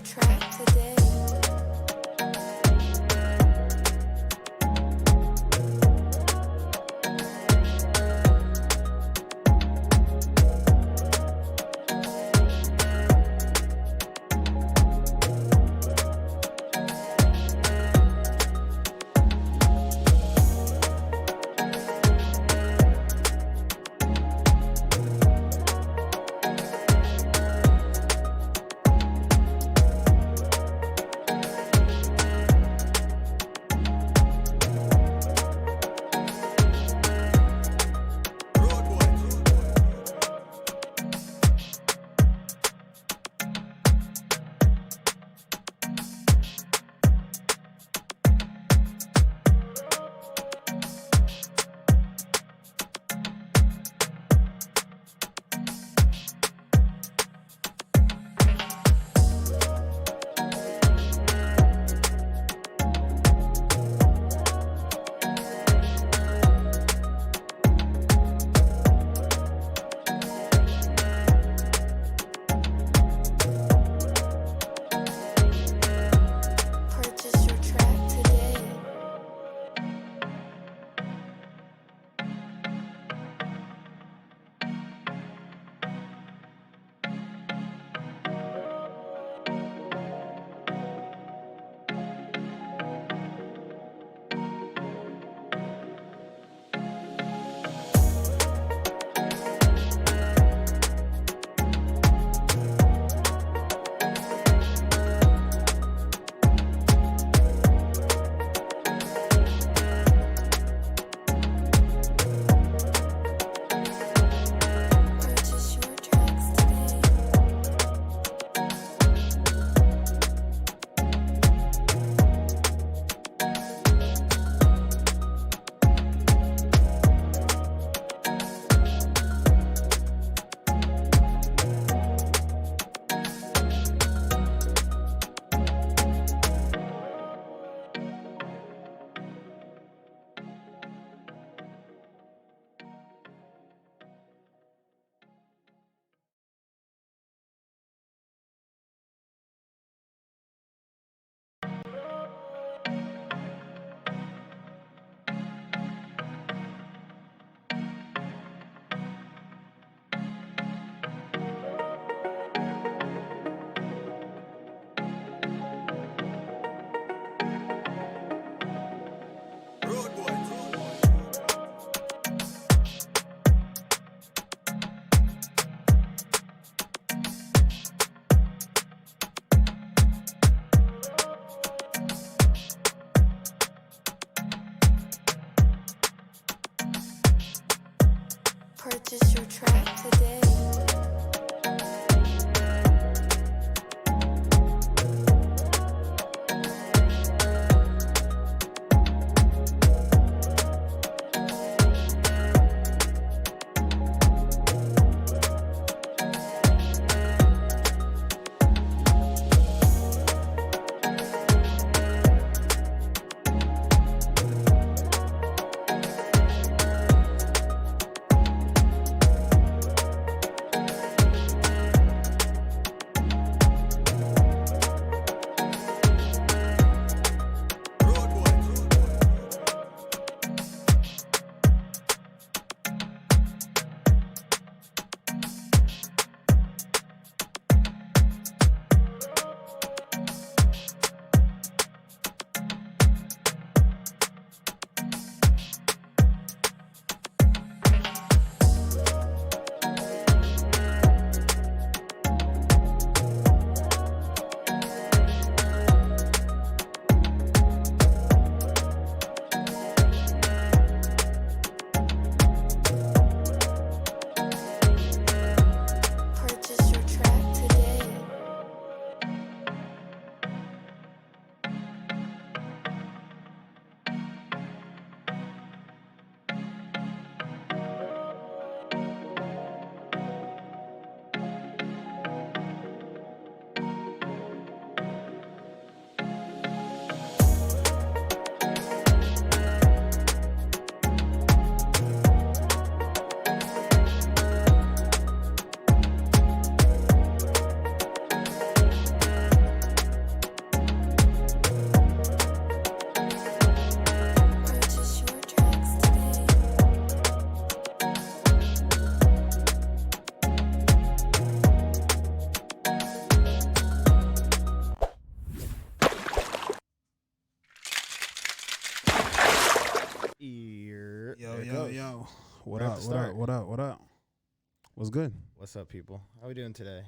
track today. Purchase your track today. Purchase your tracks today. Purchase your track today. Yo, what Right at up? the What up? start. What up? What up? What's good? What's up, people? How we doing today?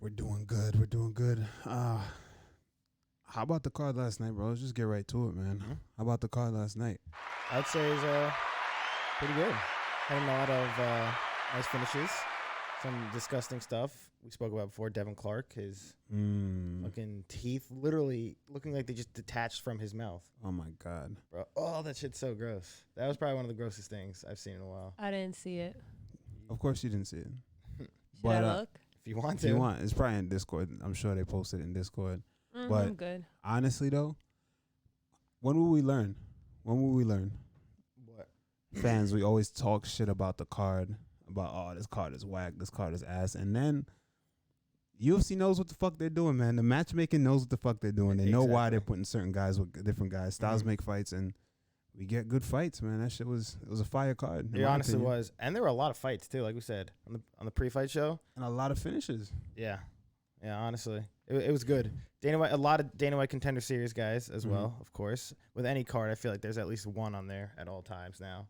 We're doing good. We're doing good. How about the card last night, bro? Let's just get right to it, man. Mhm. How about the card last night? I'd say is pretty good. Had a lot of nice finishes. Some disgusting stuff we spoke about before. Devin Clark, his fucking teeth literally looking like they just detached from his mouth, Oh my God. bro. Oh, that shit's so gross. That was probably one of the grossest things I've seen in a while. I didn't see it. Of course you didn't see it. Should But, I look? If you want If to, you want, it's probably in Discord. I'm sure they posted it in Discord. But I'm good. honestly, though, when will we learn? When will we learn? What? Fans, we always talk shit about the card, about, oh, this card is whack, this card is ass. And then UFC knows what the fuck they're doing, man. The matchmaking knows what the fuck they're doing. They know why they're putting certain guys with different guys. Styles make fights, and we get good fights, man. That shit was a fire card. It honestly was, and there were a lot of fights too, like we said on the pre-fight show, and a lot of finishes. Yeah, honestly, it was good. Dana White, a lot of Dana White Contender Series guys as well, of course. With any card, I feel like there's at least one on there at all times now.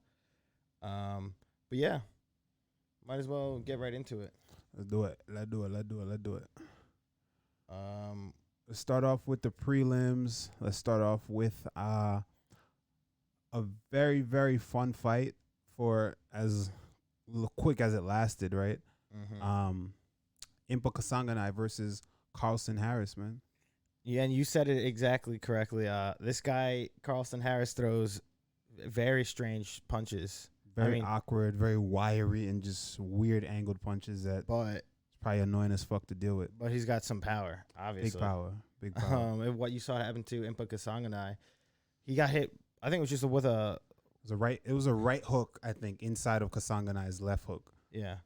But yeah, might as well get right into it. Let's do it. Let's do it. Let's start off with the prelims. Let's start off with a very, very fun fight for as quick as it lasted, right? Impa Kasanganay versus Carlston Harris, man. Yeah, and you said it exactly correctly. This guy, Carlston Harris, throws very strange punches. Very awkward, very wiry, and just weird angled punches that but it's probably annoying as fuck to deal with. But he's got some power, obviously. Big power. And what you saw happen to Impa Kasanganay, he got hit. I think it was just with a. It was a right hook, I think, inside of Kasanganay's left hook. Yeah.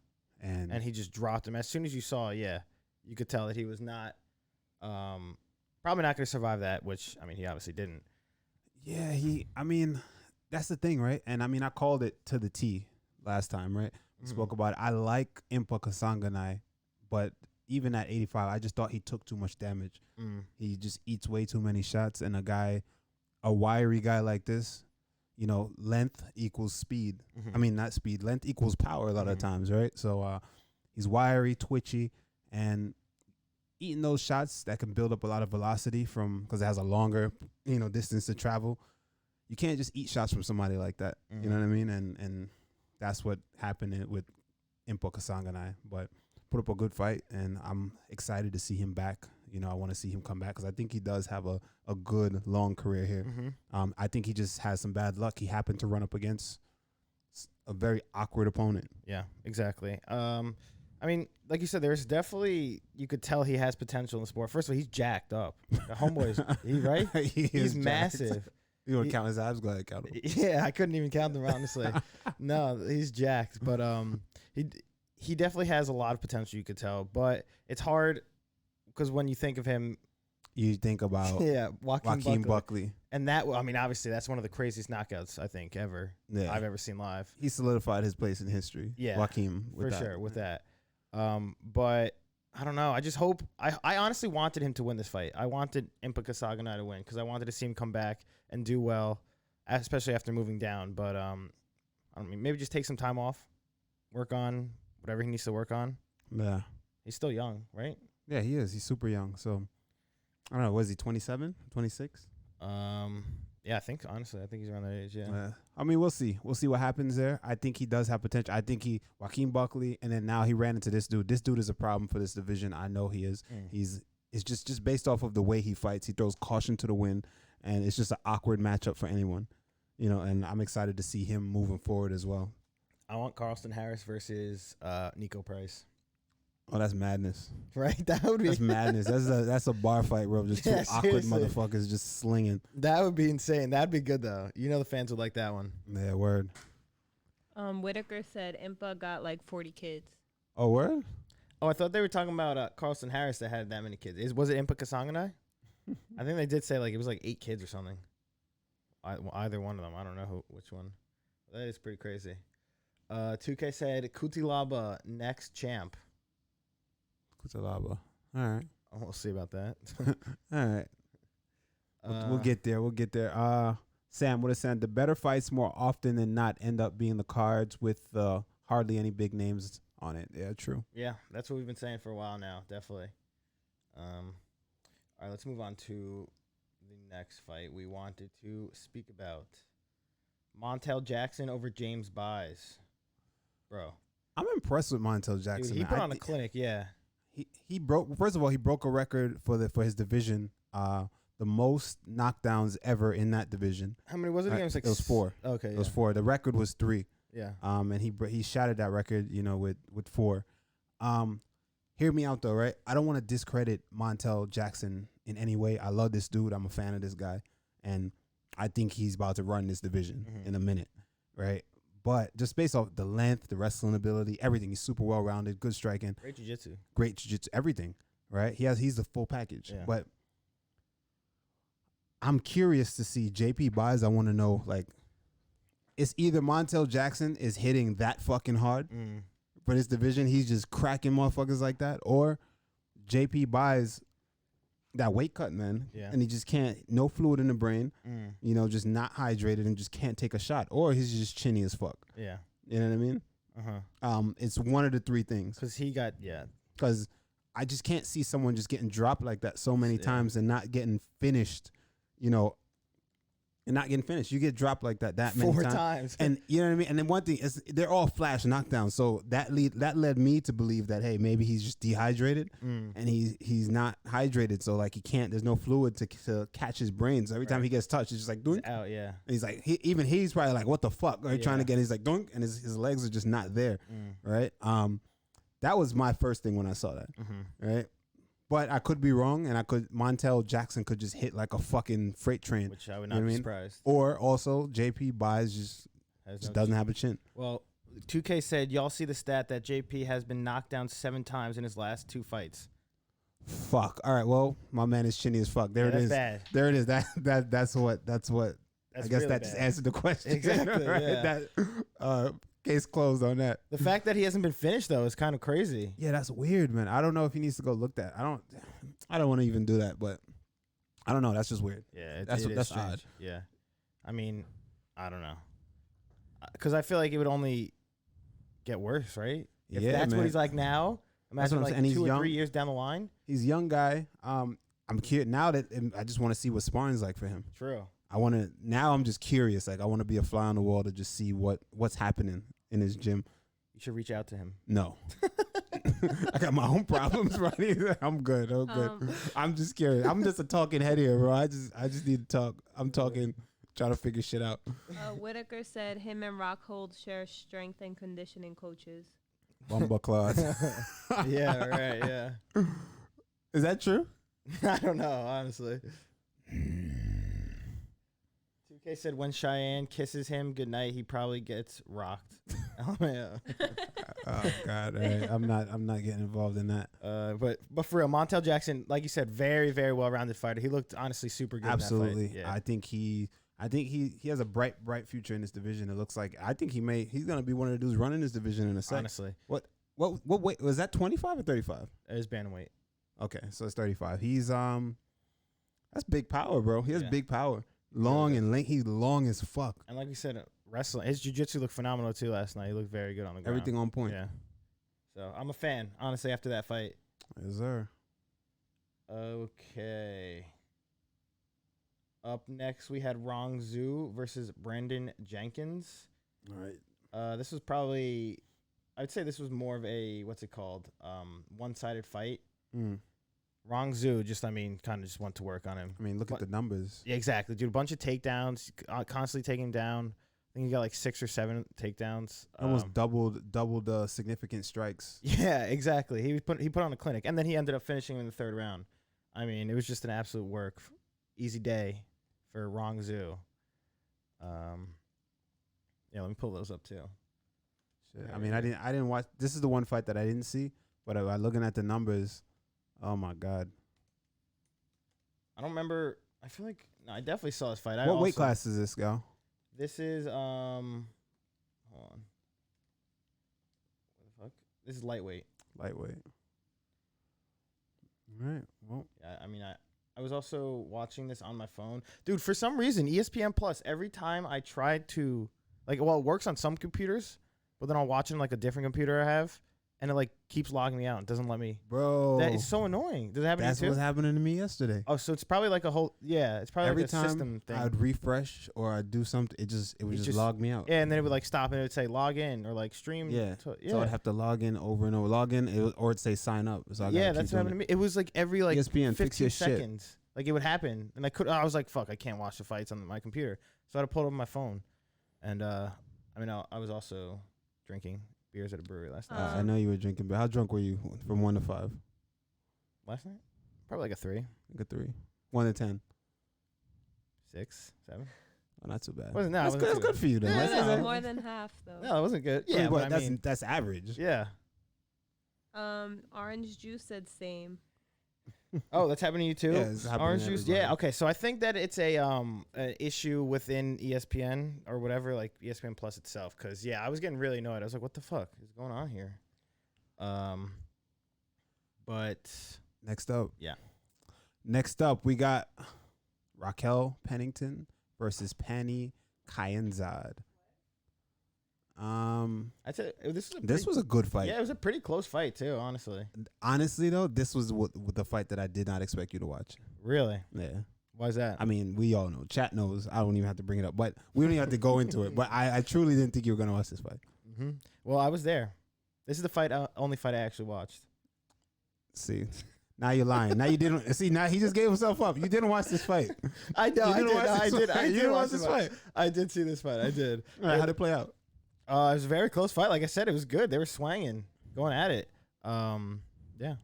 And he just dropped him. As soon as you saw, you could tell that he was not, probably not going to survive that, which, I mean, he obviously didn't. Yeah, that's the thing, right? And I called it to the T last time, right? Spoke about it. I like Impa Kasanganay, but even at 85, I just thought he took too much damage. He just eats way too many shots, and a wiry guy like this, length equals speed. Not speed. Length equals power a lot of times, right? So he's wiry, twitchy, and eating those shots that can build up a lot of velocity because it has a longer, distance to travel. You can't just eat shots from somebody like that. You know what I mean? And that's what happened with Impa Kasanganay. But put up a good fight, and I'm excited to see him back. I want to see him come back because I think he does have a good long career here. I think he just has some bad luck. He happened to run up against a very awkward opponent. Yeah, exactly. Like you said, there's definitely, you could tell he has potential in the sport. First of all, he's jacked up. The homeboy's, right? He's massive. You want to count his abs? Go ahead, count them. Yeah, I couldn't even count them, honestly. No, he's jacked. But he definitely has a lot of potential, you could tell. But it's hard because when you think of him, you think about Joaquin Buckley. And that, obviously, that's one of the craziest knockouts, I think, ever I've ever seen live. He solidified his place in history. Yeah, Joaquin, with that. But I don't know. I just hope. I honestly wanted him to win this fight. I wanted Impa Kasanganay to win because I wanted to see him come back and do well, especially after moving down. But maybe just take some time off, work on whatever he needs to work on. Yeah, he's still young, right? Yeah, he is. He's super young. So I don't know. Was he 27, 26? Yeah, honestly, I think he's around that age. Yeah. We'll see. We'll see what happens there. I think he does have potential. I think Joaquin Buckley, and then now he ran into this dude. This dude is a problem for this division. I know he is. It's just based off of the way he fights. He throws caution to the wind, and it's just an awkward matchup for anyone. And I'm excited to see him moving forward as well. I want Carlston Harris versus Nico Price. Oh, that's madness. Right? That's madness. That's a bar fight, bro. Just two awkward seriously. motherfuckers just slinging. That would be insane. That'd be good, though. The fans would like that one. Yeah, word. Whitaker said Impa got like 40 kids. Oh, word? Oh, I thought they were talking about Carlston Harris that had that many kids. Was it Impa Kasanganay? I think they did say it was 8 kids or something. Either one of them. I don't know which one. That is pretty crazy. 2K said Kutilaba next champ. Kutilaba. All right. We'll see about that. All right. We'll get there. Sam would have said the better fights more often than not end up being the cards with hardly any big names on it. Yeah, true. Yeah, that's what we've been saying for a while now. Definitely. All right, let's move on to the next fight we wanted to speak about. Montel Jackson over James Buys. Bro. I'm impressed with Montel Jackson. Dude, he man. put on a clinic, yeah. He broke. First of all, he broke a record for his division. The most knockdowns ever in that division. How many was it again? It was 4. Okay, It was 4. The record was 3. Yeah. And he shattered that record, with 4. Hear me out though, right? I don't want to discredit Montel Jackson in any way. I love this dude. I'm a fan of this guy, and I think he's about to run this division in a minute, right? But just based off the length, the wrestling ability, everything, he's super well rounded, good striking, Great jiu-jitsu. great jiu-jitsu, everything, right? He's the full package. Yeah. But I'm curious to see JP Buys. I want to know, like, it's either Montel Jackson is hitting that fucking hard for this division, he's just cracking motherfuckers like that, or JP Buys that weight cut, man, and he just can't, no fluid in the brain, just not hydrated and just can't take a shot, or he's just chinny as fuck. Yeah. You know what I mean? It's one of the 3 things. Because he got, Because I just can't see someone just getting dropped like that so many times and not getting finished, and not getting finished. You get dropped like that many 4 times. And you know what I mean? And then one thing is they're all flash knockdowns. So that led me to believe that, hey, maybe he's just dehydrated and he's not hydrated. So like there's no fluid to catch his brain. So every time he gets touched, it's just like doink. Out, yeah. And he's like, he's probably like, what the fuck? Right? Trying to get, he's like, doink, and his legs are just not there. Right? That was my first thing when I saw that. Right? But I could be wrong, and Montel Jackson could just hit like a fucking freight train. Which I would not be surprised. Or also, JP Buys just doesn't have a chin. Well, 2K said, y'all see the stat that JP has been knocked down 7 times in his last 2 fights. Fuck. All right, well, my man is chinny as fuck. There it is. Bad. There it is. That's what. I guess really that just bad. answered the question. Exactly, right? yeah. That case closed on that. The fact that he hasn't been finished, though, is kind of crazy. Yeah, that's weird, man. I don't know if he needs to go look that. I don't want to even do that, but I don't know. That's just weird. Yeah, that's strange. odd. Yeah, I mean, I don't know, because I feel like it would only get worse, right? If that's man. what he's like now, imagine like 2 or 3 years down the line. He's a young guy. I'm curious now that I just want to see what sparring's like for him. True. I'm just curious. Like I want to be a fly on the wall to just see what's happening in his gym. You should reach out to him. No. I got my own problems, buddy. I'm good. I'm just curious. I'm just a talking head here, bro. I just need to talk. I'm talking, trying to figure shit out. Whitaker said him and Rockhold share strength and conditioning coaches. Bumba Claude. Yeah, right, yeah. Is that true? I don't know, honestly. 2K said when Cheyenne kisses him goodnight, he probably gets rocked. Oh yeah. Oh God, right. I'm not getting involved in that. But for real, Montel Jackson, like you said, very, very well-rounded fighter. He looked honestly super good. Absolutely. In that fight. Yeah. I think he has a bright future in this division. It looks like he's gonna be one of the dudes running this division in a second. Honestly. What weight was that? 25 or 35? It is bantamweight. Okay, so it's 35. He's that's big power, bro. He has big power. Long and length. He's long as fuck. And like you said, wrestling, his jiu-jitsu looked phenomenal too last night. He looked very good on the ground. Everything on point. Yeah. So I'm a fan, honestly, after that fight. Yes, sir. Okay. Up next, we had Rong Zhu versus Brendan Jenkins. All right. This was probably, I'd say this was more of a, what's it called? One-sided fight. Rong Zhu kind of just went to work on him. I mean, look at the numbers. Yeah, exactly, dude. A bunch of takedowns, constantly taking him down. I think he got like 6 or 7 takedowns. Almost doubled the significant strikes. Yeah, exactly. He put on a clinic, and then he ended up finishing in the 3rd round. I mean, it was just an absolute easy day for Rong Zhu. Yeah, let me pull those up too. Shit. I mean, I didn't watch. This is the one fight that I didn't see, but looking at the numbers, oh my God. I don't remember. I feel like I definitely saw this fight. What weight class is this, Gal? This is hold on. What the fuck? This is lightweight. Lightweight. All right. Well, Yeah, I mean, I was also watching this on my phone. Dude, for some reason, ESPN Plus, every time I try to, like, well, it works on some computers, but then I'll watch it on, like, a different computer I have, and it, like, keeps logging me out. It doesn't let me. Bro. That is so annoying. Does it happen That's to you what's too? happening to me yesterday. Oh, so it's probably like a whole, it's probably Every like a time system thing. I'd refresh or I'd do something, it would just log me out. Yeah, and then it would, like, stop, and it would say log in or, like, stream. Yeah. Yeah. So I'd have to log in over and over. Log in, or it'd say sign up. So I gotta Yeah, keep that's what doing happened to me. It was, like, every, like, ESPN, fix 15 your shit. seconds. Like, it would happen. And I was like, fuck, I can't watch the fights on my computer. So I had to pull it up on my phone. And, I was also drinking beers at a brewery last night. I know you were drinking, but how drunk were you from 1 to 5? Last night? Probably like a 3, Like a 3. 1 to 10. 6, 7. Oh, not too bad. Wasn't, no, That's it good. wasn't That's good for you then. Yeah, That's no. good. More than half though. No, it wasn't good. Yeah, but but I mean, that's average. yeah. Orange juice said same. Oh, that's happening to you too? Yeah, it's happening Orange to juice? everybody. Yeah, okay. So I think that it's an issue within ESPN or whatever, like ESPN Plus itself. Because, yeah, I was getting really annoyed. I was like, what the fuck is going on here? But Next up. Yeah. Next up, we got Raquel Pennington versus Pani Kyanzad. I'd say this This was a good fight. Yeah, it was a pretty close fight too, honestly. Honestly, though, this was the fight that I did not expect you to watch. Really? Yeah. Why is that? I mean, we all know. Chat knows. I don't even have to bring it up. But we don't even have to go into it. But I truly didn't think you were going to watch this fight. Mm-hmm. Well, I was there. This is the only fight I actually watched. See, now you're lying. Now you didn't. See, now he just gave himself up. You didn't watch this fight. I know. You I didn't did. watch I this did. fight. I You did didn't watch watch this this fight. fight. I did see this fight. I did. All right, how'd it play out? It was a very close fight. Like I said, it was good. They were swanging, going at it. Yeah.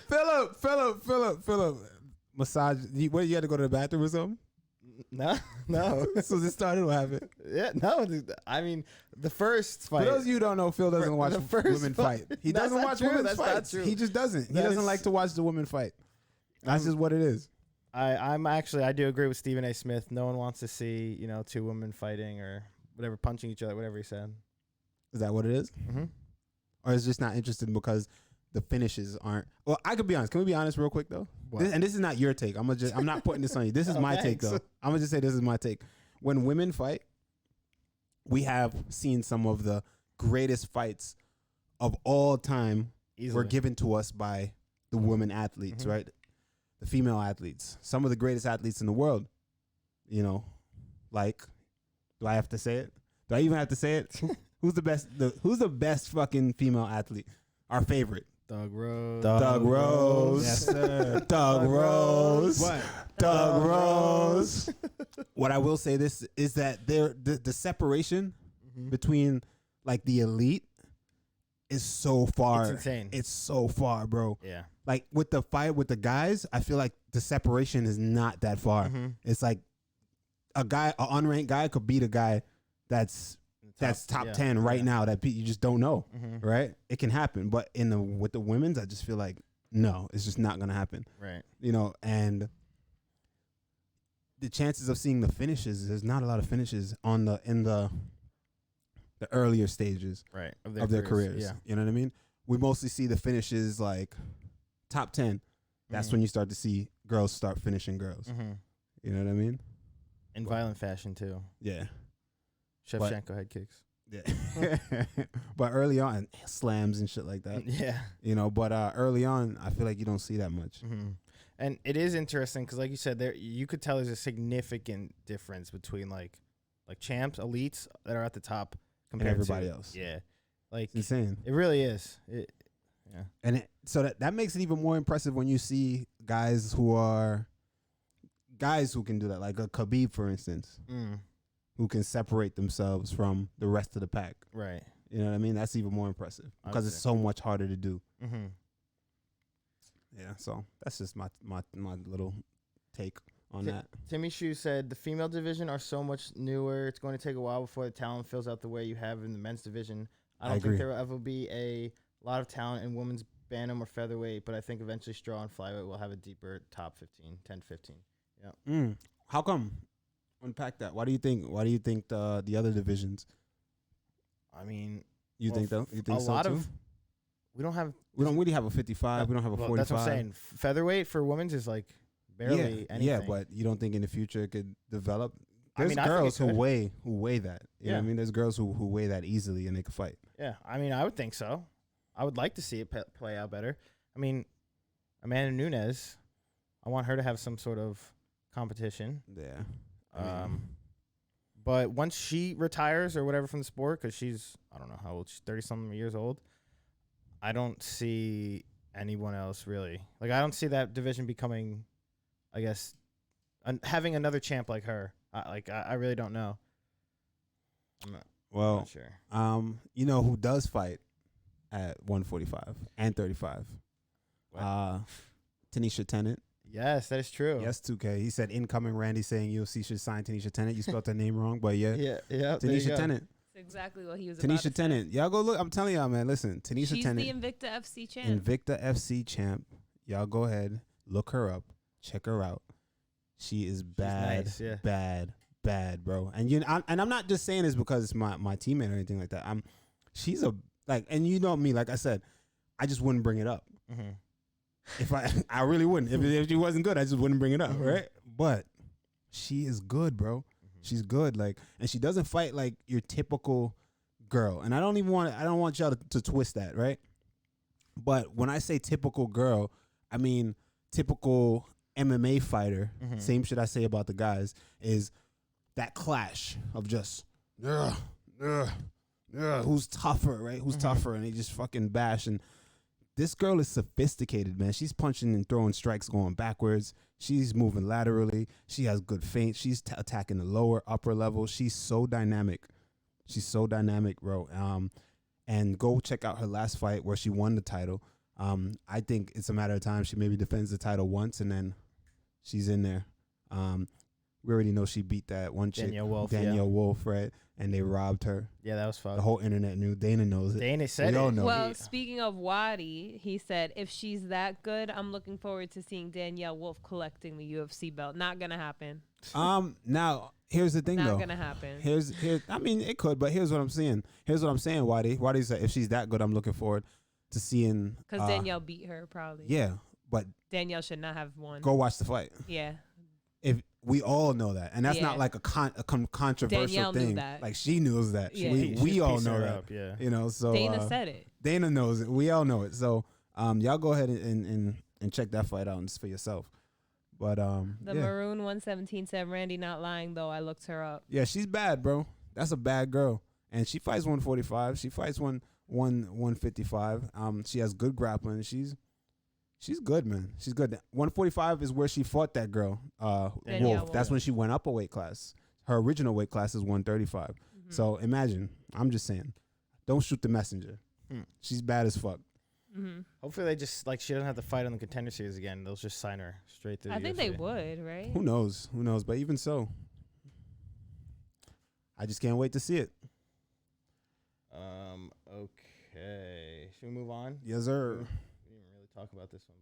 Philip. Massage. What, you had to go to the bathroom or something? No. So this started, what happened? Yeah. No. I mean, the first fight. For those of you who don't know, Phil doesn't watch the first women fight- fight. He That's doesn't not watch true. women's That's not fights. true. He just doesn't. He That doesn't is- like to watch the women fight. That's just what it is. I do agree with Stephen A. Smith. No one wants to see, two women fighting or whatever, punching each other, whatever he said. Is that what it is? Mm-hmm. Or is just not interested because the finishes aren't? Well, I could be honest. Can we be honest real quick though? What? And this is not your take. I'm not putting this on you. This is Oh, my take thanks. though. I'm gonna just say this is my take. When women fight, we have seen some of the greatest fights of all time Easily. were given to us by the women athletes, Mhm. right? The female athletes, some of the greatest athletes in the world. Like, do I have to say it? Do I even have to say it? Who's the best? Who's the best fucking female athlete? Our favorite. Doug Rose. Doug Rose. Yes, sir. Doug Rose. What? Doug Rose. What I will say this is that the separation Mhm. between like the elite is so far. It's insane. It's so far, bro. Yeah. Like with the fight with the guys, I feel like the separation is not that far. Mhm. It's like an unranked guy could beat a guy that's top yeah, 10 right yeah. now that you just don't know, Mhm. right? It can happen, but with the women's, I just feel like no, it's just not gonna happen. Right. And the chances of seeing the finishes, there's not a lot of finishes in the earlier stages Right. of their careers. Yeah. You know what I mean? We mostly see the finishes like top 10. That's Mhm. when you start to see girls start finishing girls. Mhm. You know what I mean? In violent fashion too. Yeah. Shevchenko head kicks. Yeah. But early on, slams and shit like that. Yeah. But early on, I feel like you don't see that much. Mm-hmm. And it is interesting because, like you said, you could tell there's a significant difference between like champs, elites that are at the top And compared everybody to else. Yeah, like It's insane. it really is. Yeah. And so that makes it even more impressive when you see guys who can do that, like a Khabib, for instance, who can separate themselves from the rest of the pack. Right. You know what I mean? That's even more impressive I because would it's say. so much harder to do. Mm-hmm. Yeah, so that's just my little take on that. Timmy Shoe said the female division are so much newer. It's going to take a while before the talent fills out the way you have in the men's division. I don't agree. think there will ever be a lot of talent in women's bantam or featherweight, but I think eventually straw and flyweight will have a deeper top 15, 10, 15. Yeah. How come? Unpack that. Why do you think the other divisions? I mean, You Well, think so? You think a so lot too? of we don't have. We don't really have a 55. We don't have a 45. That's what I'm saying. Featherweight for women's is like barely anything. Yeah, but you don't think in the future it could develop? I There's mean, I think girls it could. who weigh that. You know what I mean? There's girls who weigh that easily and they could fight. Yeah, I mean, I would think so. I would like to see it play out better. I mean, Amanda Nunes, I want her to have some sort of competition. Yeah. But once she retires or whatever from the sport, because she's, I don't know how old, she's 30-something years old, I don't see anyone else really. Like, I don't see that division becoming, I guess, having another champ like her. I really don't know. I'm not sure. You know who does fight at 145 and 35? Tanisha Tennant. Yes, that is true. Yes, 2K. He said incoming Randy saying UFC should sign Tanisha Tennant. You spelled her name wrong, but yeah. Yeah. There you Tanisha go. Tennant. That's exactly what he was about to Tanisha say. Tennant. Y'all go look. I'm telling y'all, man. Listen, Tanisha She's Tennant. the Invicta FC champ. Invicta FC champ. Y'all go ahead, look her up, check her out. She is bad, nice, yeah. bad, bro. And I'm not just saying this because it's my teammate or anything like that. She's a and you know me, like I said, I just wouldn't bring it up. Mm-hmm. If I really wouldn't. If she wasn't good, I just wouldn't bring it up, right? But she is good, bro. Mm-hmm. She's good, and she doesn't fight like your typical girl. And I don't want y'all to twist that, right? But when I say typical girl, I mean typical MMA fighter. Mm-hmm. Same shit I say about the guys is that clash of just who's tougher, right? Who's tougher, and they just fucking bash. And this girl is sophisticated, man. She's punching and throwing strikes going backwards. She's moving laterally. She has good feint. She's attacking the lower, upper level. She's so dynamic. Bro. And go check out her last fight where she won the title. I think it's a matter of time. She maybe defends the title once, and then she's in there. We already know she beat that one chick, Danielle Wolf, right? And they robbed her. Yeah, that was fun. The whole internet knew. Dana knows it. Dana said We all it. know. Well, speaking of Wadi, he said, if she's that good, I'm looking forward to seeing Danielle Wolf collecting the UFC belt. Not going to happen. Now, here's the thing, Not though. going to happen. Here's I mean, it could, but here's what I'm saying. Wadi. Wadi said, if she's that good, I'm looking forward to seeing. Because Danielle beat her, probably. Yeah, but Danielle should not have won. go watch the fight. Yeah. If we all know that, and that's Yeah. not like a controversial Danielle knew thing. that. Like she knows that. Yeah. We all piecing know her that. up, yeah. You know, so Dana said it. Dana knows it. We all know it. So y'all go ahead and check that fight out for yourself. But The Maroon 117 said, Randy not lying, though. I looked her up. yeah, she's bad, bro. That's a bad girl, and she fights 145. She fights 155. She has good grappling. She's good, man. She's good. 145 is where she fought that girl, Danielle Wolf. That's Wolf. when she went up a weight class. Her original weight class is 135. Mm-hmm. So imagine. I'm just saying, don't shoot the messenger. She's bad as fuck. Mm-hmm. Hopefully they just, like, she doesn't have to fight on the Contender Series again. They'll just sign her straight through I the think UFC. they would, right? Who knows? But even so, I just can't wait to see it. Okay. Should we move on? Yes, sir. We didn't really talk about this one,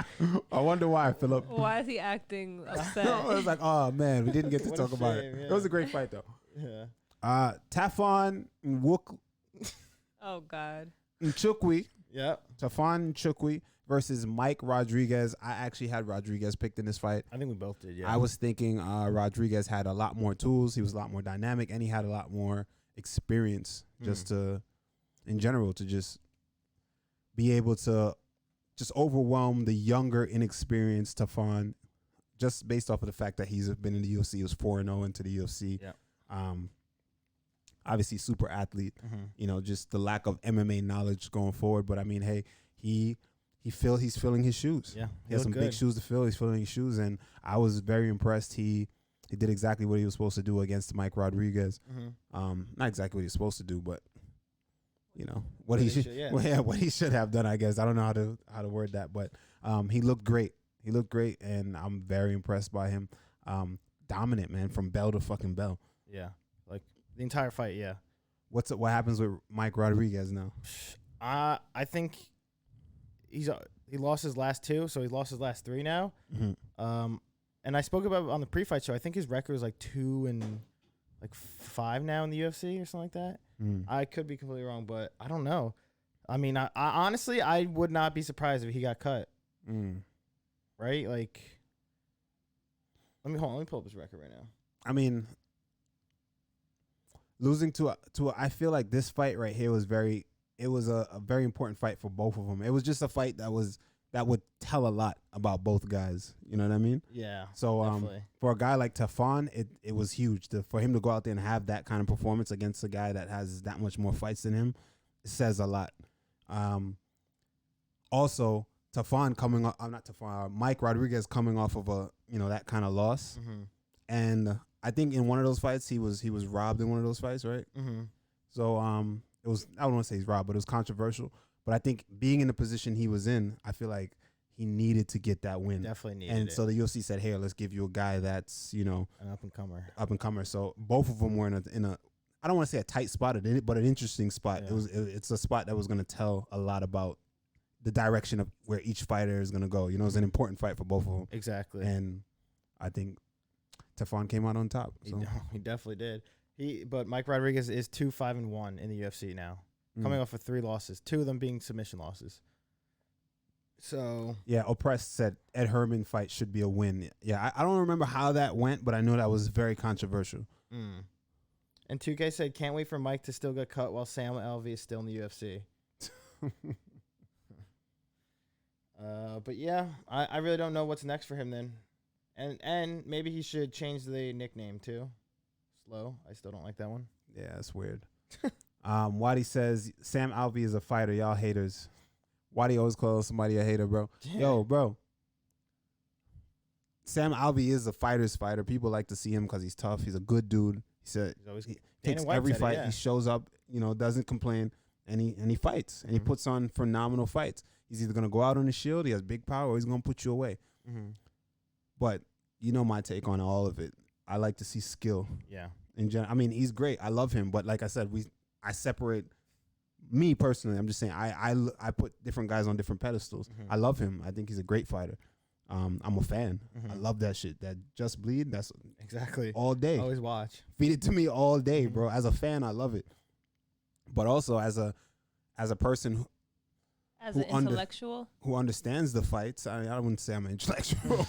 but I wonder why, Philip. Why is he acting upset? I was like, oh man, we didn't get to What a talk about shame, it. yeah. It was a great fight though. yeah. Tafon Oh, God. Nchukwi. Yeah. Tafon Nchukwi versus Mike Rodriguez. I actually had Rodriguez picked in this fight. I think we both did, yeah. I was thinking Rodriguez had a lot more tools. He was a lot more dynamic, and he had a lot more experience just in general, to just be able to just overwhelm the younger, inexperienced Tafon, just based off of the fact that he's been in the UFC. He was 4-0 into the UFC. Yeah. Obviously, super athlete. Mm-hmm. You know, just the lack of MMA knowledge going forward. But I mean, hey, he's filling his shoes. Yeah. He has some big shoes to fill. He's filling his shoes, and I was very impressed. He did exactly what he was supposed to do against Mike Rodriguez. Mm-hmm. Not exactly what he's supposed to do, but you know what he he should. should, yeah. Well, yeah, what he should have done. I guess I don't know how to word that, but he looked great. He looked great, and I'm very impressed by him. Dominant, man, from bell to fucking bell. Yeah. Like, the entire fight, yeah. What happens with Mike Rodriguez now? I think he lost his last two, so he's lost his last three now. Mm-hmm. And I spoke about it on the pre-fight show. I think his record is like 2-5 now in the UFC or something like that. I could be completely wrong, but I don't know. I mean, I honestly, I would not be surprised if he got cut. Right? Like, let me pull up his record right now. I mean, losing to I feel like this fight right here was a very important fight for both of them. It was just a fight that would tell a lot about both guys. You know what I mean? Yeah. So definitely. for a guy like Tafon, it was huge for him to go out there and have that kind of performance against a guy that has that much more fights than him. It says a lot. Also, Tafon coming off, not Tafon, Mike Rodriguez coming off of that kind of loss, and I think in one of those fights he was robbed in one of those fights, right? So it was, I don't want to say he's robbed, but it was controversial. But I think being in the position he was in, I feel like he needed to get that win. Definitely needed and it. So the UFC said, "Hey, let's give you a guy that's An up and comer. So both of them were in a I don't want to say a tight spot, but an interesting spot. Yeah. It's a spot that was going to tell a lot about the direction of where each fighter is going to go. It was an important fight for both of them. Exactly. And I think Tafon came out on top. So. He definitely did. But Mike Rodriguez is 2-5-1 in the UFC now, coming off of 3 losses, 2 of them being submission losses. So yeah, Oppressed said Ed Herman fight should be a win. Yeah, I don't remember how that went, but I know that was very controversial. And 2K said, can't wait for Mike to still get cut while Sam Alvey is still in the UFC. But yeah, I really don't know what's next for him then. And maybe he should change the nickname too. Slow. I still don't like that one. Yeah, that's weird. Wadi says, Sam Alvey is a fighter. Y'all haters. Wadi always calls somebody a hater, bro. Yeah. Yo, bro. Sam Alvey is a fighter's fighter. People like to see him because he's tough. He's a good dude. He said He's always he Dana takes White every said it, fight. yeah. He shows up, doesn't complain, and he fights. And he puts on phenomenal fights. He's either going to go out on the shield, he has big power, or he's going to put you away. But my take on all of it. I like to see skill. Yeah. In general, I mean, he's great. I love him, but like I said, I separate me personally. I'm just saying I put different guys on different pedestals. I love him. I think he's a great fighter. I'm a fan. I love that shit. That Just Bleed. That's Exactly. all day. Always watch. Feed it to me all day, bro. As a fan, I love it. But also as a person As who an intellectual. who understands the fights. I wouldn't say I'm an intellectual.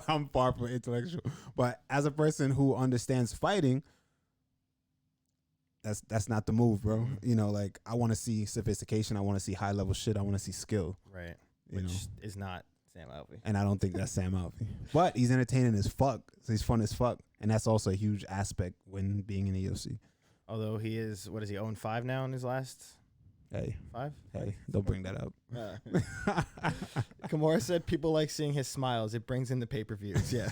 I'm far from intellectual. But as a person who understands fighting, that's not the move, bro. Like I want to see sophistication. I want to see high level shit. I want to see skill. Right. You Which know? is not Sam Alvey. And I don't think that's Sam Alvey. But he's entertaining as fuck. So he's fun as fuck. And that's also a huge aspect when being in the UFC. Although he is, 0-5 now in his last Hey, 5? don't bring that up. Kimura said people like seeing his smiles. It brings in the pay-per-views. Yeah.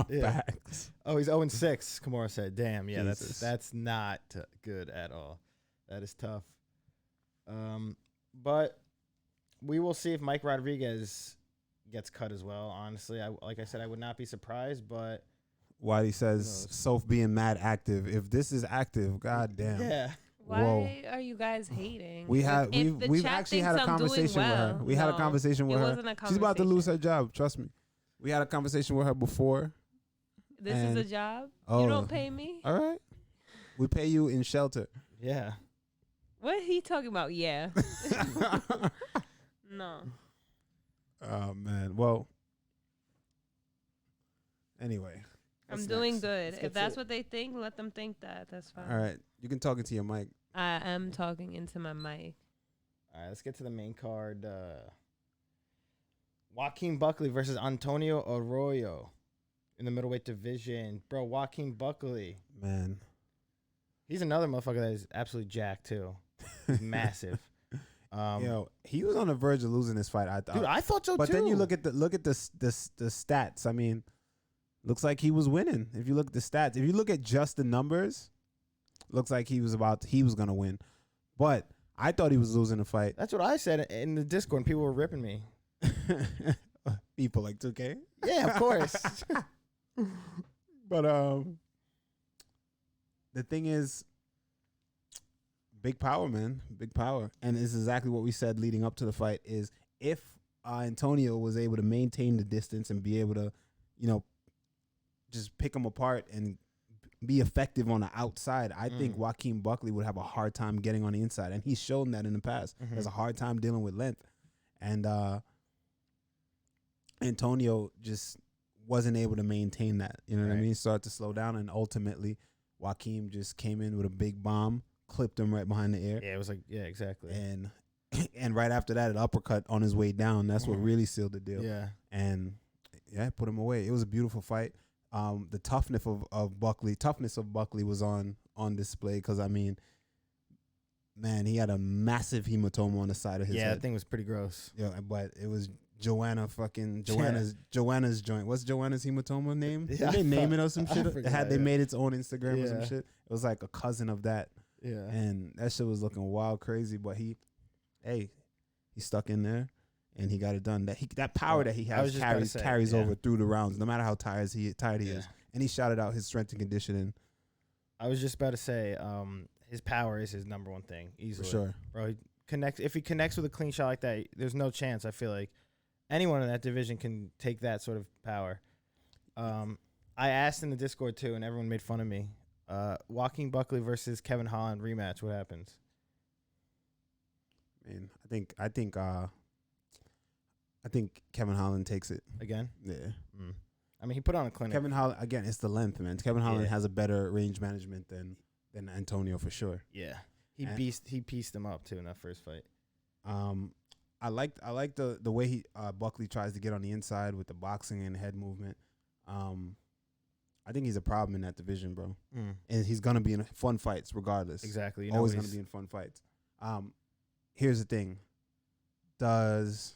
Yeah. Facts. Oh, he's 0-6, Kimura said. Damn, yeah, Jesus. that's not good at all. That is tough. But we will see if Mike Rodriguez gets cut as well. Honestly, like I said, I would not be surprised, but Why he says Soph being mad active. If this is active, goddamn. yeah. Why are you guys hating? We've the chat actually thinks had a I'm doing conversation with her. well. We had a No, conversation with it her. wasn't a She's about to lose conversation. her job. Trust me. We had a conversation with her before. This is and- a job. Oh. You don't pay me. All right. We pay you in shelter. Yeah. What he talking about? Yeah. No. Oh man. Well. Anyway. I'm what's doing next? good. Let's get If to that's it. what they think, let them think that. That's fine. All right. You can talk into your mic. I am talking into my mic. All right, let's get to the main card. Joaquin Buckley versus Antonio Arroyo in the middleweight division. Bro, Joaquin Buckley. Man. He's another motherfucker that is absolutely jacked, too. He's massive. He was on the verge of losing this fight. I thought. Dude, I thought so, But too. then you look at the stats. I mean, looks like he was winning. If you look at the stats, if you look at just the numbers, looks like he was gonna win. But I thought he was losing the fight. That's what I said in the Discord, and people were ripping me. People like 2K. Yeah, of course. But the thing is, big power, man, big power, and this is exactly what we said leading up to the fight. Is if Antonio was able to maintain the distance and be able to, just pick him apart and be effective on the outside, I think Joaquin Buckley would have a hard time getting on the inside, and he's shown that in the past. He has a hard time dealing with length, and Antonio just wasn't able to maintain that. You know what I mean? Started to slow down, and ultimately, Joaquin just came in with a big bomb, clipped him right behind the ear. Yeah, it was like, yeah, exactly. And right after that, an uppercut on his way down. That's what really sealed the deal. Yeah. And yeah, put him away. It was a beautiful fight. The toughness of Buckley was on display, because I mean, man, he had a massive hematoma on the side of his head. Yeah, that thing was pretty gross. Yeah, but it was Joanna's joint. What's Joanna's hematoma name? Yeah, Did they name it or some shit? They forgot, made its own Instagram or some Yeah. shit. It was like a cousin of that. Yeah. And that shit was looking wild crazy, but he stuck in there and he got it done. That power that he I was has just about to say, carries yeah. over through the rounds, no matter how tired he Yeah. is. And he shouted out his strength and conditioning I was just about to say, his power is his number one thing, for easily. sure. Bro, if he connects with a clean shot like that, there's no chance. I feel like anyone in that division can take that sort of power. I asked in the Discord too, and everyone made fun of me. Joaquin Buckley versus Kevin Holland rematch. What happens? Man, I think Kevin Holland takes it. Again? Yeah. I mean, he put on a clinic. Kevin Holland, again, it's the length, man. Kevin Holland has a better range management than Antonio for sure. Yeah. He And- pieced him up too in that first fight. I like the way he Buckley tries to get on the inside with the boxing and head movement. I think he's a problem in that division, bro. And he's gonna be in fun fights regardless. Exactly. You Always know gonna be in fun fights. Here's the thing. Does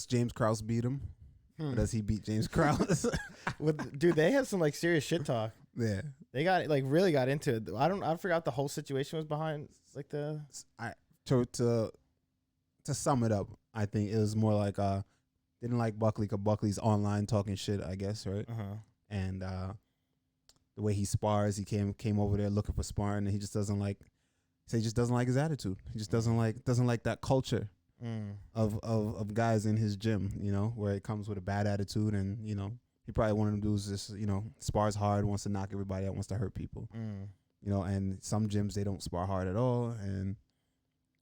James Krause beat him? Or does he beat James Krause? Dude, they have some like serious shit talk. Yeah. They got like really got into it. I forgot the whole situation was behind like the To sum it up, I think it was more like didn't like Buckley because Buckley's online talking shit, I guess, right? And the way he spars, he came over there looking for sparring, and he just doesn't like his attitude. He just doesn't like that culture of guys in his gym, you know, where it comes with a bad attitude, and you know, he probably one of them dudes just, you know, spars hard, wants to knock everybody out, wants to hurt people. You know, and some gyms they don't spar hard at all, and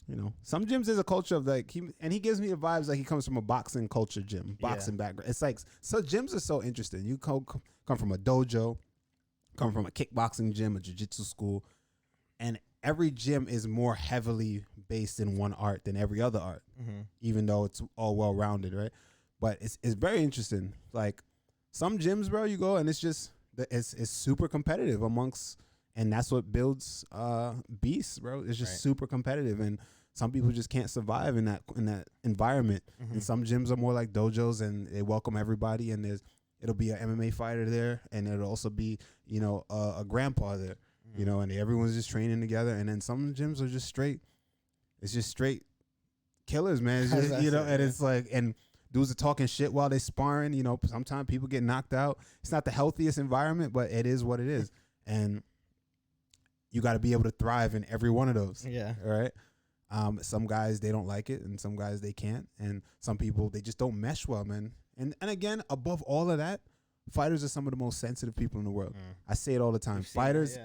you know, some gyms there's a culture of like he gives me the vibes like he comes from a boxing culture gym, boxing background. It's like, so gyms are so interesting. You come from a dojo, come from a kickboxing gym, a jiu-jitsu school, and every gym is more heavily based in one art than every other art, even though it's all well-rounded, right? But it's very interesting. Like some gyms, bro, you go and it's just it's super competitive amongst, and that's what builds beasts, bro. It's just super competitive, and some people just can't survive in that environment. And some gyms are more like dojos, and they welcome everybody, and it'll be an MMA fighter there, and it'll also be, you know, a grandpa there, you know, and everyone's just training together. And then some gyms are just straight. It's just straight killers, man. It's just, you know, and it's like, and dudes are talking shit while they sparring. You know, sometimes people get knocked out. It's not the healthiest environment, but it is what it is. And you got to be able to thrive in every one of those. Yeah. All right. Some guys, they don't like it, and some guys they can't. And some people, they just don't mesh well, man. And again, above all of that, fighters are some of the most sensitive people in the world. I say it all the time. Fighters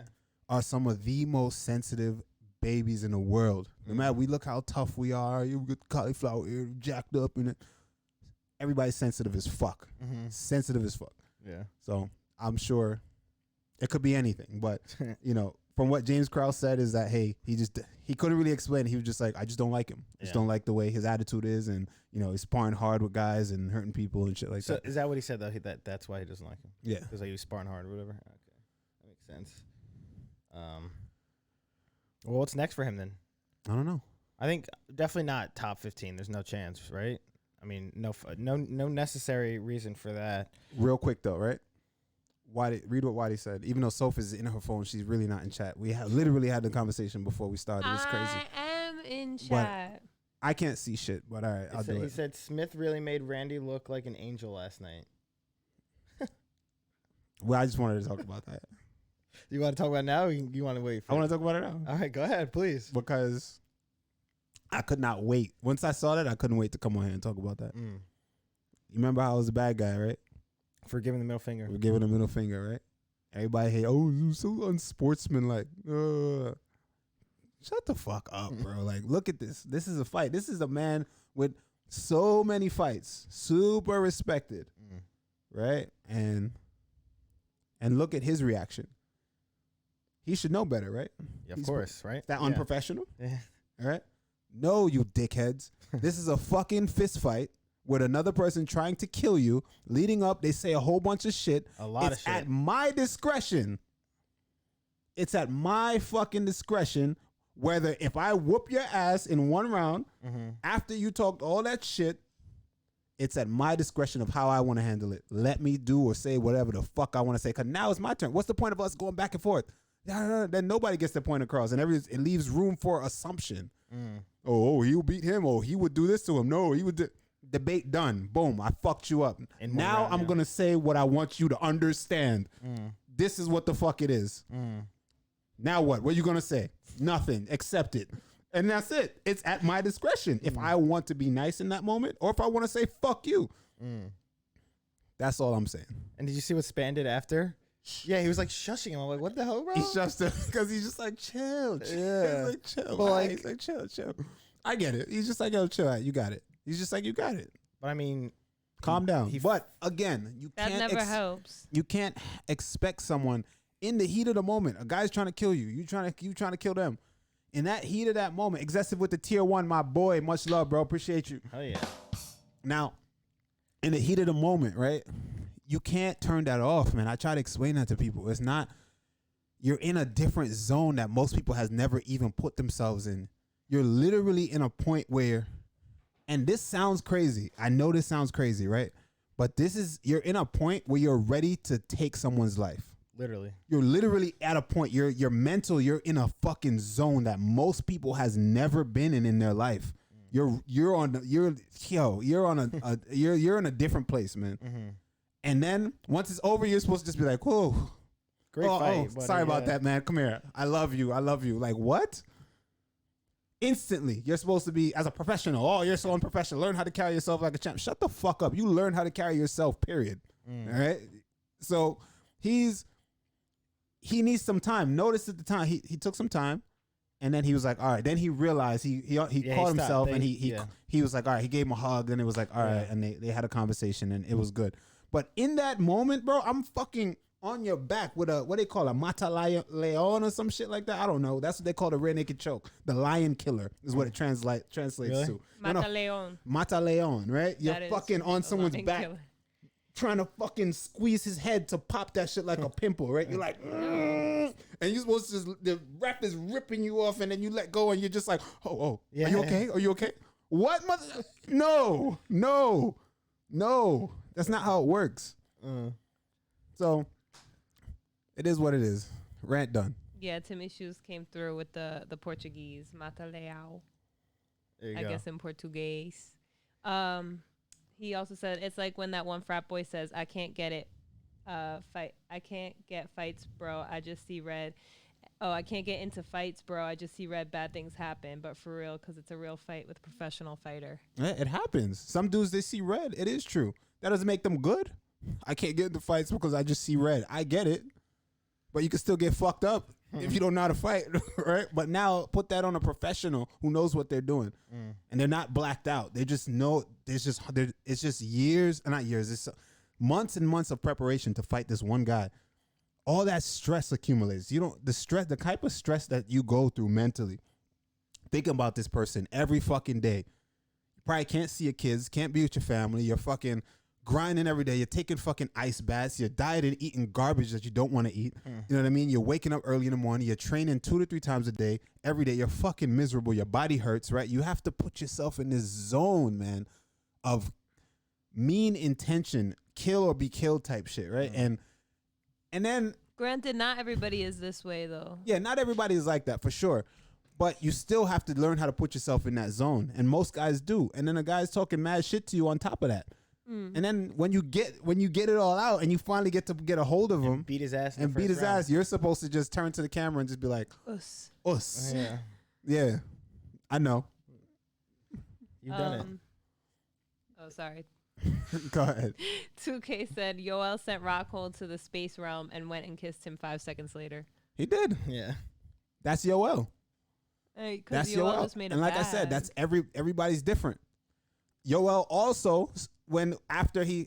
are some of the most sensitive babies in the world. No matter, we look how tough we are. You get cauliflower ear jacked up in it. Everybody's sensitive as fuck. Sensitive as fuck. Yeah. So I'm sure it could be anything, but you know, from what James Krause said is that, hey, he couldn't really explain. He was just like, I just don't like him. I just don't like the way his attitude is, and you know, he's sparring hard with guys and hurting people and shit like that. Is that what he said though? That's why he doesn't like him. Yeah, because like he was sparring hard or whatever. Okay, that makes sense. Well, what's next for him then? I don't know. I think definitely not top 15. There's no chance, right? I mean, no necessary reason for that. Real quick though, right? Read what Waddy said. Even though Soph is in her phone, she's really not in chat. We literally had the conversation before we started. It's crazy. I am in chat. I can't see shit, but all right, I'll do it. He said Smith really made Randy look like an angel last night. Well, I just wanted to talk about that. You want to talk about it now? Or you want to wait? I want to talk about it now. All right, go ahead, please. Because I could not wait. Once I saw that, I couldn't wait to come on here and talk about that. You remember how I was a bad guy, right? For giving the middle finger. We're giving a middle finger, right? Everybody hate, oh, you so unsportsmanlike. Shut the fuck up, bro. Like, look at this. This is a fight. This is a man with so many fights, super respected, right? And look at his reaction. He should know better, right? Yeah, of course, right? Is that unprofessional? Yeah. All right? No, you dickheads. This is a fucking fist fight with another person trying to kill you. Leading up, they say a whole bunch of shit. A lot It's of shit. at my discretion. It's at my fucking discretion whether if I whoop your ass in one round after you talked all that shit, it's at my discretion of how I want to handle it. Let me do or say whatever the fuck I want to say. Because now it's my turn. What's the point of us going back and forth? Then nobody gets their point across, and it leaves room for assumption. Oh, he'll beat him. Oh, he would do this to him. No, he would. Debate done. Boom. I fucked you up. Now I'm gonna say what I want you to understand. This is what the fuck it is. Now what? What are you gonna say? Nothing. Accept it. And that's it. It's at my discretion. If I want to be nice in that moment, or if I want to say fuck you. That's all I'm saying. And did you see what Spann did after? Yeah, he was like shushing him. I'm like, what the hell, bro? He's just because he's just like chill. Yeah. He's like chill. But like- he's like chill. I get it. He's just like, yo, chill out. You got it. He's just like, you got it. But I mean, Calm down. he- But again, you That can't never helps. you can't expect someone in the heat of the moment. A guy's trying to kill you. You trying to kill them. In that heat of that moment, excessive with the tier 1, my boy. Much love, bro. Appreciate you. hell yeah. Now, in the heat of the moment, right? You can't turn that off, man. I try to explain that to people. It's not, you're in a different zone that most people has never even put themselves in. You're literally in a point where, and this sounds crazy. I know this sounds crazy, right? But you're in a point where you're ready to take someone's life. Literally. You're literally at a point. You're mental. You're in a fucking zone that most people has never been in their life. You're in a different place, man. And then once it's over, you're supposed to just be like, whoa, Great fight. buddy, sorry about yeah. that, man. Come here. I love you. Like, what? Instantly, you're supposed to be, as a professional, oh, you're so unprofessional. Learn how to carry yourself like a champ. Shut the fuck up. You learn how to carry yourself, period. All right? So he needs some time. Notice at the time, he took some time. And then he was like, all right. Then he realized he caught himself, and he was like, all right. He gave him a hug, and it was like, all right. And they had a conversation, and it was good. But in that moment, bro, I'm fucking on your back with what they call a mata leon or some shit like that. I don't know. That's what they call the rear naked choke. The lion killer is what it translates Really? to. Mata Leon. Mata leon, right? You're That is fucking on a someone's lion back, killer. trying to fucking squeeze his head to pop that shit like a pimple, right? You're like, and you're supposed to just, the ref is ripping you off, and then you let go, and you're just like, oh, Yeah. are you okay? Are you okay? What mother? No. That's not how it works. So it is what it is. Rant done. Yeah, Timmy Shoes came through with the Portuguese Mata Leão. There you I go. guess in Portuguese. He also said it's like when that one frat boy says, "I can't get it, fight. I can't get fights, bro. I just see red. Oh, I can't get into fights, bro. I just see red. Bad things happen, but for real, because it's a real fight with a professional fighter." It happens. Some dudes, they see red. It is true. That doesn't make them good. I can't get into fights because I just see red. I get it. But you can still get fucked up if you don't know how to fight, right? But now put that on a professional who knows what they're doing, and they're not blacked out. They just know. It's just years, not years. It's months and months of preparation to fight this one guy. All that stress accumulates. The type of stress that you go through mentally, thinking about this person every fucking day. You probably can't see your kids, can't be with your family. You're fucking grinding every day. You're taking fucking ice baths. You're dieting, eating garbage that you don't want to eat. You know what I mean? You're waking up early in the morning. You're training 2 to 3 times a day, every day. You're fucking miserable. Your body hurts, right? You have to put yourself in this zone, man, of mean intention, kill or be killed type shit, right? And then, Granted, not everybody is this way though. yeah, not everybody is like that for sure. But you still have to learn how to put yourself in that zone. And most guys do. And then a guy's talking mad shit to you on top of that. And then when you get it all out and you finally get a hold of him Beat his ass. in the and beat first his round. ass, you're supposed to just turn to the camera and just be like, Us. us. Yeah. Yeah, I know. You've done it. Oh, sorry. Go ahead. 2K said Yoel sent Rockhold to the space realm and went and kissed him 5 seconds later. He did. Yeah. That's Yoel. Because That's Yoel Yoel. just made him And like I bad. said, that's everybody's different. Yoel also, when after him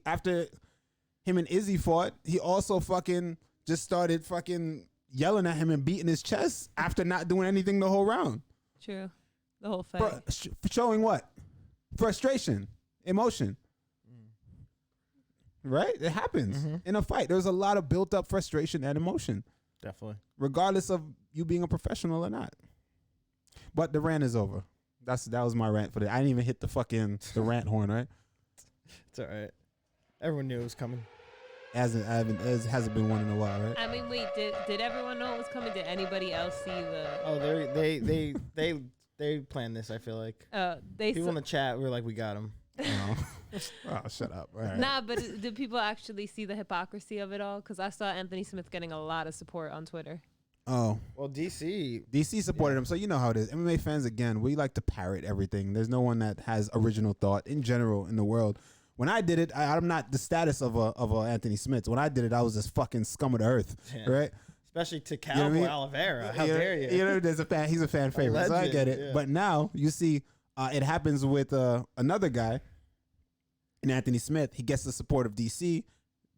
and Izzy fought, he also fucking just started fucking yelling at him and beating his chest after not doing anything the whole round. True. The whole fight. Showing what? Frustration, emotion. Right? It happens in a fight. There's a lot of built up frustration and emotion, Definitely. regardless of you being a professional or not. But the rant is over. That was my rant for the. I didn't even hit the rant horn, right? It's all right. Everyone knew it was coming. Hasn't been one in a while, right? I mean, wait, did everyone know it was coming? Did anybody else see the? Oh, they planned this. I feel like They people in the chat were like, "We got him." Oh, shut up. All right. Nah, but did people actually see the hypocrisy of it all? Because I saw Anthony Smith getting a lot of support on Twitter. Oh, Well, DC. DC supported him, so you know how it is. MMA fans, again, we like to parrot everything. There's no one that has original thought in general in the world. When I did it, I'm not the status of a Anthony Smith. When I did it, I was just fucking scum of the earth, Yeah. right? Especially to know Cowboy what I mean? Oliveira. How dare you? You know, there's a fan. He's a fan favorite, so I legend, get it. yeah. But now you see, it happens with another guy, in Anthony Smith. He gets the support of DC.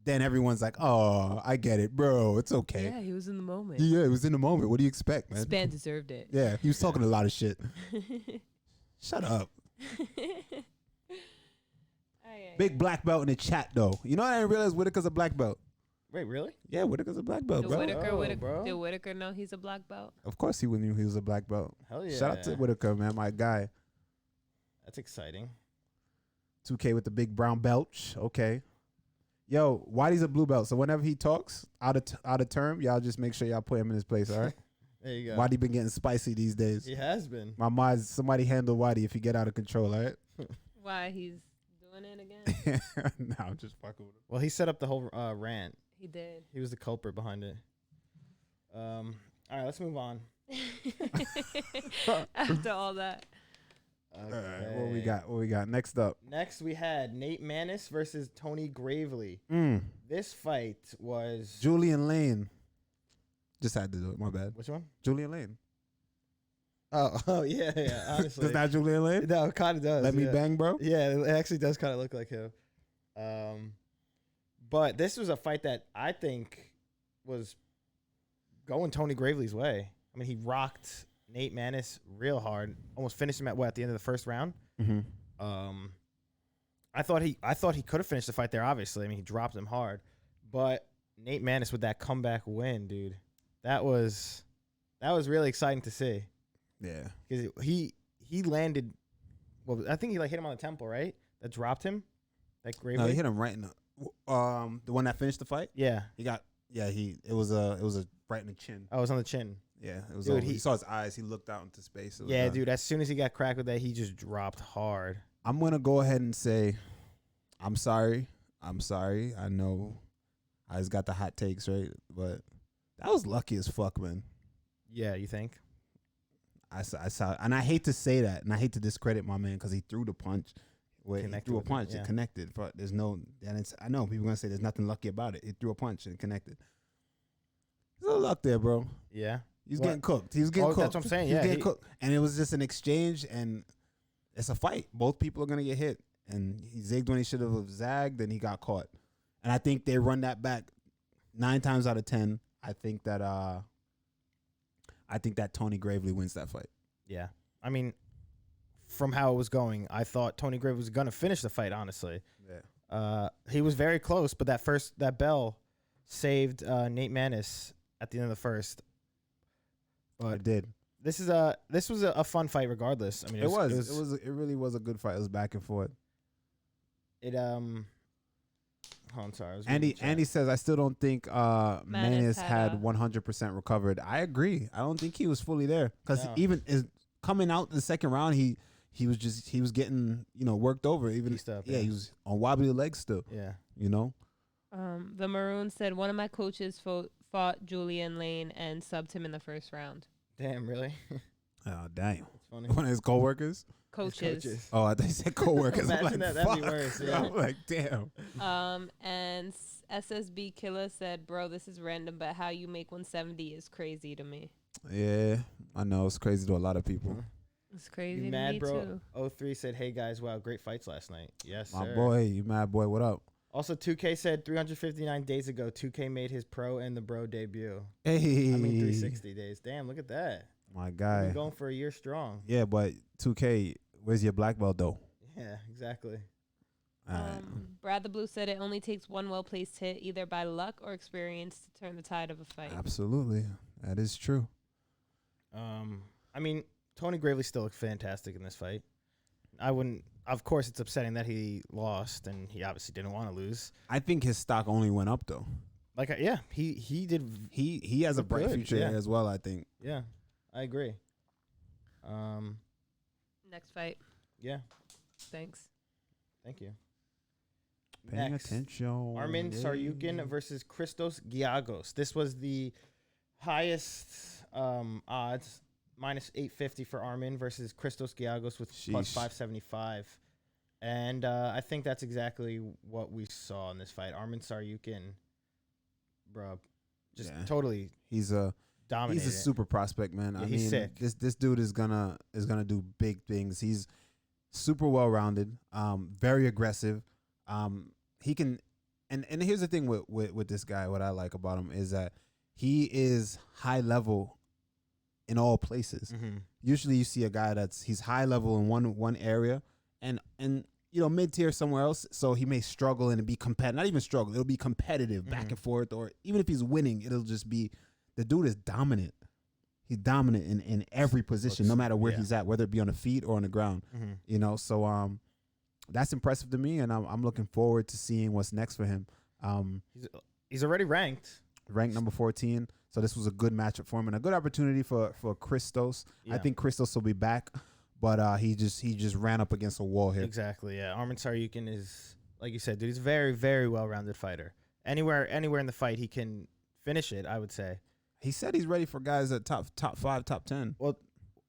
Then everyone's like, "Oh, I get it, bro. It's okay." Yeah, he was in the moment. Yeah, it was in the moment. What do you expect, man? Spann deserved it. Yeah, he was talking a lot of shit. Shut up. Big black belt in the chat, though. You know, I didn't realize Whitaker's a black belt. Wait, really? Yeah, Whitaker's a black belt, Did bro. Did Whitaker know he's a black belt? Of course he knew he was a black belt. Hell yeah. Shout out to Whitaker, man, my guy. That's exciting. 2K with the big brown belch. Okay. Yo, Whitey's a blue belt, so whenever he talks out of term, y'all just make sure y'all put him in his place, all right? There you go. Whitey been getting spicy these days. He has been. My mind's somebody handle Whitey if he get out of control, all right? Why he's doing it again? No, I'm just fucking with him. Well, he set up the whole rant. He did. He was the culprit behind it. All right, let's move on. After all that. Okay. All right, what we got? Next up. Next, we had Nate Maness versus Tony Gravely. This fight was Julian Lane. Just had to do it. My bad. Which one? Julian Lane. Oh yeah. Honestly, Does that Julian Lane? no, it kind of does. Let me bang, bro. Yeah, it actually does kind of look like him. But this was a fight that I think was going Tony Gravely's way. I mean, he rocked Nate Maness real hard, almost finished him at the end of the first round. Mm-hmm. I thought he could have finished the fight there. Obviously, I mean, he dropped him hard, but Nate Maness with that comeback win, dude, that was really exciting to see. Yeah. Because he landed. Well, I think he hit him on the temple, right? That dropped him. That Gravely. No, he hit him right in the one that finished the fight. Yeah. It was a right in the chin. Oh, it was on the chin. Yeah, it was. Dude, he saw his eyes. He looked out into space. It was Yeah, done. dude. As soon as he got cracked with that, he just dropped hard. I'm gonna go ahead and say, I'm sorry. I know I just got the hot takes, right? But that was lucky as fuck, man. Yeah, you think? I saw, and I hate to say that, and I hate to discredit my man because he threw the punch. He Connected threw a with it, punch. yeah. It connected. But there's no, and it's. I know people gonna say there's nothing lucky about it. He threw a punch and it connected. There's a little luck there, bro. Yeah. He's What? getting cooked. He was getting cooked. That's what I'm saying. He was Yeah, getting cooked, and it was just an exchange, and it's a fight. Both people are gonna get hit, and he zigged when he should have zagged, and he got caught. And I think they run that back 9 times out of 10. I think that Tony Gravely wins that fight. Yeah. I mean, from how it was going, I thought Tony Gravely was gonna finish the fight. Honestly, Yeah. he was very close, but that bell saved Nate Maness at the end of the first. I But did. this was a fun fight regardless. I mean, It really was a good fight. It was back and forth. Oh, I'm sorry. I was reading the chat. Andy says, I still don't think Maness had had 100% recovered. I agree. I don't think he was fully there because No. even coming out the second round, he was getting worked over. Even Pieced up, yeah, yeah. he was on wobbly legs still. Yeah. The Maroon said one of my coaches fought Julian Lane and subbed him in the first round. Damn, really? Oh damn! That's funny. One of his coworkers. coaches. Oh, I thought you said co-workers. I'm Imagine like, that. That'd be fuck. worse. Yeah. I'm like, damn. And SSB Killer said, "Bro, this is random, but how you make 170 is crazy to me. Yeah, I know. It's crazy to a lot of people. It's crazy You to mad, me bro? too." 03 said, "Hey guys, wow, great fights last night." Yes, My sir. boy, you mad boy, what up? Also, 2K said 359 days ago, 2K made his pro and the bro debut. Hey. I mean, 360 days. Damn, look at that. My We've guy. been going for a year strong. Yeah, but 2K, where's your black belt though? Yeah, exactly. All right. Brad the Blue said it only takes one well-placed hit, either by luck or experience, to turn the tide of a fight. Absolutely. That is true. I mean, Tony Gravely still looked fantastic in this fight. I wouldn't. Of course, it's upsetting that he lost, and he obviously didn't want to lose. I think his stock only went up though. Like, yeah, he did. He has a bright Good, future yeah. as well, I think. Yeah, I agree. Next fight. Yeah, Thanks. thank you. Paying Next, attention. Armin Saryukin versus Christos Giagos. This was the highest odds, minus 850 for Armin versus Christos Giagos with plus Sheesh. 575. And I think that's exactly what we saw in this fight. Armin Saryukin, bro, just Yeah. totally He's a dominated. He's a super prospect, man. Yeah, I he's mean, sick. This dude is gonna do big things. He's super well rounded, very aggressive. He can, and here's the thing with this guy. What I like about him is that he is high level in all places. Mhm. Usually, you see a guy he's high level in one area, and mid tier somewhere else. So he may struggle and be competitive. Not even struggle. It'll be competitive back Mhm. and forth, or even if he's winning, it'll just be the dude is dominant. He's dominant in every position, no matter where yeah. he's at, whether it be on the feet or on the ground. Mhm. So that's impressive to me, and I'm looking forward to seeing what's next for him. He's already ranked. Ranked number 14, so this was a good matchup for him and a good opportunity for Christos. Yeah. I think Christos will be back, but he just ran up against a wall here. Exactly. Yeah, Armin Saryukin is, like you said, dude. He's a very, very well-rounded fighter. Anywhere in the fight, he can finish it. I would say. He said he's ready for guys at top 5, top 10. Well,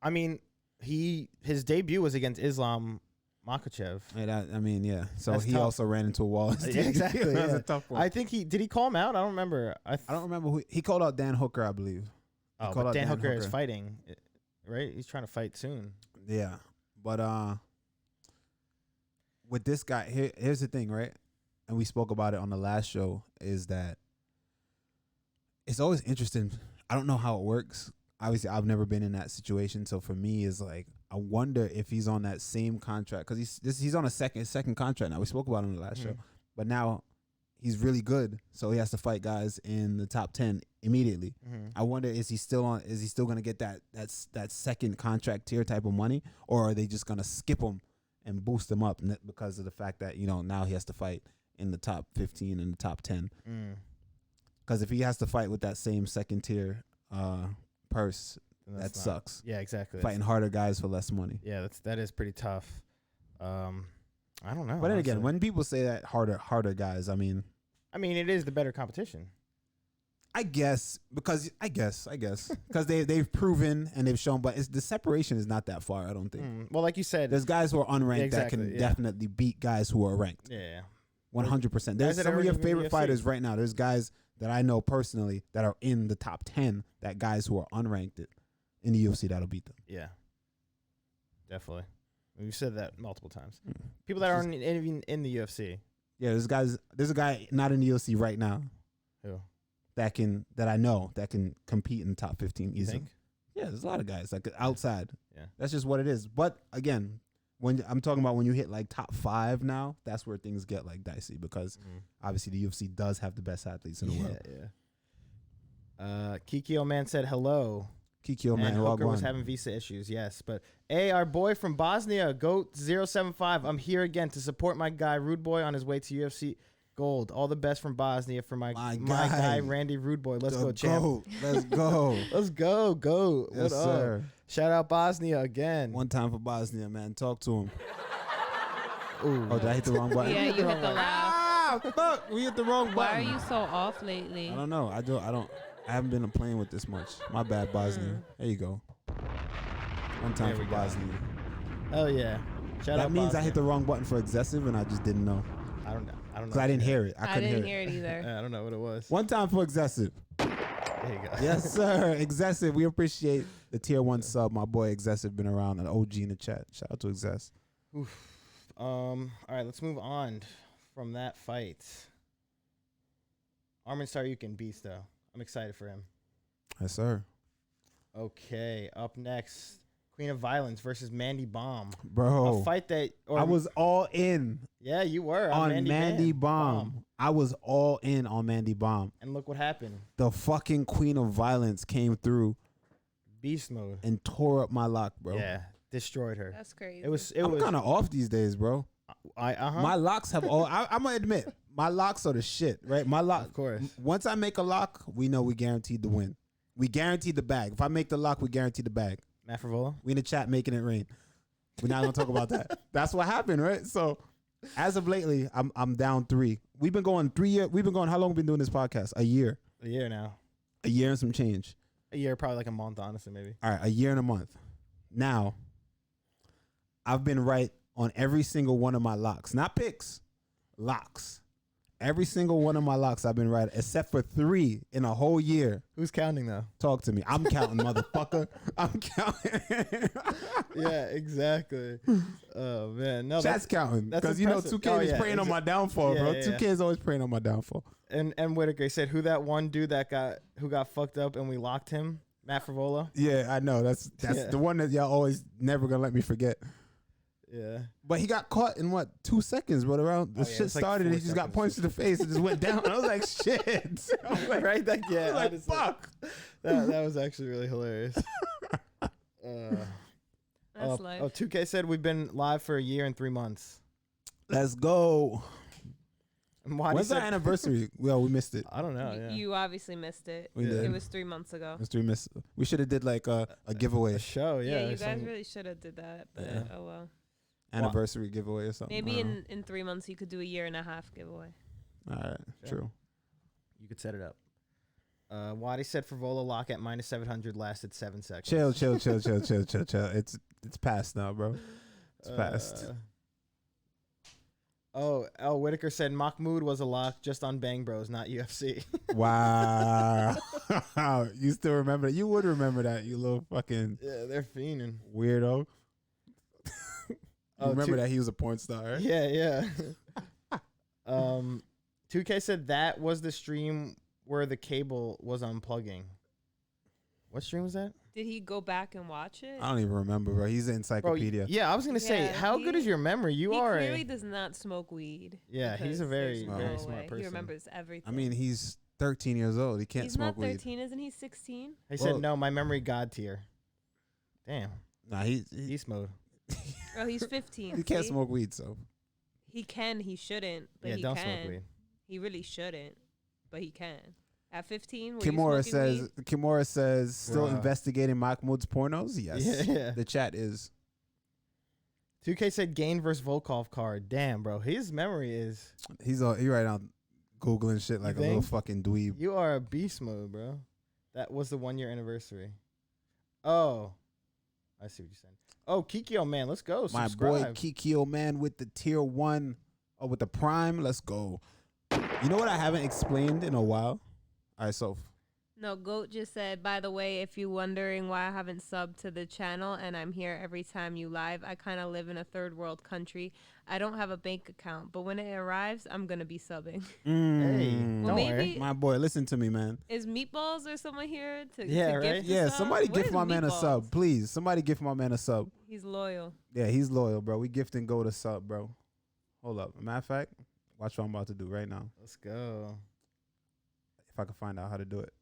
I mean, his debut was against Islam Makhachev. Yeah. So That's he tough. also ran into a wall. Yeah, exactly. That was yeah. a tough one. I think did he call him out? I don't remember. I don't remember who he called out. Dan Hooker, I believe. Oh, called but out Dan Dan Hooker is Hooker. fighting, right? He's trying to fight soon. Yeah, but with this guy, here's the thing, right? And we spoke about it on the last show. Is that it's always interesting. I don't know how it works. Obviously, I've never been in that situation. So for me, it's like I wonder if he's on that same contract because he's on a second contract now. We spoke about it on the last show, but now he's really good, so he has to fight guys in the top 10 immediately. I wonder is he still going to get that second contract tier type of money, or are they just going to skip him and boost him up because of the fact that now he has to fight in the top 15 and the top 10? Because if he has to fight with that same second tier purse, that sucks. Yeah, exactly. Fighting harder guys for less money. Yeah, that is pretty tough. I don't know. But then again, honestly. when people say that harder guys, I mean, it is the better competition. I guess because they've proven and they've shown, but the separation is not that far. I don't think. Well, like you said, There's guys who are unranked Exactly, that can yeah. definitely beat guys who are ranked. yeah. 100%. There's that some are of your in the favorite UFC. fighters right now. There's guys that I know personally that are in the top 10. That guys who are unranked in the UFC that'll beat them. Yeah, definitely. We've said that multiple times. People that aren't even in the UFC. Yeah, there's a guy not in the UFC right now Who? that I know that can compete in the top 15 You easily. think? Yeah, there's a lot of guys like outside. Yeah. That's just what it is. But again, when I'm talking about when you hit like top 5 now, that's where things get like dicey because obviously the UFC does have the best athletes in the world. Yeah. Kiki Man said hello. Kikyo, And man, Hooker was Wagwan. having visa issues, yes. But hey, our boy from Bosnia, Goat075. I'm here again to support my guy Rude Boy on his way to UFC Gold. All the best from Bosnia for my My guy guy. Randy Rude Boy. Let's The go, champ. GOAT. Let's go. Let's go, Goat. Yes, what up? sir. Shout out Bosnia again. One time for Bosnia, man. Talk to him. Ooh. Oh, did I hit the wrong button? Yeah, you hit the laugh. Ah, fuck. We hit the wrong Why are button. you so off lately? I don't know. I haven't been playing with this much. My bad, Bosnia. There you go. One time There for we go. Bosnia. Oh yeah. Shout That out means I hit the Boston. wrong button for excessive, and I just didn't know I don't know. because I didn't hear it. I I couldn't didn't hear it. hear it either. I don't know what it was. One time for excessive. There you go. Yes, sir. Excessive. We appreciate the tier 1 sub. My boy Excessive been around, an OG in the chat. Shout out to Excess. All right, let's move on from that fight. Armin Saryukin beast though. I'm excited for him. Yes, sir. Okay, up next, Queen of Violence versus Mandy Baum. Bro, A fight that I was all in yeah, you were on Mandy Baum. I was all in on Mandy Baum. And look what happened. The fucking Queen of Violence came through Beast mode. and tore up my lock, bro. Yeah, destroyed her. That's crazy. It was I'm kind of off these days, bro. My locks have all. I'm gonna admit, my locks are the shit, right? My lock. Of course. Once I make a lock, we know we guaranteed the win. We guaranteed the bag. If I make the lock, we guarantee the bag. Matt Frivola? We in the chat making it rain. We're not gonna talk about that. That's what happened, right? So, as of lately, I'm down 3. We've been going 3 years. We've been going. How long have we been doing this podcast? A year. A year now. A year and some change. A year, probably like a month, honestly, maybe. All right, a year and a month. Now, I've been right on every single one of my locks. Not picks, locks. Every single one of my locks I've been right, except for 3 in a whole year. Who's counting though? Talk to me. I'm counting, motherfucker. I'm counting. Yeah, exactly. Oh man, no, Chat's counting that's because you know impressive. 2K Oh, is yeah, preying on my downfall, Yeah, bro. yeah, 2K is always preying on my downfall. and Whitaker said who that one dude who got fucked up and we locked him, Matt Frivola. Yeah, I know. That's Yeah. the one that y'all always never gonna let me forget. Yeah, But he got caught in what 2 seconds, bro. Around the Oh, yeah, shit it's like started, 4 and he just got seconds. punched in the face and just went down. I was like, shit. I was like, right. That I yeah, was like, honestly, fuck. that was actually really hilarious. That's life. 2K said we've been live for a year and 3 months. Let's go. And Wadi When's our said- anniversary? Well, we missed it. I don't know. Yeah, You obviously missed it. We Yeah. did. It was 3 months ago. We missed. We should have did like a giveaway, a show. Yeah, Yeah, you guys some- really should have did that, but Yeah. oh well. anniversary giveaway or something. Maybe I don't in 3 months you could do a year and a half giveaway. know. All right, Sure. true. You could set it up. Wadi said Frivola lock at minus 700 lasted 7 seconds. Chill. It's past now, bro. It's past. Whitaker said Mahmoud was a lock just on Bang Bros, not UFC. Wow. You still remember that? You would remember that, you little fucking Yeah, they're fiending. weirdo. You Oh, remember two- that he was a porn star, right? Yeah. 2K said that was the stream where the cable was unplugging. What stream was that? Did he go back and watch it? I don't even remember, bro. He's an Bro, encyclopedia. yeah, I was gonna say, Yeah, how good is he- your memory? You he are clearly a does not smoke weed. Yeah, he's a because very, there's very no smart way. person. He remembers everything. I mean, he's 13 years old. He can't he's smoke not weed. 13, isn't he? 16. He said Well- no, my memory god tier. Damn, Nah, he beast mode. Oh, he's 15. he can't see? smoke weed, so He can. He shouldn't. But Yeah, he don't can. smoke weed. He really shouldn't, but he can. At 15, were Kimura you smoking says weed? Kimura says still Bruh. investigating Mahmoud's pornos. Yes, Yeah. the chat is. 2K said Gain versus Volkov card. Damn, bro, his memory is. He right on googling shit like a little think? fucking dweeb. You are a beast mode, bro. That was the 1 year anniversary. Oh, I see what you're saying. Oh, Kikyo man, let's go. My Subscribe. boy Kikyo man with the tier 1, with the prime. Let's go. You know what I haven't explained in a while? All right, so No, Goat just said, by the way, if you're wondering why I haven't subbed to the channel and I'm here every time you live, I kind of live in a third world country. I don't have a bank account, but when it arrives, I'm going to be subbing. Hey, Well, don't worry. maybe- my boy, listen to me, man. Is Meatballs or someone here to Yeah, to right? gift a Yeah, sub? somebody Where's gift my man a Meatballs? sub, please. Somebody gift my man a sub. He's loyal. Yeah, he's loyal, bro. We gifting Goat a sub, bro. Hold up. Matter of fact, watch what I'm about to do right now. Let's go. If I can find out how to do it.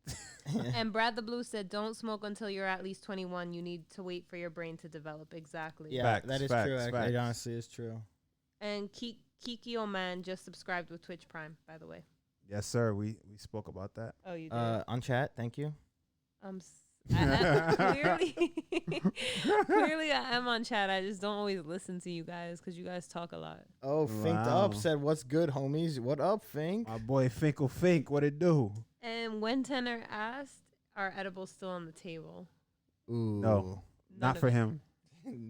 And Brad the Blue said, don't smoke until you're at least 21. You need to wait for your brain to develop. Exactly. Yeah, Facts, that is facts, true. facts. It honestly is true. And Kiki Man just subscribed with Twitch Prime, by the way. Yes, sir. We spoke about that. Oh, you did? On chat, thank you. Clearly, clearly I am on chat. I just don't always listen to you guys because you guys talk a lot. Oh, Finked Wow. Up said, "What's good, homies? What up, Fink?" My boy Finkle Fink, what it do? And when Tenor asked, are edibles still on the table? Ooh, No. None Not of for it. him.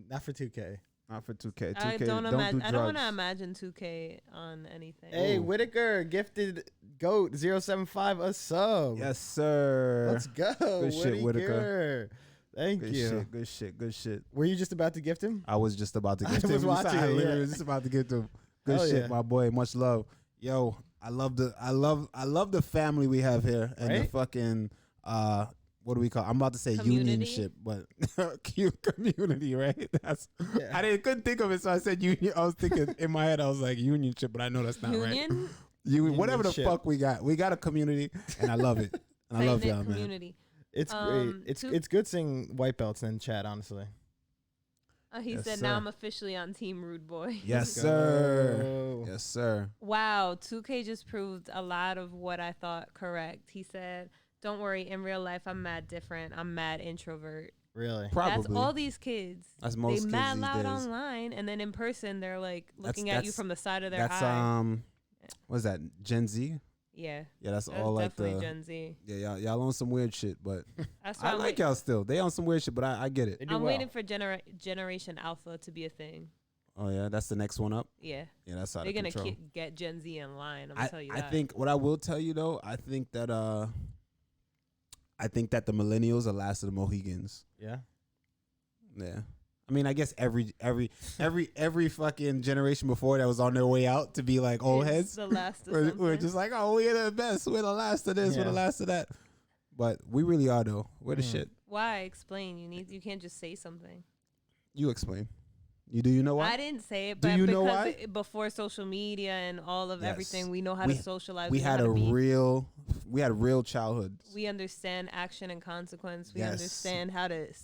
not for 2K. Not for 2K. 2K. I Don't don't do imagine. I don't want to drugs. imagine 2K on anything. Hey, Ooh. Whitaker gifted GOAT 075 a sub. Yes, sir. Let's go. Good shit, Whitaker. Thank Good you. shit. Good shit. Good shit. Were you just about to gift him? I was just about to I gift was him. watching I it, literally yeah. was just about to gift him. Good Hell shit, yeah. my boy. Much love. Yo, I love the family we have here and the Right? fucking what do we call? I'm about to say Community? unionship, but cute community, right? That's Yeah. couldn't think of it, so I said union. I was thinking in my head, I was like unionship, but I know that's not right. Union, Whatever the Unionship. fuck we got a community, and I love it. And I love tight-knit y'all, man. community. It's great. Um, It's good seeing white belts in chat, honestly. He Yes, said, sir. "Now I'm officially on Team Rude Boy." Yes, Go. sir. Yes, sir. Wow, 2K just proved a lot of what I thought correct. He said, "Don't worry, in real life I'm mad different. I'm mad introvert." Really? Probably. That's all these kids. That's most They kids mad these loud days. online, and then in person they're like looking at you that's- from the side of their That's eye. what's that? Gen Z? Yeah, Yeah, that's that's all like definitely the Gen Z. yeah, y'all on some weird shit, but That's why I like y'all still. They on some weird shit, but I get it. They do I'm well. waiting for Generation Alpha to be a thing. Oh yeah, that's the next one up. Yeah, Yeah, that's out they're of gonna control. get Gen Z in line. I'm gonna tell you I that. think what I will tell you though, I think that the millennials are last of the Mohegans. Yeah. Yeah. I mean, I guess every fucking generation before that was on their way out to be like old It's heads. the last of We're something. just like, oh, we're the best. We're the last of this. We're the Yeah. last of that. But we really are though. We're the shit. Why? Explain. You can't just say something. You explain. You know why? I didn't say it, Do but you because know why? before social media and all of Yes. everything, we know how We- to socialize. we know had how a to be. real childhood. We understand action and consequence. We Yes. understand how to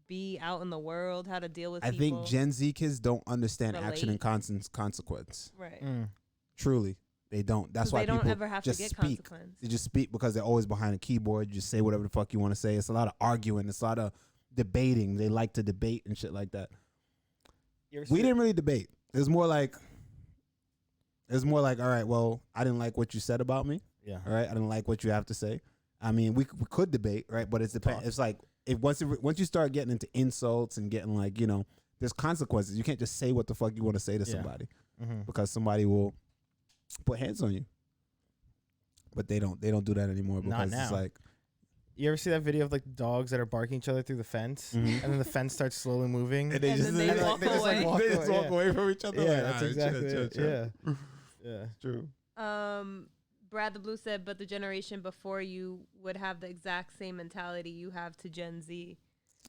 be out in the world, how to deal with I people. think Gen Z kids don't understand action and Relate. consequence. right. Truly, they don't. That's 'Cause why they don't people ever have just to get speak. consequence. They just speak because they're always behind a keyboard. You just say whatever the fuck you want to say. It's a lot of arguing. It's a lot of debating. They like to debate and shit like that. We didn't really debate. It was more like, all right, well, I didn't like what you said about me. Yeah. All right, I didn't like what you have to say. I mean, we could debate, right? But it's Talk. it's like once you start getting into insults and getting like, there's consequences. You can't just say what the fuck you want to say to Yeah. somebody Mm-hmm. because somebody will put hands on you. But they don't do that anymore Not because it's now. like You ever see that video of like dogs that are barking each other through the fence, and then the fence starts slowly moving? and they And just, then they walk they just, like, away. walk they just away, walk yeah. away from each other. Yeah, like, that's "All right, exactly chill, it. chill." Yeah. Yeah. True. Brad the Blue said, but the generation before you would have the exact same mentality you have to Gen Z.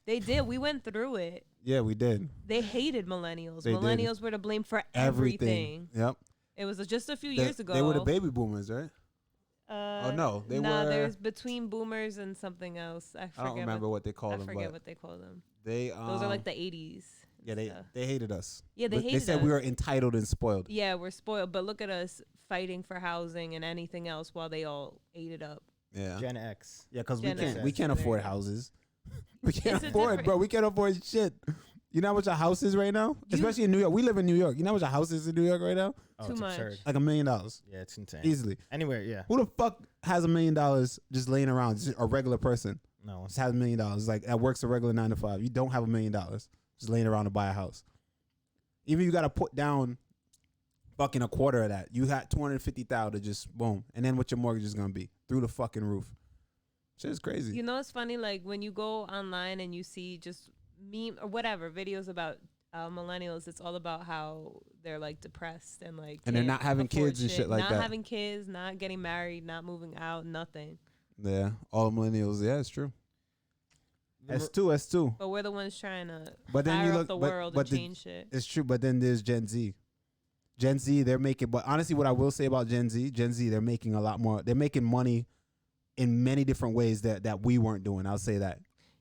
They did. We went through it. Yeah, we did They hated millennials. They did. Millennials were to blame for everything. Yep. It was just a few years ago. They were the baby boomers, right? Oh, no, they nah, were- there's between boomers and something else. I forget. I don't remember what they called I them, forget but what they call them. they Those are like the 80s. yeah they hated us. Yeah, they But hated They said us. we were entitled and spoiled. Yeah, we're spoiled, but look at us fighting for housing and anything else while they all ate it up. Yeah. Gen X. Yeah, because Gen X. we can't There afford you go. houses. We can't It's a afford, different- bro. We can't afford shit. You know how much a house is right now? Especially in New York. We live in New York. You know how much a house is in New York right now? Oh, Too it's much. absurd. Like $1 million. Yeah, it's insane. Easily. Anywhere, yeah. Who the fuck has $1 million just laying around? Just a regular person No. just has $1 million. Like that works a regular 9 to 5. You don't have $1 million just laying around to buy a house. Even you got to put down fucking a quarter of that. You got $250,000 to just boom, and then what your mortgage is gonna be through the fucking roof. Shit is crazy. You know, it's funny, like when you go online and you see just meme or whatever videos about millennials, it's all about how they're like depressed and like And they're can't not having afford kids and shit like not that. having kids, not getting married, not moving out, nothing. Yeah, all millennials. Yeah, it's true. The S2. But we're the ones trying to But then fire you up look, the but, world but and the- change shit. it's true. But then there's Gen Z. Gen Z, they're making. But honestly, what I will say about Gen Z, they're making a lot more. They're making money in many different ways that we weren't doing. I'll say that.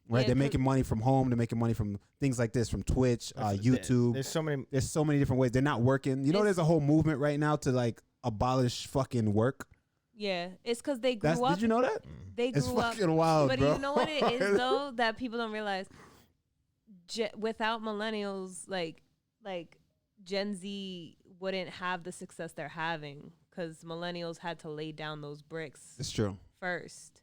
Right, Yeah, they're 'cause- making money from home. They're making money from things like this, from Twitch, YouTube. There's so many. There's so many different ways. They're not working. You know, It's- there's a whole movement right now to like abolish fucking work. Yeah, it's because they grew up. Did you know that? They It's grew up. fucking wild, But bro. you know what it is though that people don't realize. Without millennials, like Gen Z wouldn't have the success they're having because millennials had to lay down those bricks It's true. first.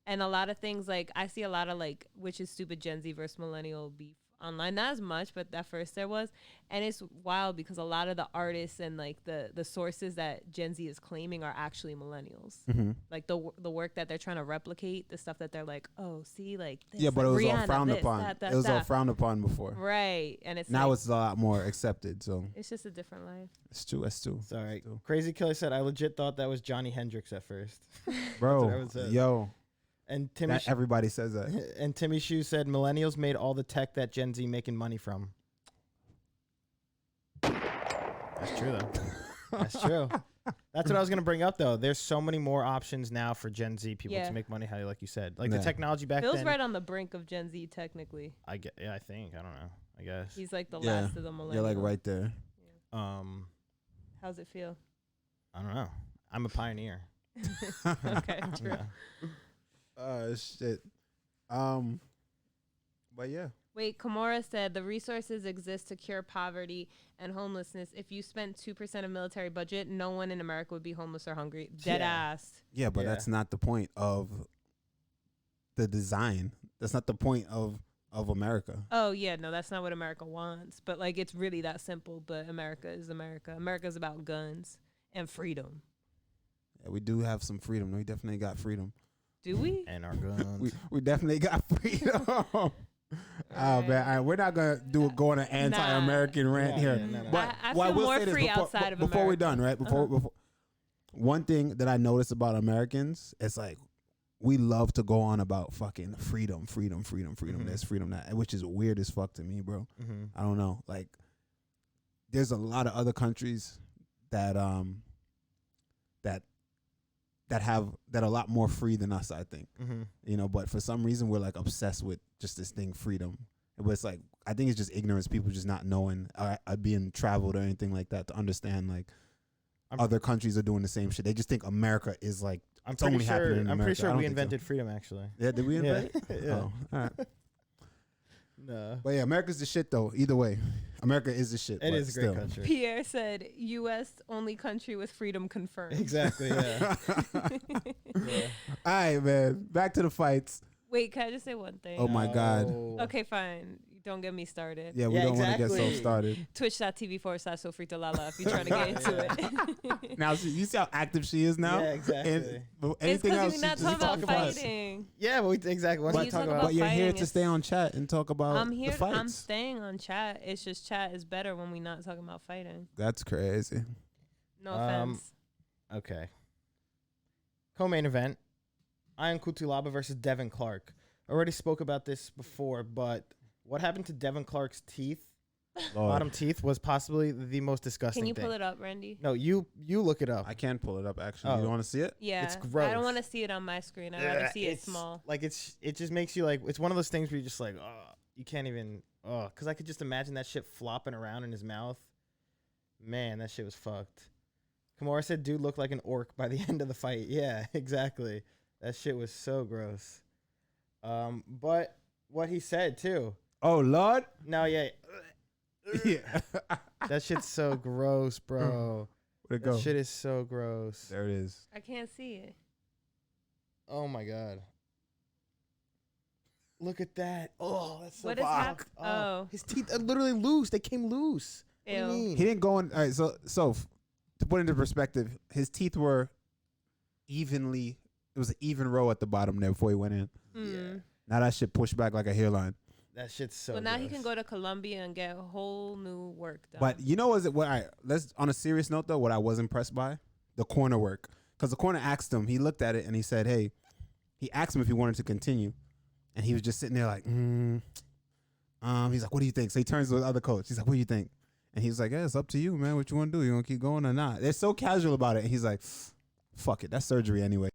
And a lot of things like I see a lot of like which is stupid Gen Z versus millennial beef online, not as much, but at first there was. And it's wild because a lot of the artists and like the sources that Gen Z is claiming are actually millennials. Mm-hmm. Like the work that they're trying to replicate, the stuff that they're like, oh, see, like this, Yeah, but like it was all Rihanna, frowned this, upon. that, It was all that. frowned upon before. Right, and it's Now like, it's a lot more accepted. So it's just a different life. it's true. That's true. Sorry. Still. Crazy Killer said, I legit thought that was Johnny Hendrix at first. Bro, what I would say. yo, And Timmy that everybody says that. and Timmy Shoe said, millennials made all the tech that Gen Z making money from. That's true, though. That's true. That's what I was going to bring up, though. There's so many more options now for Gen Z people Yeah. to make money, like you said. Like Yeah. the technology back Phil's then. right on the brink of Gen Z, technically. I think. I don't know. I guess. He's like the Yeah, last of the millennials. You're like right there. How's it feel? I don't know. I'm a pioneer. Okay, true. Yeah. Shit. But yeah. Wait, Kimura said the resources exist to cure poverty and homelessness. If you spent 2% of military budget, no one in America would be homeless or hungry. Dead Yeah. ass. Yeah, but Yeah. that's not the point of the design. That's not the point of America. Oh, yeah, no, that's not what America wants. But, like, it's really that simple. But America is America. America's about guns and freedom. Yeah, we do have some freedom. We definitely got freedom. Do we? And our guns. We definitely got freedom. Oh man, all right, we're not gonna go on an anti-American rant Yeah, here. yeah, no. But I what feel will more say this free outside of before we're America. done, right? Before one thing that I noticed about Americans, it's like we love to go on about fucking freedom. Mhm. There's freedom that, which is weird as fuck to me, bro. Mm-hmm. I don't know. Like, there's a lot of other countries that are a lot more free than us, I think. Mm-hmm. You know, but for some reason we're like obsessed with just this thing, freedom. But it's like, I think it's just ignorance, people just not knowing, being traveled or anything like that to understand like other countries are doing the same shit. They just think America is like, I'm It's only pretty happening sure. in I'm America. pretty I sure don't we think so. invented freedom. Actually. yeah, did we invent it? Yeah. Oh, all right. No. But yeah, America's the shit though. Either way, America is the shit. It but is a great still. country. Pierre said, U.S. only country with freedom confirmed. Exactly. Yeah. Yeah. All right, man. Back to the fights. Wait, can I just say one thing? Oh my God. No. Okay, fine. Don't get me started. Yeah, we Yeah, don't want to get so exactly. started. Twitch.tv/Sofrita if you're trying to get into it. Now, you see how active she is now? Yeah, exactly. And, but It's anything else, because we're not she talking just about talk about. fighting. Yeah, but exactly. Once When we you talk talk about, about But you're here fighting to is- stay on chat and talk about I'm here. the fights. I'm staying on chat. It's just chat is better when we're not talking about fighting. That's crazy. No Um, offense. okay. Co-main event: Ian Kutulaba versus Devin Clark. Already spoke about this before, but what happened to Devin Clark's teeth? Bottom teeth was possibly the most disgusting Can you thing. pull it up, Randy? No, you look it up. I can pull it up, actually. Oh. You want to see it? Yeah. It's I gross. don't want to see it on my screen. I'd rather see it It's- small. Like it just makes you like, it's one of those things where you're just like, oh, you can't even, oh, because I could just imagine that shit flopping around in his mouth. Man, that shit was fucked. Kimura said, dude looked like an orc by the end of the fight. Yeah, exactly. That shit was so gross. But what he said too. Oh, Lord. No, yeah, Yeah. that shit's so gross, bro. Where'd it That go? shit is so gross. There it is. I can't see it. Oh my god. Look at that. Oh, that's so What is fucked. hap- oh. His teeth are literally loose. They came loose. What do you Ew. mean? He didn't go in. All right, so to put into perspective, his teeth were evenly. It was an even row at the bottom there before he went in. Mm. Now that shit pushed back like a hairline. That shit's so Well, now he gross. can go to Colombia and get a whole new work done. But you know, let's on a serious note though, what I was impressed by, the corner work, because the corner asked him. He looked at it and he said, "Hey," he asked him if he wanted to continue, and he was just sitting there like, he's like, "What do you think?" So he turns to the other coach. He's like, "What do you think?" And he's like, "Yeah, it's up to you, man. What you want to do? You want to keep going or not?" They're so casual about it. And he's like, "Fuck it, that's surgery anyway."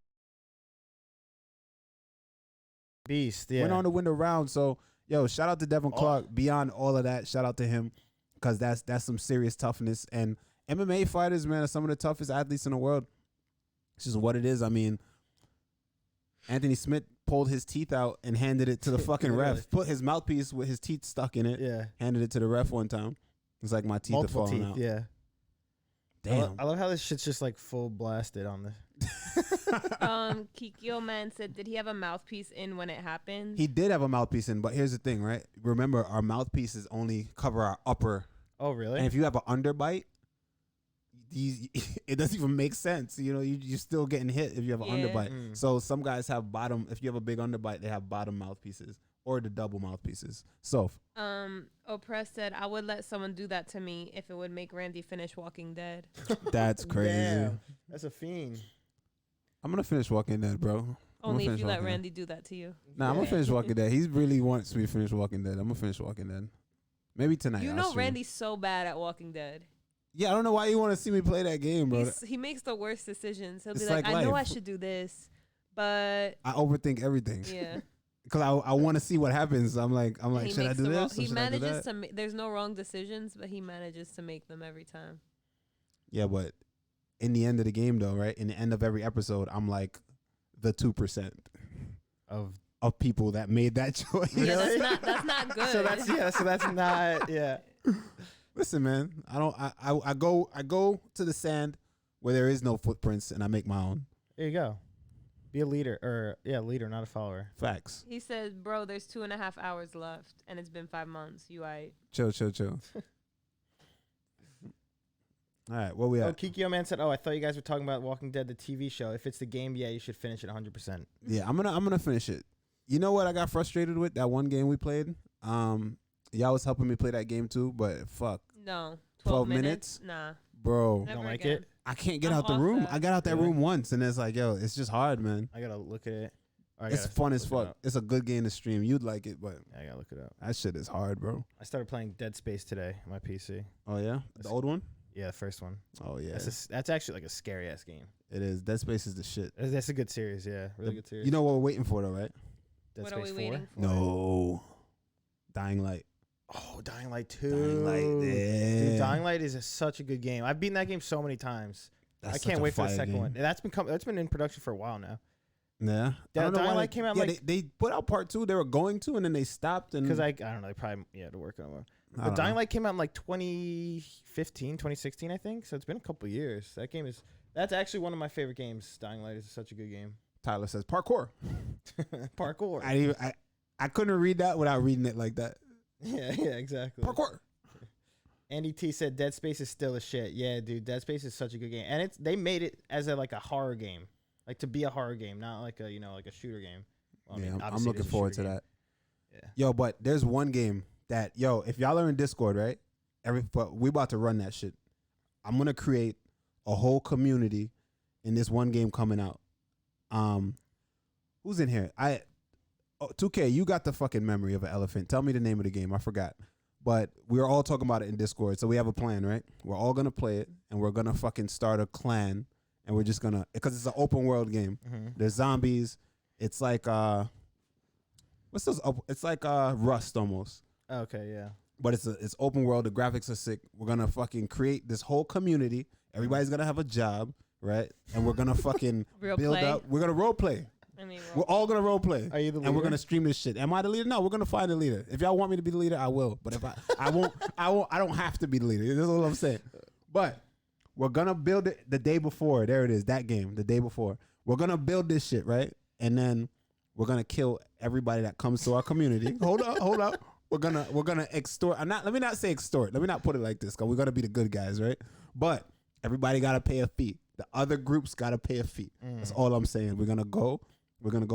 Beast. Yeah. Went on to win the round. So, yo, shout out to Devin Clark. Beyond all of that, shout out to him, because that's some serious toughness. And MMA fighters, man, are some of the toughest athletes in the world. It's just what it is. I mean, Anthony Smith pulled his teeth out and handed it to the fucking Literally. ref. Put his mouthpiece with his teeth stuck in it. Yeah. Handed it to the ref one time. It's like my teeth Multiple are falling teeth. out. Yeah. Damn. I love how this shit's just like full blasted on the. Kikyo Man said, did he have a mouthpiece in when it happened? He did have a mouthpiece in, but here's the thing, right? Remember, our mouthpieces only cover our upper. Oh, really? And if you have an underbite, it doesn't even make sense. You know, you're still getting hit if you have an Yeah. underbite. So some guys have bottom. If you have a big underbite, they have bottom mouthpieces or the double mouthpieces. So Opress said, I would let someone do that to me if it would make Randy finish Walking Dead. that's crazy. Damn, that's a fiend. I'm gonna finish Walking Dead, bro. I'm Only gonna if finish you let Walking Dead. Randy do that to you. Nah, I'm gonna finish Walking Dead. He really wants me to finish Walking Dead. I'm gonna finish Walking Dead. Maybe tonight. You I'll know stream. Randy's so bad at Walking Dead. Yeah, I don't know why you want to see me play that game, bro. He makes the worst decisions. He'll be It's like, like I know I life. should do this, but I overthink everything. yeah. Because I want to see what happens. I'm like, He should I makes do the wrong- this? Or He should I do manages that? to. There's no wrong decisions, but he manages to make them every time. Yeah, but in the end of the game, though, right? In the end of every episode, I'm like the 2% of people that made that choice. Yeah, Really? that's not good. So that's not Listen, man, I go to the sand where there is no footprints, and I make my own. There you go. Be a leader, leader, not a follower. Facts. He said, "Bro, there's 2.5 hours left, and it's been 5 months. You aight." Chill. All right, where we Oh, at? Kikyo Man said, "Oh, I thought you guys were talking about Walking Dead, the TV show. If it's the game, yeah, you should finish it 100%." Yeah, I'm gonna finish it. You know what I got frustrated with? That one game we played. Y'all was helping me play that game too, but fuck, No, 12 minutes. Nah, bro. never Don't like again. it? I can't get I'm out the off room. that. I got out that Really? room once, and it's like, yo, it's just hard, man. I gotta look at it. Or I It's gotta fun as look it fuck. up. It's a good game to stream. You'd like it, but Yeah, I gotta look it up. that shit is hard, bro. I started playing Dead Space today on my PC. Oh yeah, the old one. Yeah, the first one. Oh yeah, That's actually like a scary ass game. it is. Dead Space is the shit. That's a good series. Yeah, really good series. You know what we're waiting for though, right? Dead What Space are we 4? waiting for? No, Dying Light. Oh, Dying Light 2. Dying Light, yeah. Dude, Dying Light is such a good game. I've beaten that game so many times. That's I such can't a wait for the fire second game. one. That's been in production for a while now. Yeah, That I don't know Dying why Light came out yeah, like- they put out part 2. They were going to, and then they stopped. And Because I don't know, they probably had to work on it. I But don't Dying know. Light came out in like 2015, 2016, I think. So it's been a couple years. That's actually one of my favorite games. Dying Light is such a good game. Tyler says parkour. Parkour. I couldn't read that without reading it like that. yeah, exactly. Parkour. Andy T said Dead Space is still a shit. Yeah, dude, Dead Space is such a good game, and they made it as a horror game, like to be a horror game, not like a like a shooter game. Well, I Yeah, mean, I'm obviously it looking is a forward to shooter game. that. Yeah. Yo, but there's one game that if y'all are in Discord, right? But we about to run that shit. I'm gonna create a whole community in this one game coming out. Who's in here? 2K, you got the fucking memory of an elephant. Tell me the name of the game. I forgot. But we were all talking about it in Discord, so we have a plan, right? We're all gonna play it, and we're gonna fucking start a clan, and we're just gonna, because it's an open world game. Mm-hmm. There's zombies. It's like what's those? It's like Rust almost, Okay, yeah. but it's open world. The graphics are sick. We're gonna fucking create this whole community. Everybody's gonna have a job, right? And we're gonna fucking Real build play. up. We're gonna role play. I mean, We're all gonna role play. Are you the leader? And we're gonna stream this shit. Am I the leader? No, we're gonna find the leader. If y'all want me to be the leader, I will. But if I won't. I don't have to be the leader. That's all I'm saying. But we're gonna build it the day before. There it is. That game. The day before. We're gonna build this shit, right? And then we're gonna kill everybody that comes to our community. Hold up. We're gonna extort. Let me not say extort. Let me not put it like this, because we're gonna be the good guys, right? But everybody gotta pay a fee. The other groups gotta pay a fee. That's all I'm saying. We're gonna go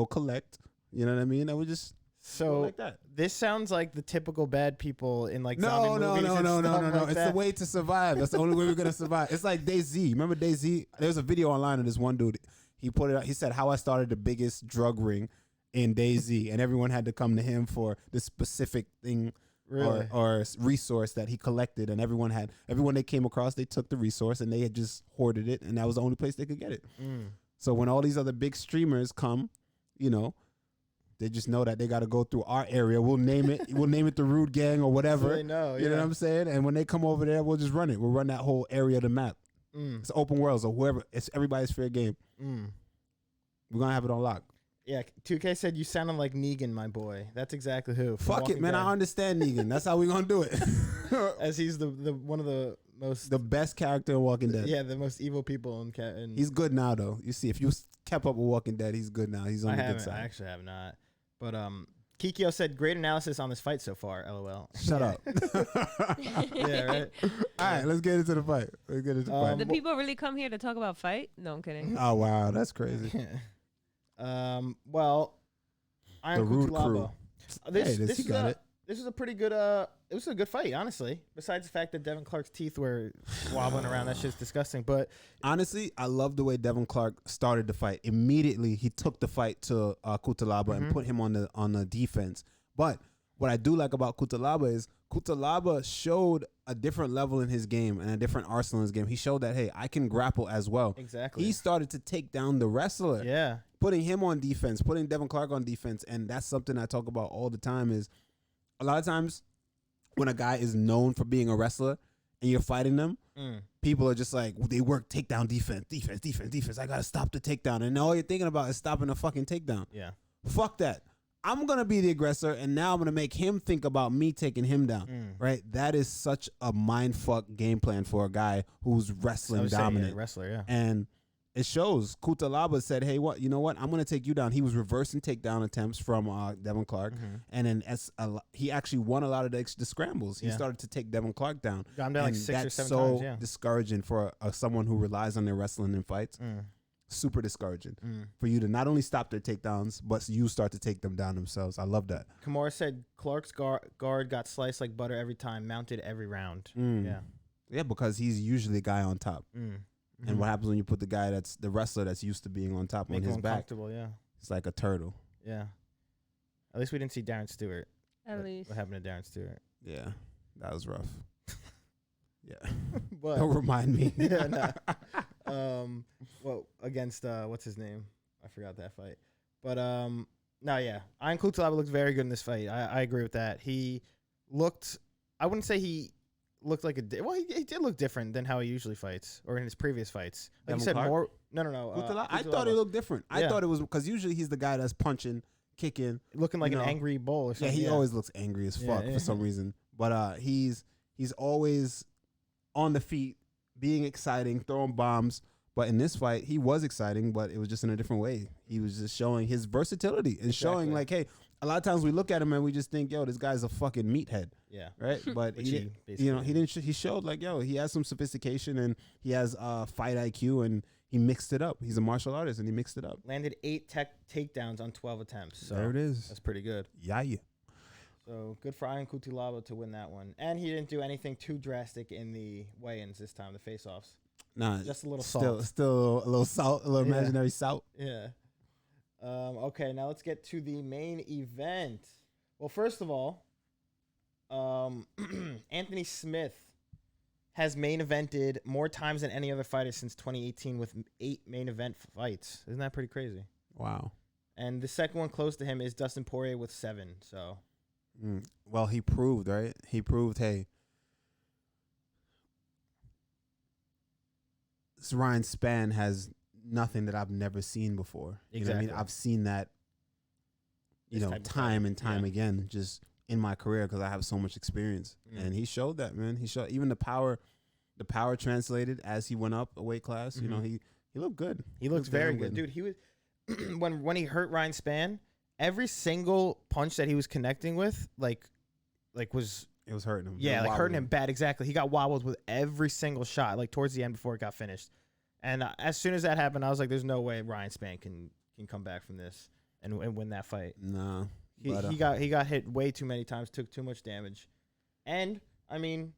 collect. You know what I mean? And we just go So like that. this sounds like the typical bad people in like No. zombie movies and stuff like It's that. the way to survive. That's the only way we're gonna survive. It's like DayZ. Remember DayZ? There's a video online of this one dude. He put it out. He said how I started the biggest drug ring in DayZ, and everyone had to come to him for this specific thing Really? or resource that he collected, and everyone they came across, they took the resource and they had just hoarded it, and that was the only place they could get it. So when all these other big streamers come, they just know that they got to go through our area. We'll name it. We'll name it the Rude Gang or whatever. So they know, You know what I'm saying? And when they come over there, we'll just run it. We'll run that whole area of the map. It's open world, so whoever, it's everybody's fair game. We're gonna have it on lock. Yeah, 2K said you sounded like Negan, my boy. That's exactly who. from Fuck it, Walking man. Dead. I understand Negan. That's how we gonna do it. As he's the one of the most The best character in Walking Dead. yeah, the most evil people in He's good now though. You see, if you kept up with Walking Dead, he's good now. He's on the good I side. actually have not. But Kikyo said great analysis on this fight so far. LOL. Shut up. Yeah, right. All right, let's get into the fight. Let's get into the fight. The people really come here to talk about fight? No, I'm kidding. Oh wow, that's crazy. Well, Iron The Rude Kutalaba. Crew. He got it. This was a pretty good. It was a good fight, honestly. Besides the fact that Devin Clark's teeth were wobbling around, that shit's disgusting. But Honestly, I love the way Devin Clark started the fight. Immediately, he took the fight to Kutalaba and put him on the defense. But what I do like about Kutalaba is Kutalaba showed a different level in his game and a different arsenal in his game. He showed that, hey, I can grapple as well. exactly, He started to take down the wrestler. yeah, Putting him on defense, putting Devin Clark on defense. And that's something I talk about all the time is a lot of times when a guy is known for being a wrestler and you're fighting them, people are just like, they work takedown defense. I got to stop the takedown. And all you're thinking about is stopping the fucking takedown. yeah. Fuck that. I'm going to be the aggressor, and now I'm going to make him think about me taking him down, right? That is such a mindfuck game plan for a guy who's wrestling dominant. Wrestler, yeah. And it shows. Kutalaba said, hey, you know what? I'm going to take you down. He was reversing takedown attempts from Devin Clark, and then he actually won a lot of the scrambles. He Yeah. started to take Devin Clark down. Got him down like And 6 or that's 7 so times, yeah. discouraging for someone who relies on their wrestling in fights. Super discouraging for you to not only stop their takedowns, but you start to take them down themselves. I love that. Kimura said Clark's guard got sliced like butter every time, mounted every round. Yeah, because he's usually the guy on top. And what happens when you put the wrestler that's used to being on top Make on him his back? uncomfortable, yeah. It's like a turtle. Yeah. At least we didn't see Darren Stewart. At least. What happened to Darren Stewart? Yeah, that was rough. Yeah, But don't remind me. yeah, nah. Well, against what's his name? I forgot that fight. But no, yeah, Iron Kutalaba looked very good in this fight. I agree with that. He looked. I wouldn't say he looked like he did look different than how he usually fights or in his previous fights. Like Devin you said, Clark? more. No. I thought he looked different. I Yeah. thought it was because usually he's the guy that's punching, kicking. looking like you an know. angry bull or Yeah, something. he always looks angry as fuck Yeah. for some reason. But he's always on the feet, being exciting, throwing bombs. But in this fight, he was exciting, but it was just in a different way. He was just showing his versatility and showing like, hey, a lot of times we look at him and we just think, yo, this guy's a fucking meathead, Yeah. right? But Which he basically he didn't. He showed like, yo, he has some sophistication and he has fight IQ and he mixed it up. He's a martial artist and he mixed it up. landed 8 takedowns on 12 attempts. So There it is. that's pretty good. Yeah. So good for Iron Kutalaba to win that one. And he didn't do anything too drastic in the weigh-ins this time, the face-offs. Nah, Just a little salt. Still a little salt, a little Yeah. imaginary salt. Yeah. Okay, now let's get to the main event. Well, first of all, Anthony Smith has main evented more times than any other fighter since 2018 with 8 main event fights. Isn't that pretty crazy? Wow. And the second one close to him is Dustin Poirier with 7. So Well, he proved, right? He proved, hey, Ryan Spann has nothing that I've never seen before. You know what I mean? Exactly. I've seen that, This type of time fighting. and time Yeah. again, just in my career because I have so much experience. And he showed that, man. He showed even the power translated as he went up a weight class. You know, he looked good. He looks Looked very damn good. Dude, he was when he hurt Ryan Spann, every single punch that he was connecting with like was It was hurting him. It yeah, was like hurting wobbling him bad. Exactly. He got wobbled with every single shot, like towards the end before it got finished. And as soon as that happened, I was like, "There's no way Ryan Spann can come back from this and win that fight." No. He got hit way too many times, took too much damage, and I mean,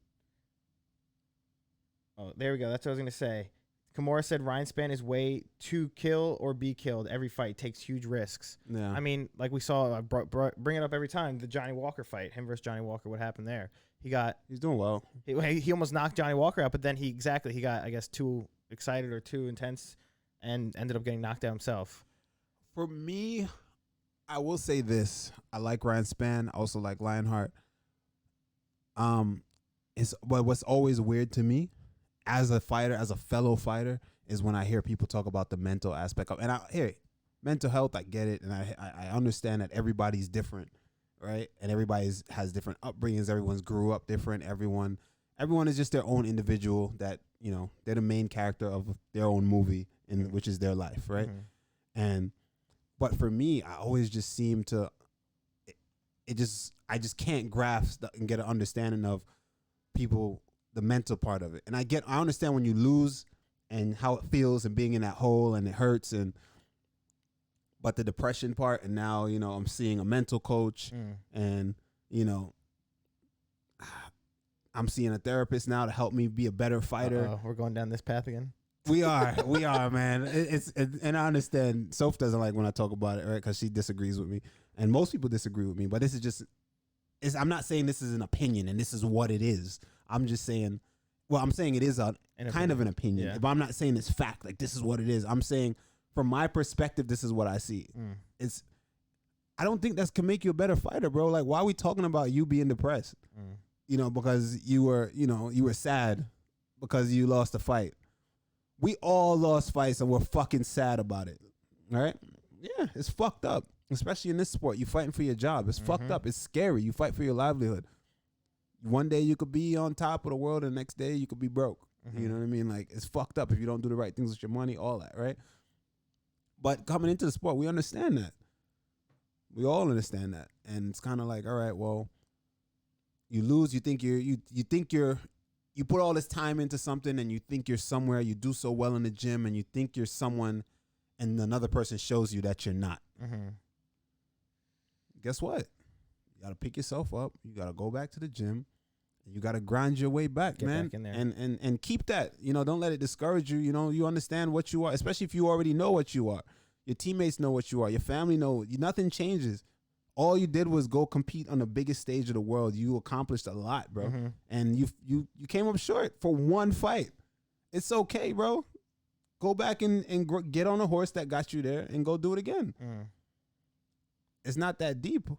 oh, there we go. That's what I was gonna say. Kimura said Ryan Spann is way to kill or be killed. Every fight takes huge risks. Yeah. I mean, like we saw, bring it up every time. The Johnny Walker fight, him versus Johnny Walker. What happened there? He's doing well. He almost knocked Johnny Walker out, but then he got, I guess, too excited or too intense, and ended up getting knocked out himself. For me, I will say this. I like Ryan Spann. I also like Lionheart. But what's always weird to me as a fighter, as a fellow fighter, is when I hear people talk about the mental aspect of, and I hear mental health, I get it, and I understand that everybody's different, right? And everybody has different upbringings. Everyone's grew up different. Everyone everyone is just their own individual that, you know, they're the main character of their own movie, in which is their life, right? And but for me, I always just seem to I just can't grasp and get an understanding of people, the mental part of it. And I understand when you lose and how it feels and being in that hole and it hurts, but the depression part, and now, you know, I'm seeing a mental coach and, you know, I'm seeing a therapist now to help me be a better fighter. We're going down this path again. We are, man. And I understand Soph doesn't like when I talk about it, right? Because she disagrees with me, and most people disagree with me. But this is just, I'm not saying this is an opinion and this is what it is. I'm just saying, I'm saying it is a kind of an opinion, yeah. but I'm not saying it's fact. Like, this is what it is. I'm saying from my perspective, this is what I see. I don't think that can make you a better fighter, bro. Like, why are we talking about you being depressed? You know, because you were sad because you lost a fight. We all lost fights and we're fucking sad about it, right? Yeah, it's fucked up, especially in this sport. You fighting for your job. It's fucked up. It's scary. You fight for your livelihood. One day you could be on top of the world, and the next day you could be broke. You know what I mean? Like, it's fucked up if you don't do the right things with your money, all that, right? But coming into the sport, we understand that. We all understand that, and it's kind of like, all right, well, you lose. You think you put all this time into something, and you think you're somewhere. You do so well in the gym, and you think you're someone, and another person shows you that you're not. Guess what? You got to pick yourself up. You got to go back to the gym. You got to grind your way back, Get man. back in there. And keep that. You know, don't let it discourage you. You know, you understand what you are, especially if you already know what you are. Your teammates know what you are. Your family know. Nothing changes. All you did was go compete on the biggest stage of the world. You accomplished a lot, bro. And you came up short for one fight. It's okay, bro. Go back and get on a horse that got you there and go do it again. It's not that deep.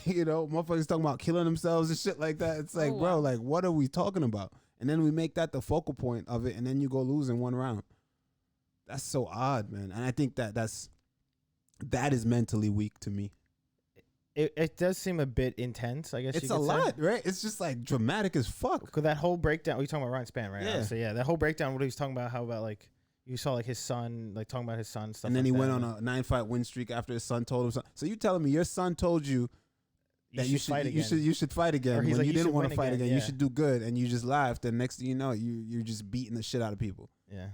You know, motherfuckers talking about killing themselves and shit like that. It's like, bro, like, what are we talking about? And then we make that the focal point of it, and then you go lose in one round. That's so odd, man. And I think that is mentally weak to me. It does seem a bit intense, I guess. It's a lot, right? It's just like dramatic as fuck. Because that whole breakdown, we talking about Ryan Spann, right? Yeah. So yeah, that whole breakdown, what he was talking about, how about like you saw like his son, like talking about his son stuff. And then like he that. went on a 9-fight win streak after his son told him something. So you telling me your son told you that you should fight again Or he's when like, you you didn't should want to win fight again, again. yeah. You should do good, and you just laughed. And next thing you know, you're just beating the shit out of people. Yeah.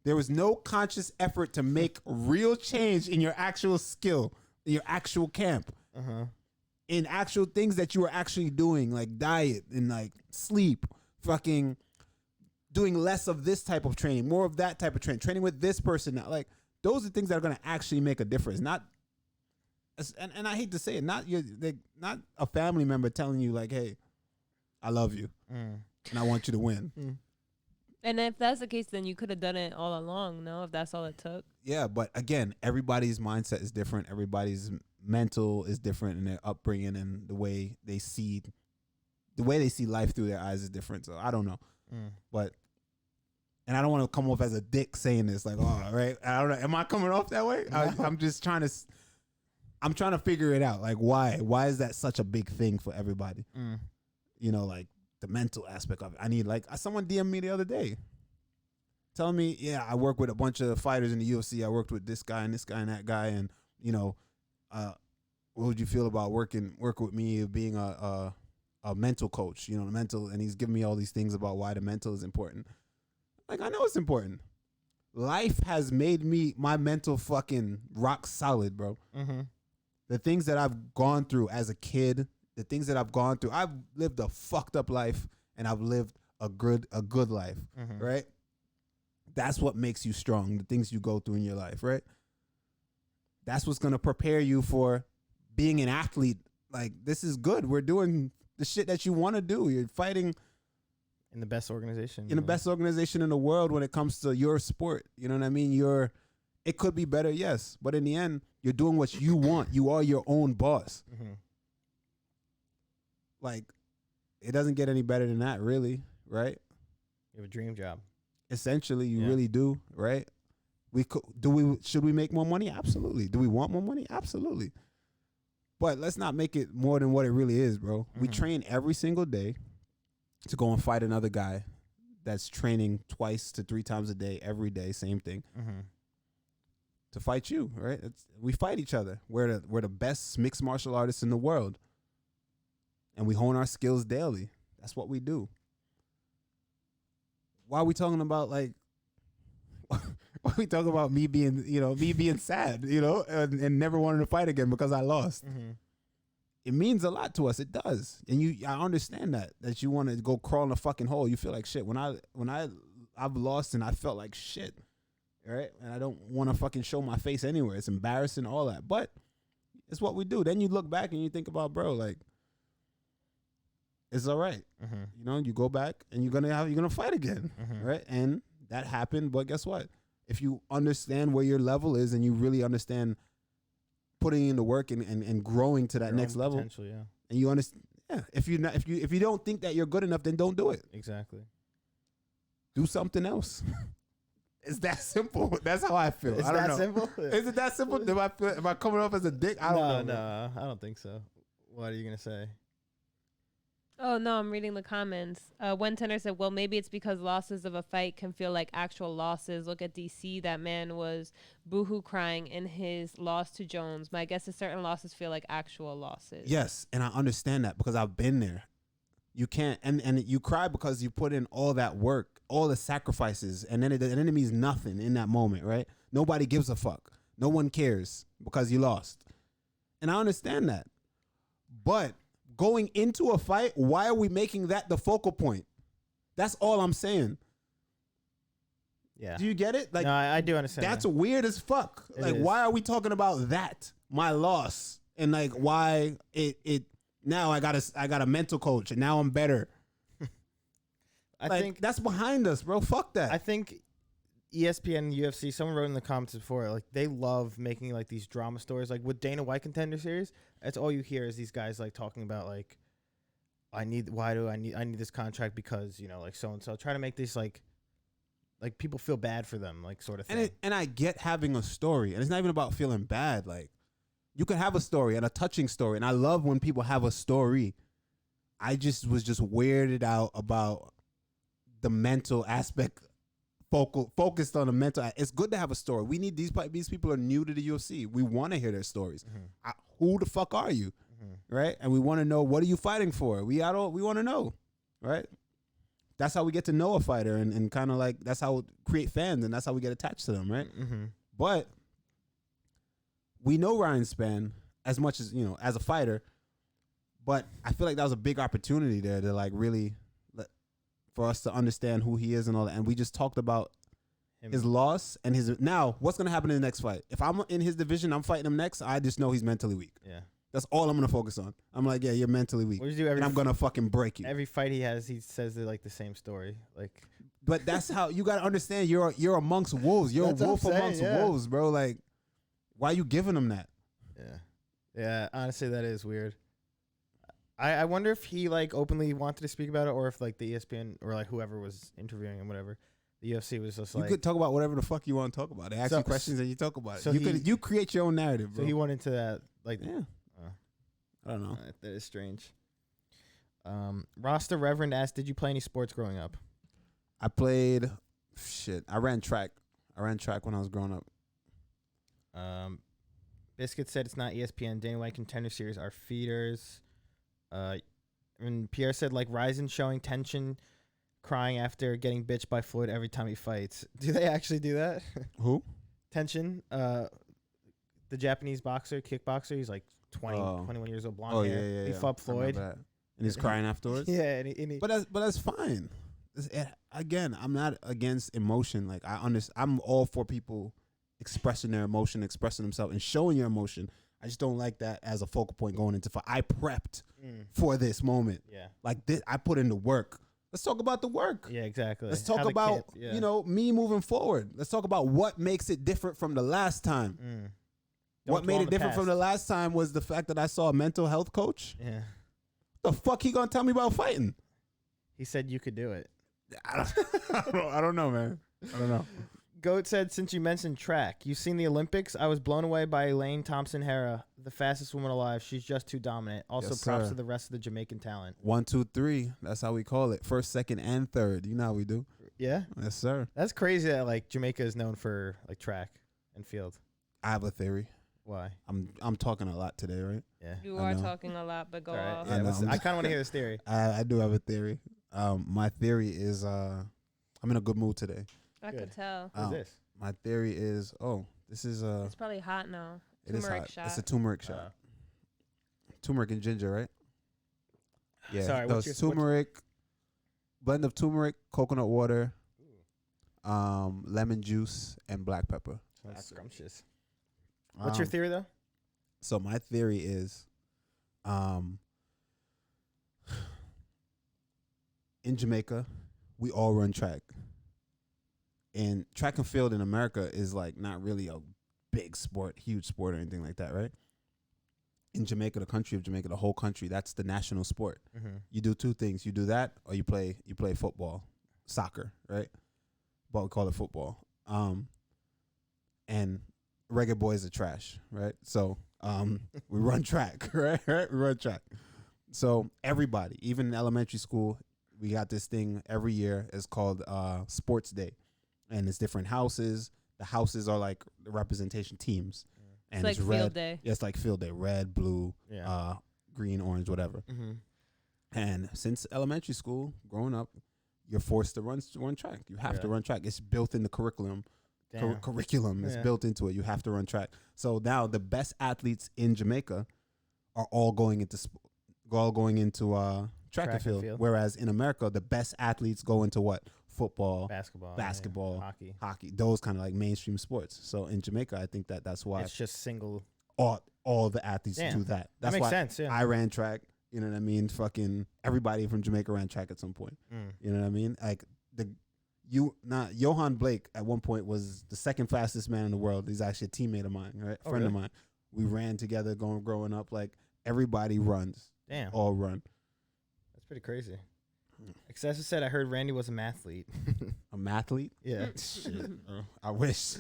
There was no conscious effort to make real change in your actual skill, in your actual camp, in actual things that you were actually doing, like diet and like sleep, fucking doing less of this type of training, more of that type of training with this person now. Like, those are things that are going to actually make a difference. Not, and I hate to say it, not a family member telling you like, hey, I love you and I want you to win. And if that's the case, then you could have done it all along, no? If that's all it took. Yeah, but again, everybody's mindset is different. Everybody's mental is different, and their upbringing and the way they see life through their eyes is different. So I don't know, but and I don't want to come off as a dick saying this, like, oh, right? I don't know. Am I coming off that way? No. I'm just trying to figure it out. Like, why is that such a big thing for everybody? You know, like the mental aspect of it. I need, like, someone DM'd me the other day telling me, yeah, I work with a bunch of fighters in the UFC. I worked with this guy and that guy, and you know, what would you feel about working with me, being a mental coach? You know, the mental, and he's giving me all these things about why the mental is important. Like, I know it's important. Life has made my mental fucking rock solid, bro. The things that I've gone through as a kid, the things that I've gone through, I've lived a fucked up life, and I've lived a good life, right? That's what makes you strong, the things you go through in your life, right? That's what's going to prepare you for being an athlete. Like, this is good. We're doing the shit that you want to do. You're fighting in the best organization. In the best organization in the world when it comes to your sport. You know what I mean? It could be better, yes. But in the end, you're doing what you want. You are your own boss. Like, it doesn't get any better than that, really, right? You have a dream job. Essentially, you really do, right? Should we make more money? Absolutely. Do we want more money? Absolutely. But let's not make it more than what it really is, bro. We train every single day. to go and fight another guy that's training 2 to 3 times a day, every day, same thing, to fight you, right? We fight each other. We're the best mixed martial artists in the world, and we hone our skills daily. That's what we do. Why are we talking about like? Why are we talking about me being sad, and never wanting to fight again because I lost? It means a lot to us. It does, and I understand that you want to go crawl in a fucking hole. You feel like shit when I've lost and I felt like shit, right? And I don't want to fucking show my face anywhere. It's embarrassing, all that, but it's what we do. Then you look back and you think about, bro, like it's all right. You go back and you're gonna fight again, right? And that happened, but guess what? If you understand where your level is and you really understand putting in the work and growing to that Your next own level, potential, yeah. and you understand, if you don't think that you're good enough, then don't do it. Exactly. Do something else. It's that simple. That's how I feel. Is I don't that know. simple? Is it that simple? Am I coming off as a dick? I don't know. No, I don't think so. What are you gonna say? Oh, no, I'm reading the comments. One tenor said, well, maybe it's because losses of a fight can feel like actual losses. Look at DC. That man was boohoo crying in his loss to Jones. My guess is certain losses feel like actual losses. Yes, and I understand that because I've been there. You can't, and you cry because you put in all that work, all the sacrifices, and then it means nothing in that moment, right? Nobody gives a fuck. No one cares because you lost. And I understand that. But going into a fight, why are we making that the focal point? That's all I'm saying. Yeah. Do you get it? Like, no, I do understand. that's weird as fuck. Like, why are we talking about that? My loss, and like why it now I got a mental coach and now I'm better. I like, think that's behind us, bro. Fuck that. I think ESPN, UFC, someone wrote in the comments before, like they love making like these drama stories. Like with Dana White Contender Series, that's all you hear is these guys like talking about like, I need this contract because like so and so. Try to make this like people feel bad for them, like sort of thing. And I get having a story, and it's not even about feeling bad. Like you can have a story and a touching story, and I love when people have a story. I just was weirded out about the mental aspect. Focused on the mental. It's good to have a story. We need these people are new to the UFC. We want to hear their stories. Who the fuck are you, right? And we want to know, what are you fighting for? We want to know, right? That's how we get to know a fighter, and kind of like that's how we create fans, and that's how we get attached to them, right? But we know Ryan Spann as much as as a fighter, but I feel like that was a big opportunity there to like really. For us to understand who he is and all that. And we just talked about his loss and now what's going to happen in the next fight. If I'm in his division, I'm fighting him next. I just know he's mentally weak. Yeah. That's all I'm going to focus on. I'm like, yeah, you're mentally weak. And I'm going to fucking break you. Every fight he has, he says they're like the same story. Like, but that's how you got to understand you're amongst wolves. You're a wolf amongst wolves, bro. Like, why are you giving him that? Yeah. Yeah. Honestly, that is weird. I wonder if he like openly wanted to speak about it, or if like the ESPN or like whoever was interviewing him, whatever, the UFC was just like, you could talk about whatever the fuck you want to talk about. They ask you questions and you talk about so it. You create your own narrative, bro. So he went into that like, yeah. I don't know. That is strange. Rasta Reverend asked, "Did you play any sports growing up?" I played I ran track. I ran track when I was growing up. Biscuit said it's not ESPN. Dana White Contender Series are feeders. And Pierre said like Ryzen showing tension, crying after getting bitched by Floyd every time he fights. Do they actually do that? Who? Tension, the Japanese boxer, kickboxer. He's like 21 years old, blonde hair. Yeah. He fought Floyd. And he's crying afterwards. Yeah, and he but that's fine. Again, I'm not against emotion. Like I'm all for people expressing their emotion, expressing themselves, and showing your emotion. I just don't like that as a focal point going into fight. I prepped for this moment. Yeah. Like this, I put in the work. Let's talk about the work. Yeah, exactly. Let's talk about, me moving forward. Let's talk about what makes it different from the last time. What made it different from the last time was the fact that I saw a mental health coach. Yeah. The fuck he gonna tell me about fighting? He said you could do it. I don't know, man. I don't know. Goat said, since you mentioned track, you seen the Olympics? I was blown away by Elaine Thompson-Herah, the fastest woman alive. She's just too dominant. Also, Yes, props sir. to the rest of the Jamaican talent. 1, 2, 3. That's how we call it. First, second, and third. You know how we do. Yeah? Yes, sir. That's crazy that, like, Jamaica is known for, like, track and field. I have a theory. Why? I'm talking a lot today, right? Yeah. You I are know. talking a lot, but go All right. off. Yeah, I know. I kind of want to hear this theory. I do have a theory. My theory is I'm in a good mood today. I Good. could tell. What's Um, this? My theory is this is It's probably hot now. it is Turmeric hot. shot. It's a turmeric shot. Turmeric and ginger, right? Yeah. Sorry, no, what's it's your- turmeric, blend of turmeric, coconut water, lemon juice, and black pepper. That's scrumptious. What's your Um, theory, though? So my theory is, in Jamaica, we all run track, and track and field in America is like not really a big sport, huge sport or anything like that, right? In Jamaica, the country of Jamaica, the whole country, that's the national sport. Mm-hmm. You do two things: you do that, or you play football, soccer, right? But we call it football. And reggae boys are trash, right? So we run track, right? We run track. So everybody, even in elementary school, we got this thing every year. It's called Sports Day, and it's different houses. The houses are like the representation teams, and It's like red. field day. Yeah, it's like field day: red, blue, Yeah. green, orange, whatever. Mm-hmm. And since elementary school, growing up, you're forced to run track. You have to Yeah. run track. It's built in the curriculum. Damn. Curriculum is Yeah. built into it. You have to run track. So now the best athletes in Jamaica are all going into track and field. Whereas in America, the best athletes go into what? Football, Basketball. basketball, Hockey. hockey, those kind of like mainstream sports. So in Jamaica, I think that's why It's just single. all the athletes Damn. do that. That That's makes why sense, yeah. I ran track. You know what I mean? Fucking everybody from Jamaica ran track at some point. Mm. You know what I mean? Like Johan Blake at one point was the second fastest man in the world. He's actually a teammate of mine, right? Oh, Friend of really? mine. We ran together growing up. Like everybody runs, Damn. all run. That's pretty crazy. Excessive said, I heard Randy was a mathlete. A mathlete? Yeah. Shit, I wish.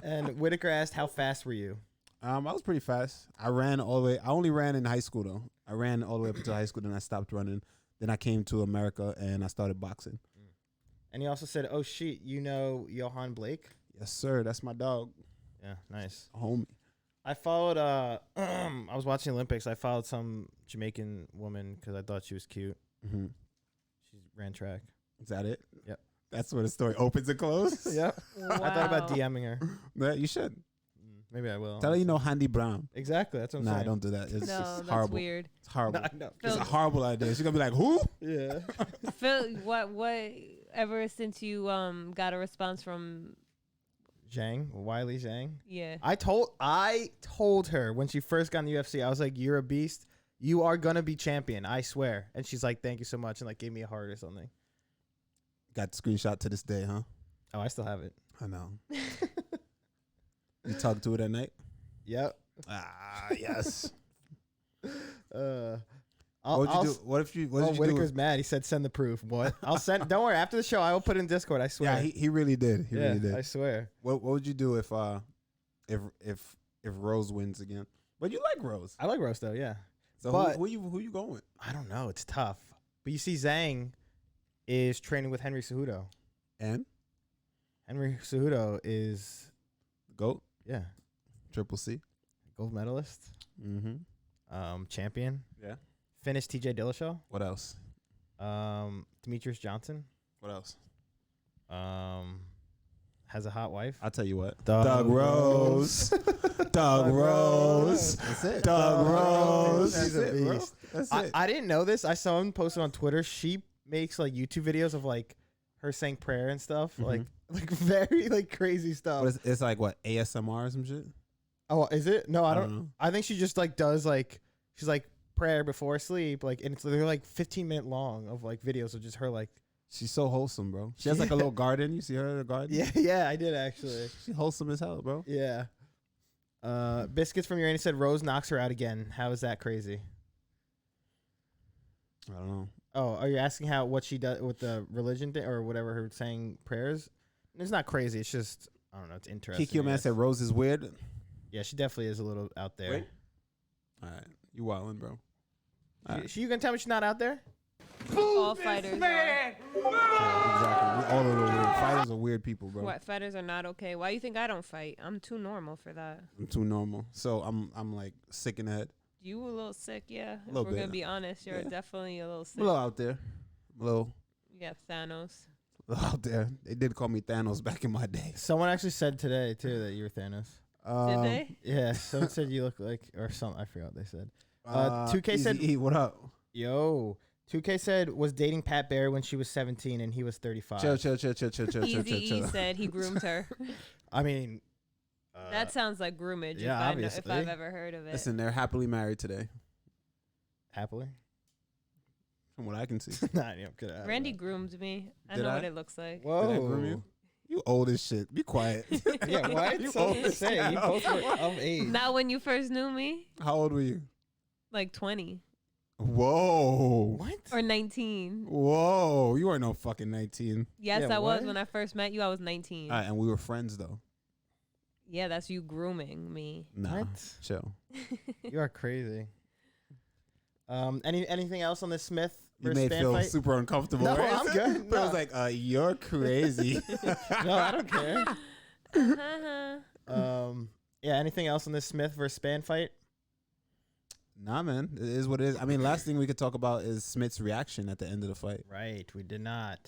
And Whitaker asked, how fast were you? I was pretty fast. I ran all the way. I only ran in high school though. I ran all the way up until high school. Then I stopped running. Then I came to America and I started boxing. And he also said, oh, shit, you know Johan Blake? Yes, sir. That's my dog, Yeah, nice. homie. I followed, I was watching Olympics. I followed some Jamaican woman because I thought she was cute. Mm-hmm. She ran track. Is that it? Yep. That's where the story opens and closes. Yep. I thought about Wow. DMing her. Yeah, you should. Maybe I will. Tell her you know Handy Brown. Exactly. That's what I'm Nah, saying. don't do that. It's No, just that's horrible. weird. It's horrible. No. It's a Phil- horrible idea. She's gonna be like, who? Yeah. Phil, what ever since you got a response from Zhang, Wiley Zhang. yeah. I told her when she first got in the UFC, I was like, "You're a beast. You are gonna be champion. I swear." And she's like, "Thank you so much," and like gave me a heart or something. Got the screenshot to this day, huh? Oh, I still have it. I know. You talk to it at night? Yep. Ah, yes. I'll, What would you do? What if you? What did you Whitaker's do? mad. He said, "Send the proof." What? I'll send. Don't worry. After the show, I will put it in Discord. I swear. Yeah, he really did. He Yeah, really did. I swear. What would you do if Rose wins again? But you like Rose, I like Rose though. Yeah. so But- who you going with? I don't know. It's tough. But you see, Zhang is training with Henry Cejudo. And Henry Cejudo is GOAT, yeah, Triple C. gold medalist, Mm-hmm. champion. Yeah. Finished T.J. Dillashaw. What else? Demetrius Johnson. What else? Has a hot wife. I'll tell you what. Doug Rose. Doug Rose. That's it. Doug Rose. She's a That's it, bro. beast. That's I, it. I didn't know this. I saw him posted on Twitter. She makes like YouTube videos of like her saying prayer and stuff, like very like crazy stuff. What is, it's like what, ASMR or some shit? Oh, is it? No, I don't. know. I think she just like does like she's like prayer before sleep, like, and they're like 15-minute long of like videos of just her like. She's so wholesome, bro. She has like a little garden. You see her in the garden? Yeah, I did actually. She's wholesome as hell, bro. Yeah. Biscuits from Uranus said Rose knocks her out again. How is that crazy? I don't know. Oh, are you asking what she does with the religion thing or whatever, her saying prayers? It's not crazy. It's just I don't know. It's interesting. Kikyo I man guess. said Rose is weird. Yeah, she definitely is a little out there. Wait. All right, you wildin', bro. You gonna tell me she's not out there? All fighters are. Yeah, exactly. All of the weird fighters are weird people, bro. What, fighters are not okay? Why you think I don't fight? I'm too normal for that. I'm too normal, so I'm like sick in the head. You a little sick, yeah. If Little we're bit. gonna be honest, you're Yeah. definitely a little sick. A little out there, a little Yeah, Thanos. out there. They did call me Thanos back in my day. Someone actually said today too that you were Thanos. Did they? Yeah, someone said you look like or something. I forgot what they said. 2K said- Easy E, what up? Yo, 2K said was dating Pat Barry when she was 17 and he was 35. Chill. Easy said he groomed her. I mean, That sounds like groomage. yeah, if obviously. I've ever heard of it. Listen, they're happily married today, happily. from what I can see. Nah, yeah, I'm good. I don't Randy know. groomed me. I Did know I? what it looks like. Whoa. Did I groom you? You old as shit. Be quiet. Yeah, what? You So old you as say hell. you both were of age. Not when you first knew me, How old were you? like 20 Whoa. What? or 19. Whoa. You weren't no fucking 19. Yes, Yeah, I was what? when I first met you. I was 19. All right, and we were friends though. Yeah, that's you grooming me. Nah, What? chill. You are crazy. Anything else on this Smith You versus made Spann feel fight? super uncomfortable. No, right? I'm good. But I No. was like, you're crazy. No, I don't care. Uh-huh. Yeah. Anything else on this Smith versus Spann fight? Nah, man. It is what it is. I mean, last thing we could talk about is Smith's reaction at the end of the fight. Right. We did not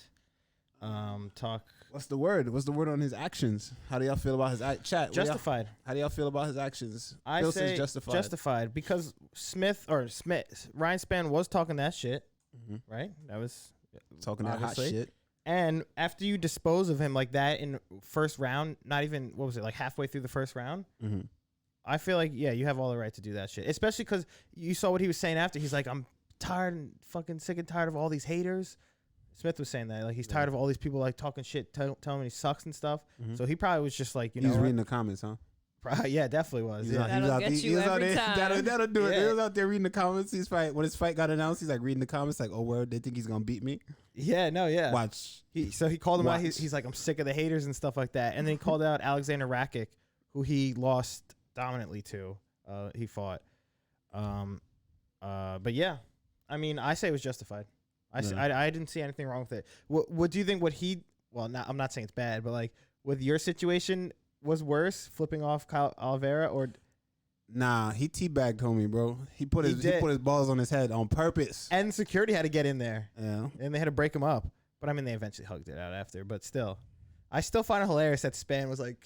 talk What's the word? What's the word on his actions? How do y'all feel about his chat? What do y'all- justified. How do y'all feel about his actions? I Phil say says justified. justified because Ryan Spann was talking that shit, Mhm. right? That was Talking that hot obviously. shit. And after you dispose of him like that in first round, not even what was it like halfway through the first round, Mm-hmm. I feel like yeah, you have all the right to do that shit. Especially because you saw what he was saying after. He's like, I'm tired and fucking sick and tired of all these haters. Smith was saying that like he's tired of all these people like talking shit, telling him he sucks and stuff. Mhm. So he probably was just like, you He's know, reading the comments, huh? yeah, definitely was. He's Yeah. out- That'll out get there- you he was out every there- time. That'll do it. Yeah. He was out there reading the comments. When his fight got announced, he's like reading the comments, like, "Oh, word, they think he's gonna beat me." Yeah, no, yeah. Watch. So he called him out. Watch. He's like, I'm sick of the haters and stuff like that. And then he called out Alexander Rakic, who he lost dominantly to. He fought. But yeah, I mean, I say it was justified. I didn't see anything wrong with it. What do you think? I'm not saying it's bad, but like with your situation was worse, flipping off Kyle Oliveira or Nah, he teabagged homie, bro. He put He his did. balls on his head on purpose. and security had to get in there Yeah. and they had to break him up. But I mean, they eventually hugged it out after. But still, I still find it hilarious that Spann was like,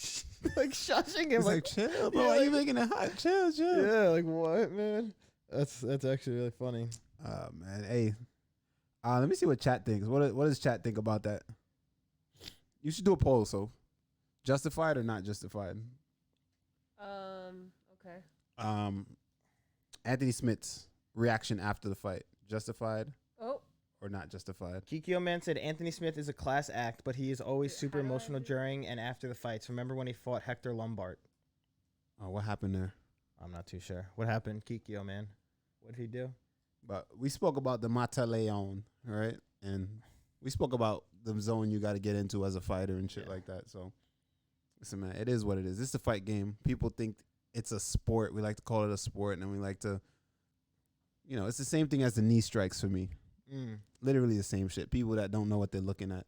like shushing him, He's like, chill, bro. yeah, Why you like- making it hot? Chill. yeah, like what, man? That's actually really funny. Man. Hey, let me see what chat thinks. What does chat think about that? You should do a poll. So, justified or not justified? Okay. Anthony Smith's reaction after the fight, justified Oh, or not justified? Kikyo Man said Anthony Smith is a class act, but he is always super how do I emotional do- during and after the fights. Remember when he fought Hector Lombard? Oh, what happened there? I'm not too sure. What happened, Kikyo Man? What did he do? But we spoke about the Mata Leon, right? And we spoke about the zone you got to get into as a fighter and shit Yeah. like that. So, listen, man, it is what it is. It's a fight game. People think it's a sport. We like to call it a sport, and we like to, it's the same thing as the knee strikes for me. Literally the same shit. People that don't know what they're looking at.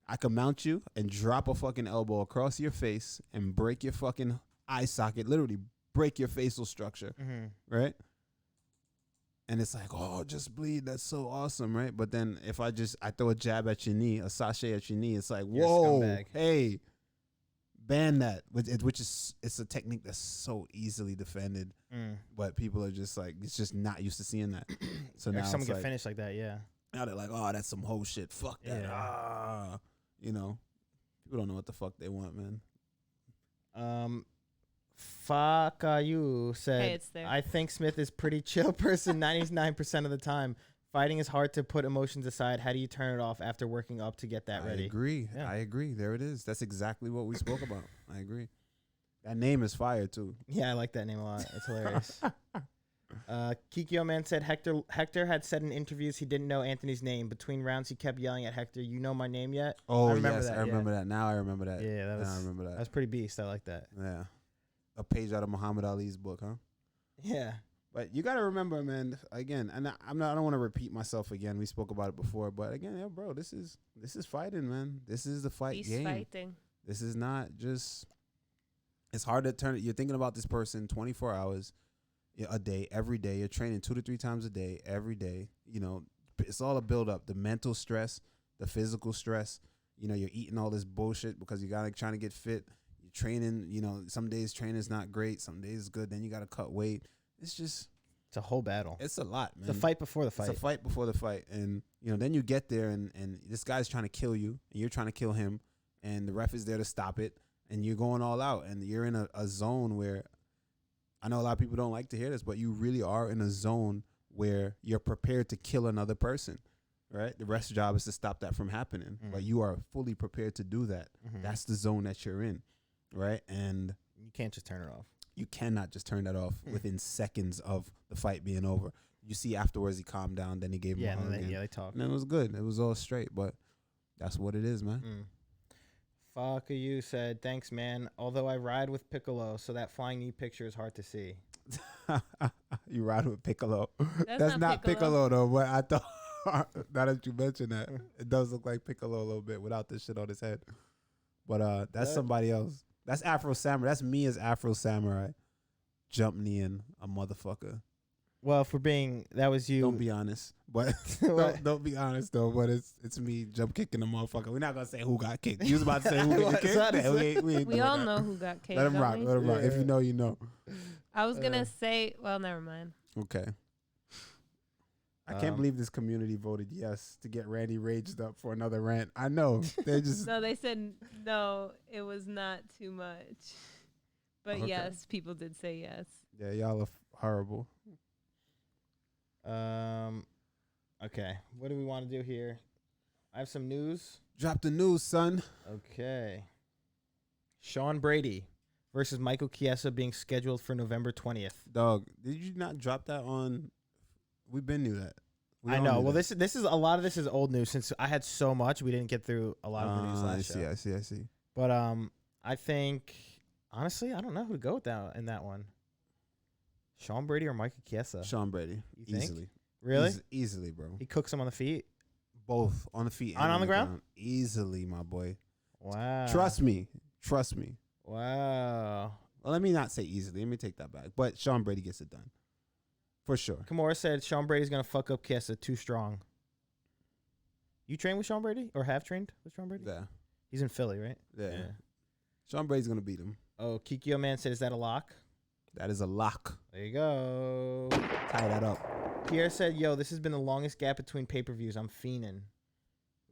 I can mount you and drop a fucking elbow across your face and break your fucking eye socket. Literally break your facial structure, right? And it's like, oh, just bleed. That's so awesome, right? But then if I throw a jab at your knee, a sachet at your knee, it's like, You're a whoa, scumbag. hey, ban that. Which is it's a technique that's so easily defended, but people are just like, it's just not used to seeing that. So now Someone it's can like, finish like that, yeah. now they're like, oh, that's some whole shit. Fuck that. Yeah. People don't know what the fuck they want, man. Fuck you said, Hey, it's there. I think Smith is pretty chill person 99% of the time. Fighting is hard to put emotions aside. How do you turn it off after working up to get that ready? I agree. Yeah. I agree. There it is. That's exactly what we spoke about. I agree. That name is fire too. Yeah, I like that name a lot. It's hilarious. Kikyo Man said Hector had said in interviews he didn't know Anthony's name. Between rounds, he kept yelling at Hector, "You know my name yet?" Oh, I remember yes, that, I remember that. Now I remember that. Yeah, that Now was. I remember That that. was pretty beast. I like that. Yeah, a page out of Muhammad Ali's book, huh? Yeah. But you gotta remember, man. Again, and I don't want to repeat myself again. We spoke about it before, but again, yeah, bro, this is fighting, man. This is the fight He's game. fighting. This is not just. It's hard to turn it. You're thinking about this person 24 hours a day, every day. You're training 2 to 3 times a day, every day. You know, it's all a build up. The mental stress, the physical stress. You know, you're eating all this bullshit because you gotta trying to get fit. You're training. You know, some days training's not great, some days it's good. Then you gotta cut weight. It's a whole battle. It's a lot, man. It's a fight before the fight. It's a fight before the fight. And, you know, then you get there and this guy's trying to kill you and you're trying to kill him and the ref is there to stop it and you're going all out and you're in a zone where I know a lot of people don't like to hear this, but you really are in a zone where you're prepared to kill another person, right? The ref's job is to stop that from happening, but you are fully prepared to do that. That's the zone that you're in, right? And you can't just turn it off. you cannot just turn that off within seconds of the fight being over. You see afterwards he calmed down, then he gave him a hug. They talked. And it was good. It was all straight, but that's what it is, man. Fuck you said, thanks, man. Although I ride with Piccolo, so that flying knee picture is hard to see. You ride with Piccolo. That's not Piccolo though, but I thought now that you mentioned that, it does look like Piccolo a little bit without this shit on his head. But that's somebody else. That's Afro Samurai. That's me as Afro Samurai. Jump kneeing a motherfucker. Well, that was you. Don't be honest, but don't be honest though. But it's me jump kicking the motherfucker. We're not gonna say who got kicked. You was about to say who got kicked. Yeah, we ain't We all doing that. know who got kicked. Let him don't rock. we? Let him rock. If you know, you know. I was gonna say, well, never mind. Okay. I can't believe this community voted yes to get Randy raged up for another rant. I know they just No, they said no. It was not too much. But Okay. yes, people did say yes. yeah, y'all are horrible. Okay. What do we want to do here? I have some news. Drop the news, son. Okay. Sean Brady versus Michael Chiesa being scheduled for November 20th. Dog, did you not drop that on? We've been knew that. We I all know. knew Well, that. this is a lot of this is old news since I had so much we didn't get through a lot of the news last show. I see. But I think honestly, I don't know who to go with that in that one. Sean Brady or Michael Chiesa? Sean Brady, You think? easily. Really? Easily, bro. He cooks him on the feet. Both on the feet And and on the ground? Easily, my boy. Wow. Trust me. Wow. Well, let me not say easily. Let me take that back. But Sean Brady gets it done. For sure. Kimura said Sean Brady's gonna fuck up Chiesa too strong. You train with Sean Brady or have trained with Sean Brady? Yeah. He's in Philly, right? Yeah. Sean Brady's going to beat him. Oh, Kikyo Man said, is that a lock? That is a lock. There you go. Tie that up. Pierre said, yo, this has been the longest gap between pay-per-views. I'm fiending.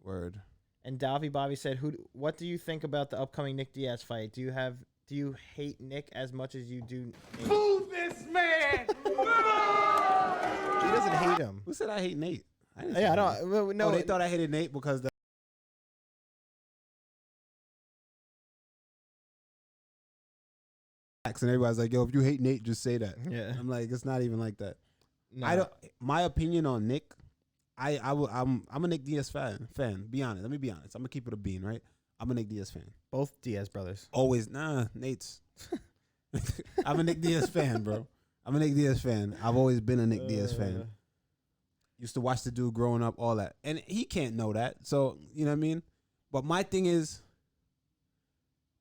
Word. And Davi Bobby said, what do you think about the upcoming Nick Diaz fight? Do you hate Nick as much as you do Nate? Move this man! He doesn't hate him. Who said I hate Nate? Didn't say Yeah, I Nate. don't. well, No, Oh, they thought I hated Nate because the and everybody's like, yo, if you hate Nate, just say that. Yeah. I'm like, it's not even like that. No. I don't. My opinion on Nick, I'm a Nick Diaz fan. Be honest. Let me be honest. I'm gonna keep it a bean, right? I'm a Nick Diaz fan. Both Diaz brothers. Always, Nate's. I'm a Nick Diaz fan, bro. I'm a Nick Diaz fan. I've always been a Nick Diaz fan. Used to watch the dude growing up, all that, and he can't know that. So you know what I mean. But my thing is,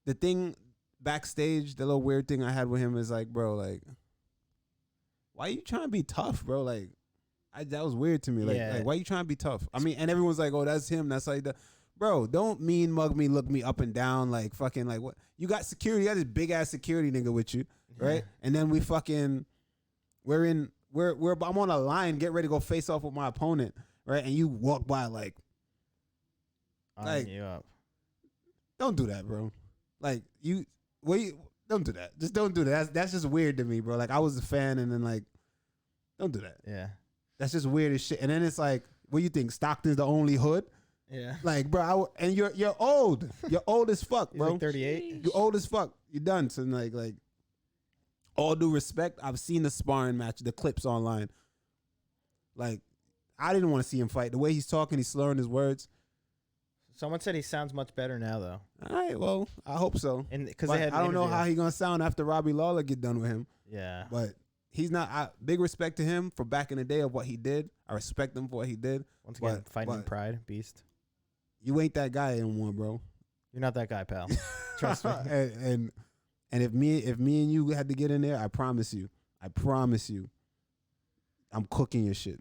the thing backstage, the little weird thing I had with him is like, bro, like, why you trying to be tough, bro? Like, that was weird to me. Like, why you trying to be tough? I mean, and everyone's like, oh, that's him. That's like that. Bro, don't mean mug me, look me up and down, like fucking like what? You got security, you got this big ass security nigga with you, right? And then I'm on a line, get ready to go face off with my opponent, right? And you walk by like Eyeing you up. don't do that, bro. Like don't do that. Just don't do that. That's just weird to me, bro. Like I was a fan, and then like, don't do that. Yeah. That's just weird as shit. And then it's like, what do you think? Stockton's the only hood? Yeah. Like, bro, and you're old. You're old as fuck, He's bro. like 38. You old as fuck. You done. So like, all due respect, I've seen the sparring match, the clips online. Like, I didn't want to see him fight. The way he's talking, he's slurring his words. Someone said he sounds much better now, though. All right, well, I hope so. And because But I don't know how he gonna sound after Robbie Lawler get done with him. Yeah. But he's not. Big respect to him for back in the day of what he did. I respect him for what he did. Once again, but- fighting in but- pride, beast. You ain't that guy anymore, bro. You're not that guy, pal. Trust me. and if me and you had to get in there, I promise you, I'm cooking your shit.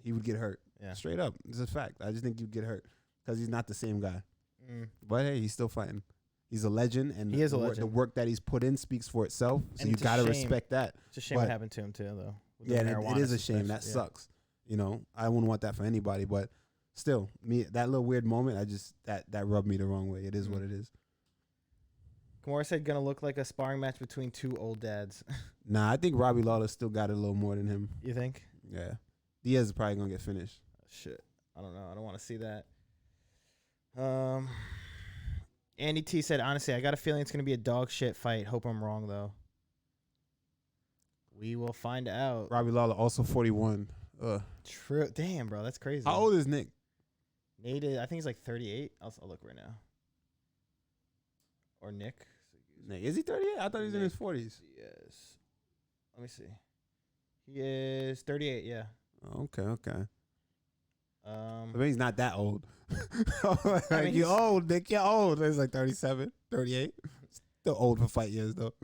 He would get hurt. Yeah. Straight up. It's a fact. I just think you'd get hurt because he's not the same guy. Mm. But hey, he's still fighting. He's a legend, and He is a the legend. work that he's put in speaks for itself. So And you it's a gotta shame. respect that. It's a shame But- what happened to him too, though. with the Yeah, and marijuana it is a shame. That suspension. Yeah. sucks. You know, I wouldn't want that for anybody. But still, me that little weird moment, that rubbed me the wrong way. It is what it is. Kimura said gonna look like a sparring match between two old dads. Nah, I think Robbie Lawler still got a little more than him. You think? Yeah, Diaz is probably gonna get finished. Shit. I don't know. I don't want to see that. Andy T said, honestly, I got a feeling it's gonna be a dog shit fight. Hope I'm wrong though. We will find out. Robbie Lawler also 41. True. Damn, bro, that's crazy. How old is Nick? Nate is, I think he's like 38. I'll look right now. Or Nick. Nick, is he 38? I thought he was in his 40s. Yes. Let me see. He is 38. Yeah. Okay. I Um. mean, he's not that old. Like, I mean, you're he's- old, Nick. You're old. He's like 37, 38. Still old for fight years, though.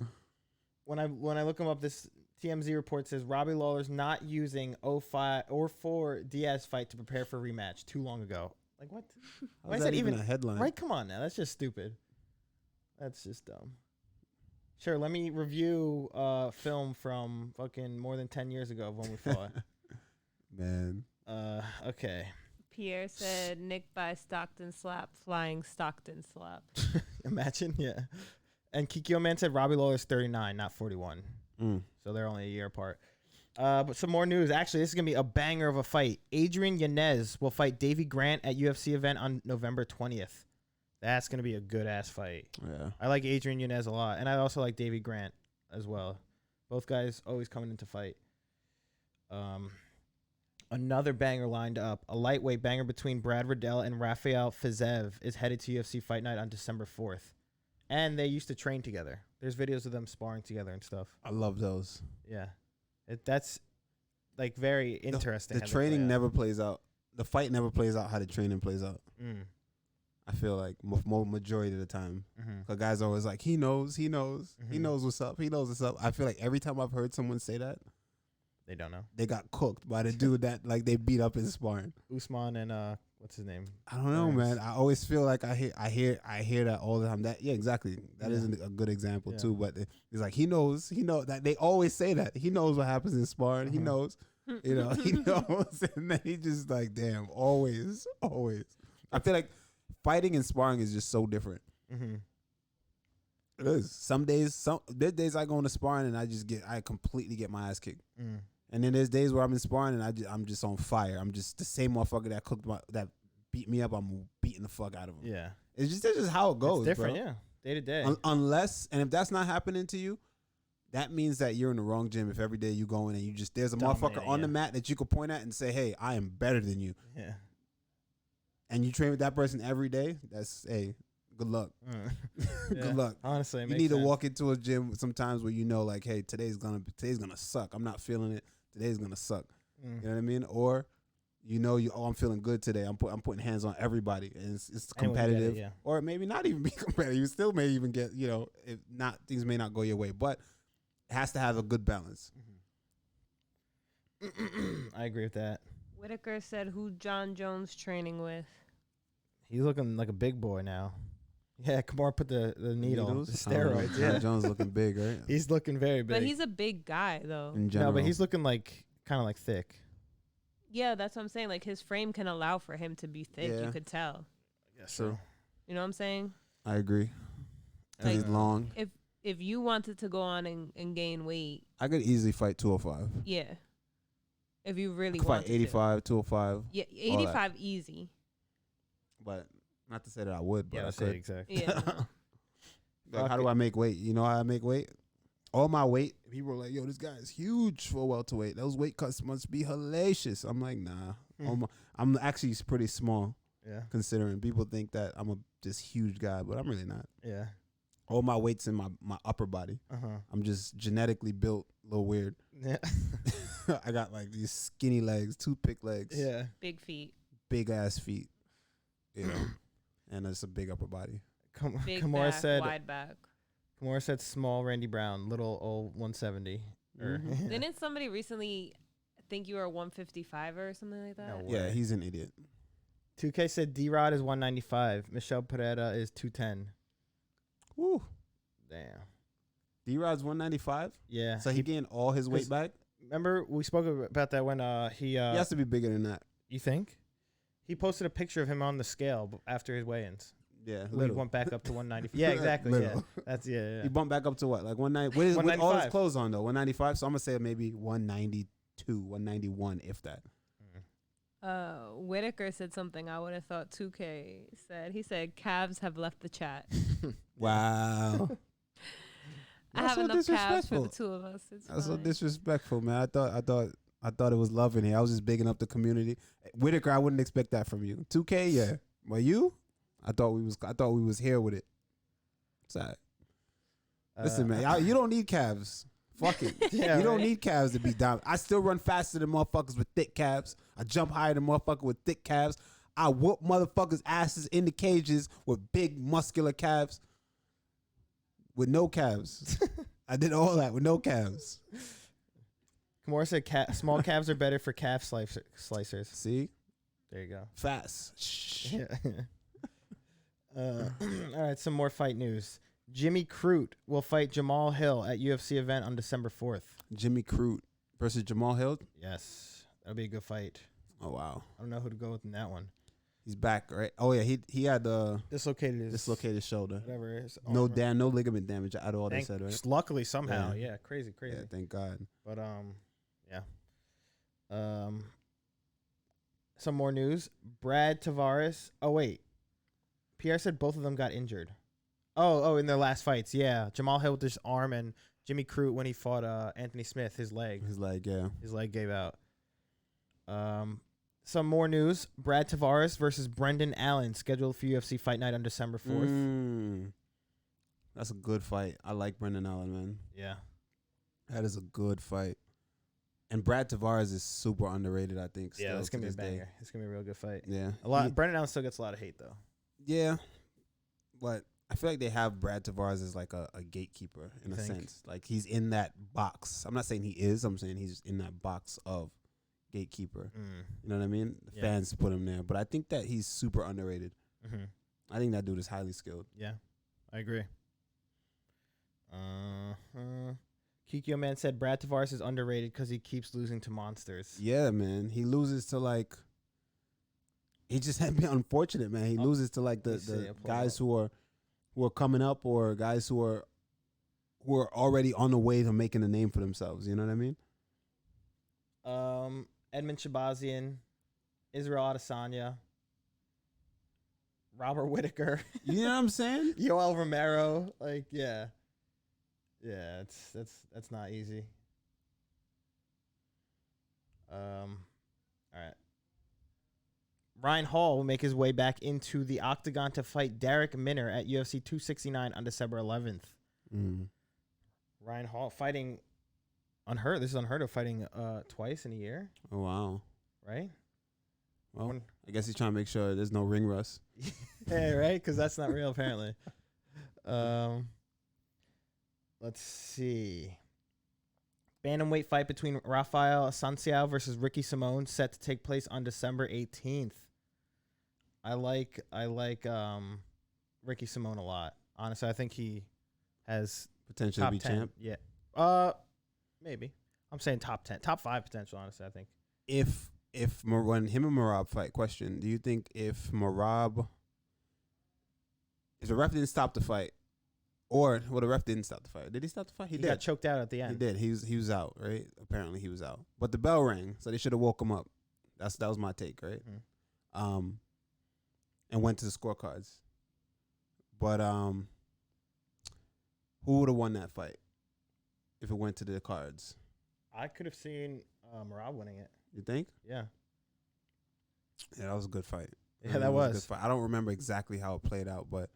When I look him up, this TMZ report says Robbie Lawler's not using 05 or 4 Diaz fight to prepare for rematch too long ago. Like what? Why How's is that that even even a headline? right? Come on now, that's just stupid. That's just dumb. Sure, let me review film from fucking more than 10 years ago of when we fought. Man. Okay. Pierre said Nick by Stockton slap, flying Stockton slap. Imagine, yeah. And Kikyo Man said Robbie Lawler's 39, not 41. Mm. So they're only a year apart. But some more news. Actually, this is going to be a banger of a fight. Adrian Yanez will fight Davey Grant at UFC event on November 20th. That's going to be a good-ass fight. Yeah. I like Adrian Yanez a lot. And I also like Davey Grant as well. Both guys always coming into fight. Another banger lined up. A lightweight banger between Brad Riddell and Rafael Fiziev is headed to UFC Fight Night on December 4th. And they used to train together. There's videos of them sparring together and stuff. I love those. Yeah. That's like very interesting. The how they training play out. never plays out. The fight never plays out how the training plays out. I feel like majority of the time. Mm-hmm. The guys are always like, he knows what's up. He knows what's up. I feel like every time I've heard someone say that, They don't know. they got cooked by the dude that like they beat up in sparring. Usman and what's his name? I don't know, Burns. man. I always feel like I hear that all the time. That exactly. That Yeah. isn't a good example Yeah. too. But it's like he knows that they always say that he knows what happens in sparring. He Mhm. knows, he knows, and then he just like damn, always. I feel like fighting and sparring is just so different. Mm-hmm. It is. There's days I go into sparring and I completely get my ass kicked. Mm. And then there's days where I'm in sparring and I'm just on fire. I'm just the same motherfucker that beat me up. I'm beating the fuck out of him. Yeah. That's just how it goes. It's different, bro. yeah. Day to day. Unless, and if that's not happening to you, that means that you're in the wrong gym. If every day you go in and there's a motherfucker Dominating, on the yeah. mat that you could point at and say, hey, I am better than you. Yeah. And you train with that person every day, good luck. Mm. Good Yeah. luck. Honestly, it You makes need to sense. walk into a gym sometimes where you know, like, hey, today's gonna suck. I'm not feeling it. Today's gonna suck. Mm. You know what I mean? Or I'm feeling good today. I'm putting hands on everybody, and it's Anyone get it, competitive. yeah. Or maybe not even be competitive. You still may even get, if not, things may not go your way, but it has to have a good balance. I agree with that. Whitaker said who John Jones training with. He's looking like a big boy now. Yeah, Kamar put the needle, Needles? the I don't know. steroids. John Yeah, Jones looking big, right? he's looking very big. But he's a big guy though. In no, general. but he's looking like kind of like thick. Yeah, that's what I'm saying. Like his frame can allow for him to be thick. Yeah. You could tell. Yes, True. You know what I'm saying? I agree. 'Cause he's Like- long. If you wanted to go on and gain weight, I could easily fight 205. yeah. If you I really could want fight 85, 205. Yeah, 85 easy. But not to say that I would, but Yeah, I that's it, could. exactly. Yeah. no. Like, how do I make weight? You know how I make weight? all my weight, people were like, yo, this guy is huge for a welterweight. Those weight cuts must be hellacious. I'm like, nah. I'm actually pretty small, Yeah. considering people think that I'm a just huge guy, but I'm really not. Yeah. All my weight's in my upper body. I'm just genetically built a little weird. Yeah. I got like these skinny legs, toothpick legs, Yeah. Big feet. big ass feet, you know, and it's a big upper body. Big Kimura back, said. wide back. Kimura said small Randy Brown, little old 170. Mhm. Didn't somebody recently think you were a 155 or something like that? No way. Yeah, he's an idiot. 2K said D-Rod is 195. Michelle Pereira is 210. Woo. Damn. D-Rod's 195, Yeah. so he gained all his weight 'cause- back. Remember we spoke about that when he He has to be bigger than that. you think? He posted a picture of him on the scale after his weigh-ins. Yeah, He little. went back up to 190. Yeah, exactly. Little. Yeah. That's yeah. He bumped back up to what, like 190? With all his 195. clothes on though, 195. So I'm gonna say maybe 192, 191, if that. Whitaker said something I would have thought 2K said. He said calves have left the chat. Wow. I That's have so enough calves for disrespectful. the two of us. It's That's so fine. disrespectful, man. I thought it was love in here. I was just bigging up the community. Whitaker, I wouldn't expect that from you. 2K, yeah. But you, I thought we was here with it. Sorry. Listen, man, you don't need calves. Fuck it. Yeah, you don't right? need calves to be down. I still run faster than motherfuckers with thick calves. I jump higher than motherfuckers with thick calves. I whoop motherfuckers' asses in the cages with big muscular calves. With no calves. I did all that with no calves. Kimura said small calves are better for calf slicers. See? There you go. Fast. Shh. Yeah. All right, some more fight news. Jimmy Crute will fight Jamal Hill at UFC event on December 4th. Jimmy Crute versus Jamal Hill. Yes, that'll be a good fight. Oh wow. I don't know who to go with in that one. He's back, right? Oh yeah, he had Dislocated his dislocated shoulder. whatever. His No arm. no ligament damage at all. They said, right? Luckily somehow. Yeah. Yeah, crazy. Yeah, thank God. But yeah. Some more news. Brad Tavares. Oh wait, Pierre said both of them got injured. Oh, in their last fights. Yeah, Jamal Hill with his arm and Jimmy Crute when he fought Anthony Smith, his leg. His leg, yeah. His leg gave out. Some more news. Brad Tavares versus Brendan Allen scheduled for UFC Fight Night on December 4th. That's a good fight. I like Brendan Allen, man. Yeah. That is a good fight. And Brad Tavares is super underrated, I think. Yeah, still it's to gonna be a this day. banger. It's gonna be a real good fight. Yeah. Brendan Allen still gets a lot of hate though. Yeah. But I feel like they have Brad Tavares as like a gatekeeper in You a think? sense. Like he's in that box. I'm not saying he is. I'm saying he's in that box of gatekeeper. You know what I mean? The Yeah. fans put him there. But I think that he's super underrated. Mm-hmm. I think that dude is highly skilled. Yeah, I agree. Kikyo Man said Brad Tavares is underrated because he keeps losing to monsters. Yeah, man. He loses to like. He just had been unfortunate, man. He loses to like let me the see, I'll pull it guys up. who are coming up or guys who are already on the way to making a name for themselves. You know what I mean? Edmund Shabazian, Israel Adesanya, Robert Whitaker, You know what I'm saying? Yoel Romero. Like, yeah, that's not easy. All right. Ryan Hall will make his way back into the octagon to fight Derek Minner at UFC 269 on December 11th. Mm. Ryan Hall fighting unheard. This is unheard of, fighting twice in a year, Oh wow. right? Well, When- I guess he's trying to make sure there's no ring rust. Yeah, right? Because that's not real, apparently. Let's see. Bantamweight fight between Rafael Assunção versus Ricky Simone set to take place on December 18th. I like Ricky Simone a lot. Honestly, I think he has Potentially top be 10. champ. Yeah. Maybe. I'm saying top 10. Top 5 potential, honestly, I think. If when him and Marab fight, question: do you think if the ref didn't stop the fight, or the ref didn't stop the fight? Did he stop the fight? He got choked out at the end. He did. He was out, right? Apparently he was out. But the bell rang, so they should have woke him up. That was my take, right? Mhm. And went to the scorecards. But who would have won that fight? if it went to the cards. I could have seen Merab winning it. You think? Yeah. Yeah, that was a good fight. Yeah, It that a was. good fight. I don't remember exactly how it played out, but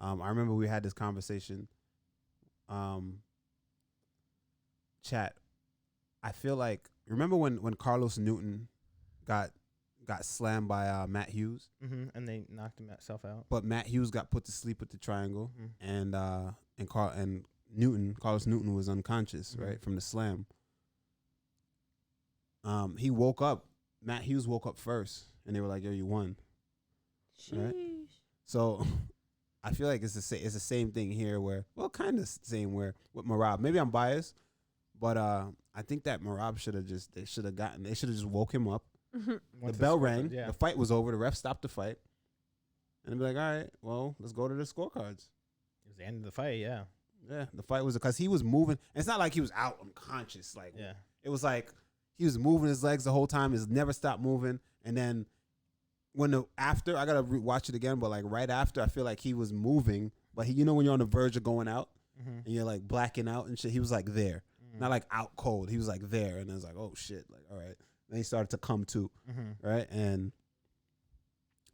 I remember we had this conversation. Chat. I feel like remember when Carlos Newton got slammed by Matt Hughes, And they knocked himself out. but Matt Hughes got put to sleep with the triangle, Mhm. and Carlos Newton was unconscious, right, from the slam. He woke up. Matt Hughes woke up first, and they were like, "Yo, you won." Right. Sheesh. So I feel like it's the same thing here, where kind of same where with Merab. Maybe I'm biased, but I think that Merab they should have just woke him up. The bell rang. Yeah. The fight was over. The ref stopped the fight, and they'd be like, "All right, well, let's go to the scorecards." It was the end of the fight. Yeah. Yeah, the fight was because he was moving. It's not like he was out unconscious. Like Yeah. it was like he was moving his legs the whole time. He's never stopped moving. And then after, I gotta watch it again. But like right after, I feel like he was moving. But when you're on the verge of going out and you're like blacking out and shit, he was like there, not like out cold. He was like there, and it was like, oh shit, like all right. Then he started to come to, right, and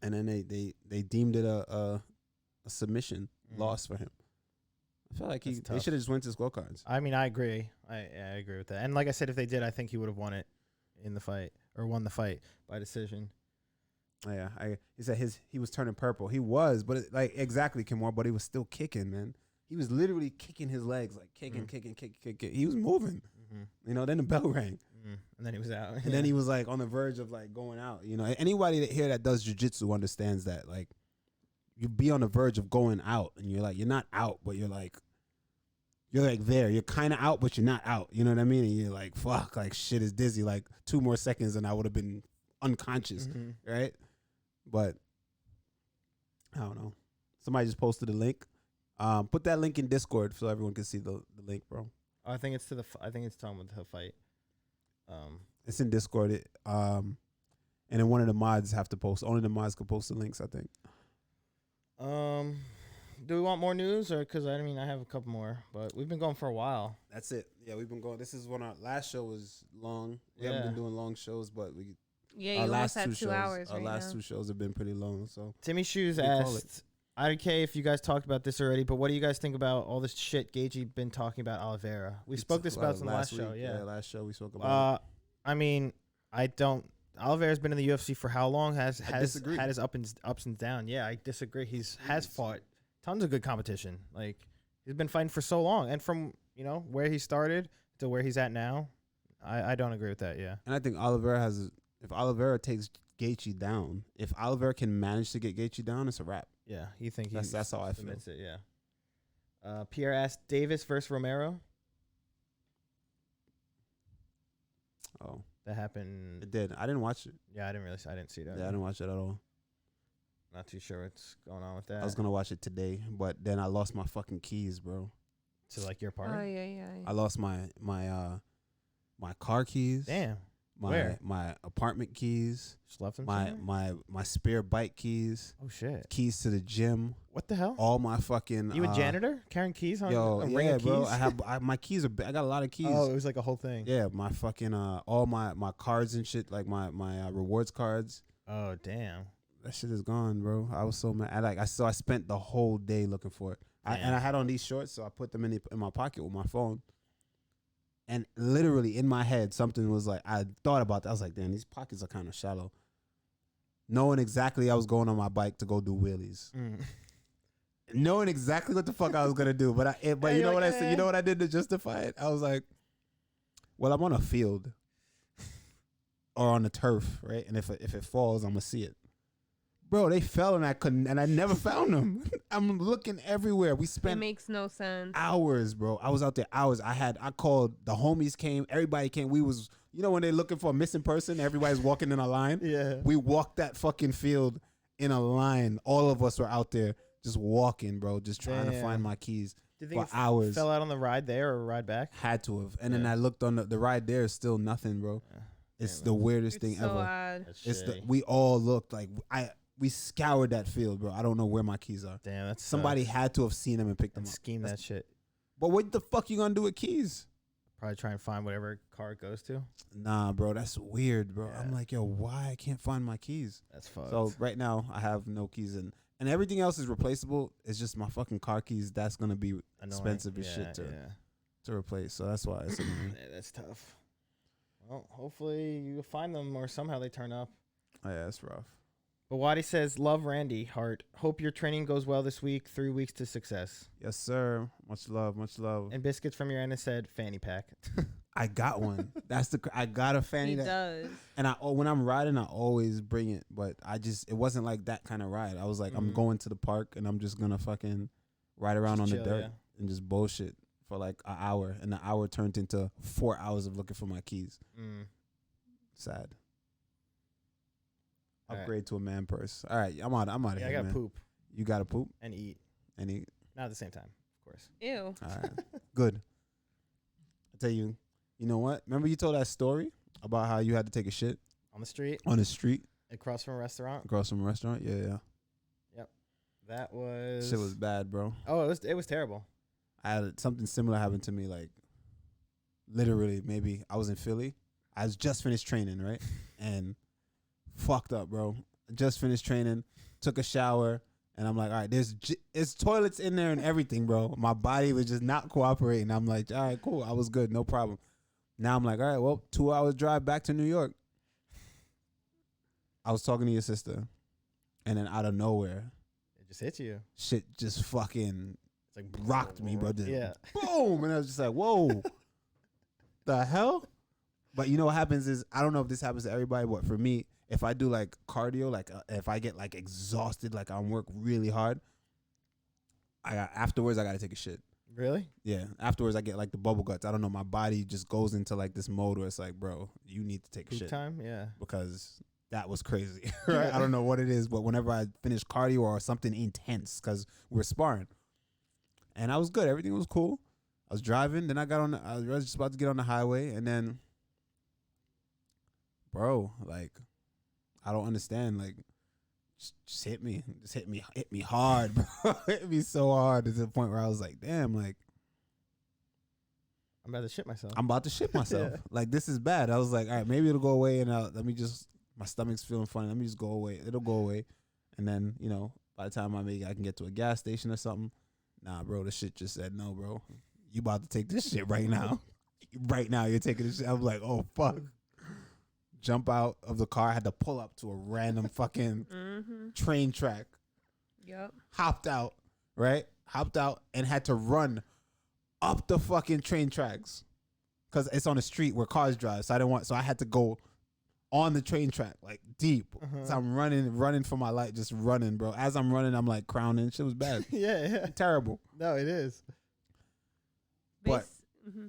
then they deemed it a submission loss for him. I feel like That's they tough. should have just went to scorecards. I mean, I agree. I agree with that. And like I said, if they did, I think he would have won it in the fight or won the fight by decision. Yeah, he said he was turning purple. He was, but exactly, Kimura, but he was still kicking, man. He was literally kicking his legs, like kicking. He was moving. Then the bell rang. And then he was out. And then he was like on the verge of like going out. Anybody that does jiu-jitsu understands that. Like you be on the verge of going out, and you're not out, but you're like there. You're kind of out, but you're not out. You know what I mean? And you're like, fuck, like shit is dizzy. Like 2 more seconds and I would have been unconscious, right? But I don't know. Somebody just posted a link. Put that link in Discord so everyone can see the link, bro. I think it's I think it's talking about the fight. It's in Discord. And then one of the mods have to post. Only the mods can post the links, I think. Do we want more news, or because I have a couple more, but we've been going for a while. That's it. Yeah, we've been going. This is when our last show was long. We haven't been doing long shows, but Yeah, our you almost last had 2 shows, hours our right last now. 2 shows have been pretty long. So Timmy Shoes What do you call asked, I don't care if you guys talked about this already, but what do you guys think about all this shit Gaethje been talking about Oliveira? We spoke this about in the last show. week. Yeah. Last show we spoke about. I mean, I don't. Oliveira's been in the UFC for how long? Has disagree. had his ups and downs. Yeah, I disagree. Has fought tons of good competition. Like he's been fighting for so long, and from where he started to where he's at now, I don't agree with that. Yeah, And I think if Oliveira takes Gaethje down, if Oliveira can manage to get Gaethje down, it's a wrap. yeah. You think That's how I feel. submits it? Yeah. Pierre asked Davis versus Romero. Oh, That happened. it did. I didn't watch it. Yeah, I didn't see that. Yeah, I didn't watch it at all. Not too sure what's going on with that. I was gonna watch it today, but then I lost my fucking keys, bro. to like your Oh partner. yeah. I lost my car keys. Damn. My Where? my apartment keys. Just left him. My somewhere? my spare bike keys. Oh shit. Keys to the gym. What the hell? All my fucking. You a janitor carrying keys on Yo, a ring yeah, of keys? bro. My keys are. I got a lot of keys. Oh, it was like a whole thing. Yeah, my fucking all my cards and shit, like my rewards cards. Oh damn. That shit is gone, bro. I was so mad. I spent the whole day looking for it. And I had on these shorts, so I put them in my pocket with my phone. And literally in my head, something was like, I thought about that. I was like, damn, these pockets are kind of shallow. Knowing exactly I was going on my bike to go do wheelies. Knowing exactly what the fuck I was gonna do, but you know what I said? You know what I did to justify it? I was like, well, I'm on a field or on the turf, right? And if it falls, I'm gonna see it. Bro, they fell and I never found them. I'm looking everywhere. We It spent makes no sense. hours, bro. I was out there hours. I called, the homies came, everybody came. We was, when they're looking for a missing person, everybody's walking in a line. Yeah. We walked that fucking field in a line. All of us were out there just walking, bro, just trying to Damn. find my keys Do you think for it hours. fell out on the ride there or ride back? Had to have. And then Yeah. I looked on the ride there, still nothing, bro. It's the weirdest It's thing so ever. odd. That's It's shitty. we all looked like we scoured that field, bro. I don't know where my keys are. Damn, that's Somebody had to have seen them and picked them and up. scheme that shit. But what the fuck you gonna do with keys? Probably try and find whatever car it goes to. Nah, bro, that's weird, bro. Yeah. I'm like, yo, why I can't find my keys? That's fucked. So right now I have no keys and everything else is replaceable. It's just my fucking car keys. That's gonna be Annoying. expensive as shit to replace. So that's why it's annoying. Yeah, that's tough. Well, hopefully you find them or somehow they turn up. Oh, yeah, that's rough. But Wadi says, love Randy, heart. Hope your training goes well this week. 3 weeks to success. Yes, sir. Much love, much love. And Biscuits from your end has said, fanny pack. I got one. I got a fanny He that, does. and when I'm riding, I always bring it. But it wasn't like that kind of ride. I was like, I'm going to the park and I'm just gonna fucking ride around Just on chill, the dirt yeah. and just bullshit for like an hour, and the hour turned into 4 hours of looking for my keys. Sad. All right. Upgrade to a man purse. All right, I'm out of Yeah, here, I got man. poop You got to poop and eat. and eat. Not at the same time, of course. Ew. All right, good. I tell you, you know what? Remember you told that story about how you had to take a shit On the street, on the street across from a restaurant. across from a restaurant? Yeah. That was... Shit was bad, bro. Oh, it was terrible. I had something similar happen to me, like literally maybe I was in Philly. I was just finished training, right? And fucked up, bro. Just finished training, took a shower, and I'm like, all right, there's toilets in there and everything, bro. My body was just not cooperating. I'm like, all right, cool. I was good, no problem. Now I'm like, all right, well, 2 hours drive back to New York. I was talking to your sister, and then out of nowhere, It just hits you. shit just fucking It's like rocked me, bro. Just Yeah. boom, and I was just like, whoa, the hell? But you know what happens is, I don't know if this happens to everybody, but for me, if I do like cardio, like if I get like exhausted, like I work really hard, afterwards I gotta take a shit. Really? Yeah, afterwards I get like the bubble guts. I don't know, my body just goes into like this mode where it's like, bro, you need to take a Poop shit time? Yeah. because that was crazy. Right? I don't know what it is, but whenever I finish cardio or something intense, because we're sparring, and I was good, everything was cool. I was driving, then I was just about to get on the highway, and then, bro, like, I don't understand, like, just hit me hard, bro. Hit me so hard to the point where I was like, damn, like, I'm about to shit myself. I'm about to shit myself. Yeah. Like, this is bad. I was like, all right, maybe it'll go away, and my stomach's feeling funny. Let me just go away. It'll go away. And then, you know, by the time I can get to a gas station or something, nah, bro, the shit just said, no, bro. You about to take this shit right now. Right now, you're taking this shit. I was like, oh, fuck. Jump out of the car. I had to pull up to a random fucking train track. Yep. Hopped out, right? Hopped out and had to run up the fucking train tracks because it's on a street where cars drive. So I had to go on the train track, like deep. So I'm running for my life, just running, bro. As I'm running, I'm like crowning. Shit was bad. Yeah. Terrible. No, it is. But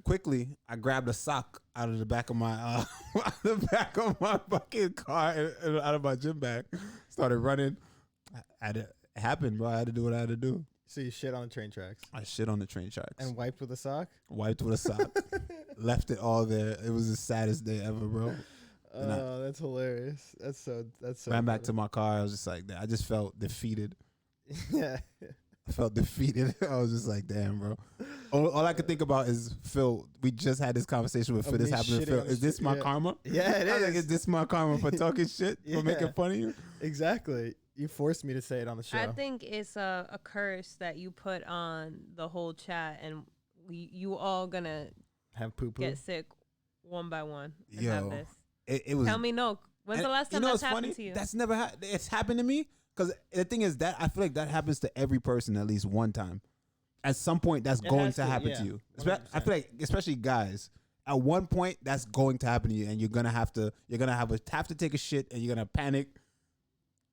quickly, I grabbed a sock out of the back of my fucking car, and out of my gym bag. Started running. It happened, bro. I had to do what I had to do. So you shit on the train tracks I shit on the train tracks. and wiped with a sock? Wiped with a sock. Left it all there. It was the saddest day ever, bro. Oh, that's hilarious. That's so. Ran back to my car. I was just like, I just felt defeated. Yeah. I felt defeated. I was just like, damn, bro. All I could think about is, Phil, we just had this conversation with Of Phil. This me happened to shitting Phil. on the Is this street, my yeah. karma? Yeah, it I was like, is. is this my karma for talking shit? Yeah. For making fun of you? Exactly. You forced me to say it on the show. I think it's a curse that you put on the whole chat, and you all gonna Have poo poo. get sick one by one and Yo, have this. It was. Tell me no. When's the last time you know that's what's happened funny? to you? That's never it's happened to me. Because the thing is that I feel like that happens to every person at least one time. At some point, that's It going has to to, happen yeah. to you. 100%. I feel like, especially guys, at one point that's going to happen to you, and you're gonna have to take a shit, and you're gonna panic,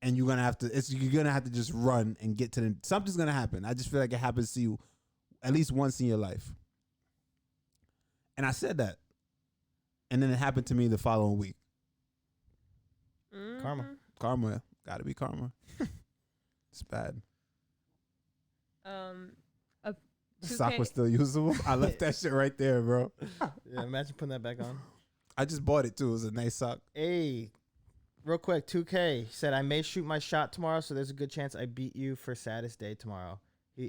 and you're gonna have to just run and get to something's gonna happen. I just feel like it happens to you at least once in your life. And I said that, and then it happened to me the following week. Karma. Karma, gotta be karma. It's bad. A The sock 2K was still usable. I left that shit right there, bro. Yeah, imagine putting that back on. I just bought it too. It was a nice sock. Hey, real quick, 2K said I may shoot my shot tomorrow, so there's a good chance I beat you for saddest day tomorrow.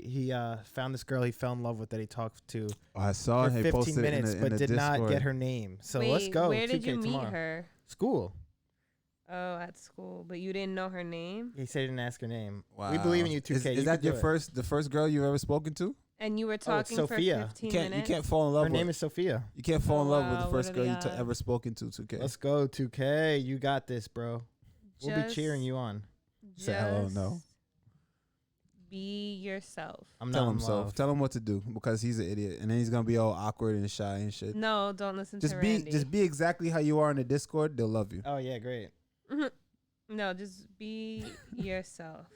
He found this girl he fell in love with that he talked to I saw for he 15 posted minutes, in but the did not Discord. get her name. So Wait, let's go. Where did 2K you meet tomorrow. her? School. Oh, at school, but you didn't know her name, He said he didn't ask her name. Wow. We believe in you, 2K. Is You that can your do it. the first girl you've ever spoken to? and you were it's talking for Sophia. 15 You minutes. can't fall in love Her with. name is Sophia. You can't fall in love with wow, the what first are girl the you odds? ever spoken to. 2K. Let's go, 2K. You got this, bro. We'll be Just- cheering you on. Say hello, no. just Be yourself. I'm Tell not him in so. love. Tell him what to do because he's an idiot, and then he's gonna be all awkward and shy and shit. No, don't listen Just to be Randy. just be exactly how you are in the Discord. They'll love you. Oh, yeah, great. No, just be yourself.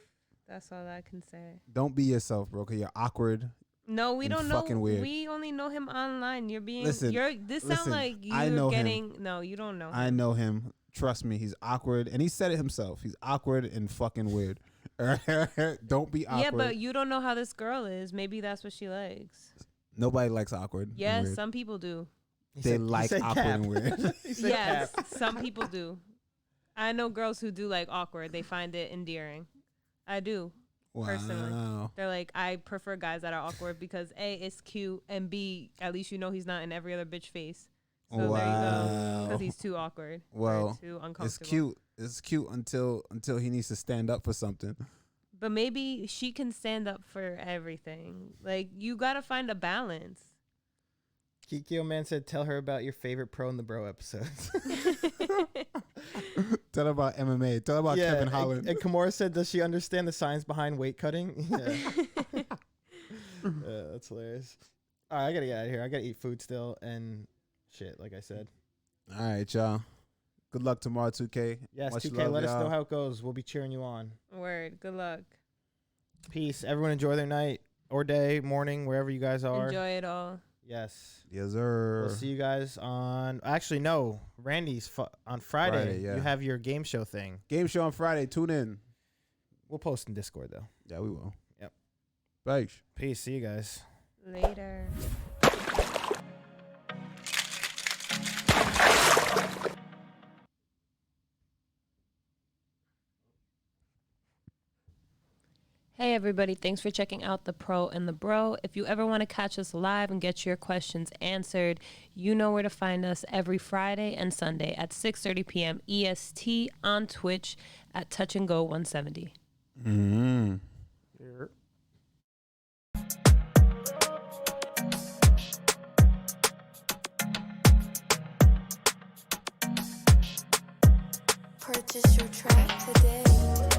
That's all I can say. Don't be yourself, bro. Cause you're awkward. No, we And don't know. fucking weird. We only know him online. You're being. Listen, This listen, sound like I know you're him. getting. No, you don't know. I him. know him. Trust me, he's awkward, and he said it himself. He's awkward and fucking weird. Don't be awkward. Yeah, but you don't know how this girl is. Maybe that's what she likes. Nobody likes awkward. and Yes, weird. some people do. They like awkward cap. and weird. He said Yes, cap. some people do. I know girls who do like awkward. They find it endearing. I do. Personally. Wow. They're like, I prefer guys that are awkward because A, it's cute, and B, at least you know he's not in every other bitch face. So there you go. Wow. Because he's too awkward. Well, or too uncomfortable. It's cute. It's cute until he needs to stand up for something. But maybe she can stand up for everything. Like, you got to find a balance. Kikyo Man said, tell her about your favorite Pro in the Bro episodes. Tell her about MMA. Tell her about Kevin Holland. And Kimura said, does she understand the science behind weight cutting? Yeah. That's hilarious. All right, I got to get out of here. I got to eat food still and shit, like I said. All right, y'all. Good luck tomorrow, 2K. Yes, Much 2K, love, let us know y'all. how it goes. We'll be cheering you on. Word. Good luck. Peace. Everyone enjoy their night or day, morning, wherever you guys are. Enjoy it all. Yes. Yes, sir. We'll see you guys on. Actually, no. Randy's on Friday. Friday, yeah. You have your game show thing. Game show on Friday. Tune in. We'll post in Discord though. Yeah, we will. Yep. Thanks. Peace. See you guys. Later. Hey everybody, thanks for checking out The Pro and the Bro. If you ever want to catch us live and get your questions answered, you know where to find us every Friday and Sunday at 6:30 p.m. EST on Twitch at Touch and Go 170. Mm-hmm. Purchase your track today.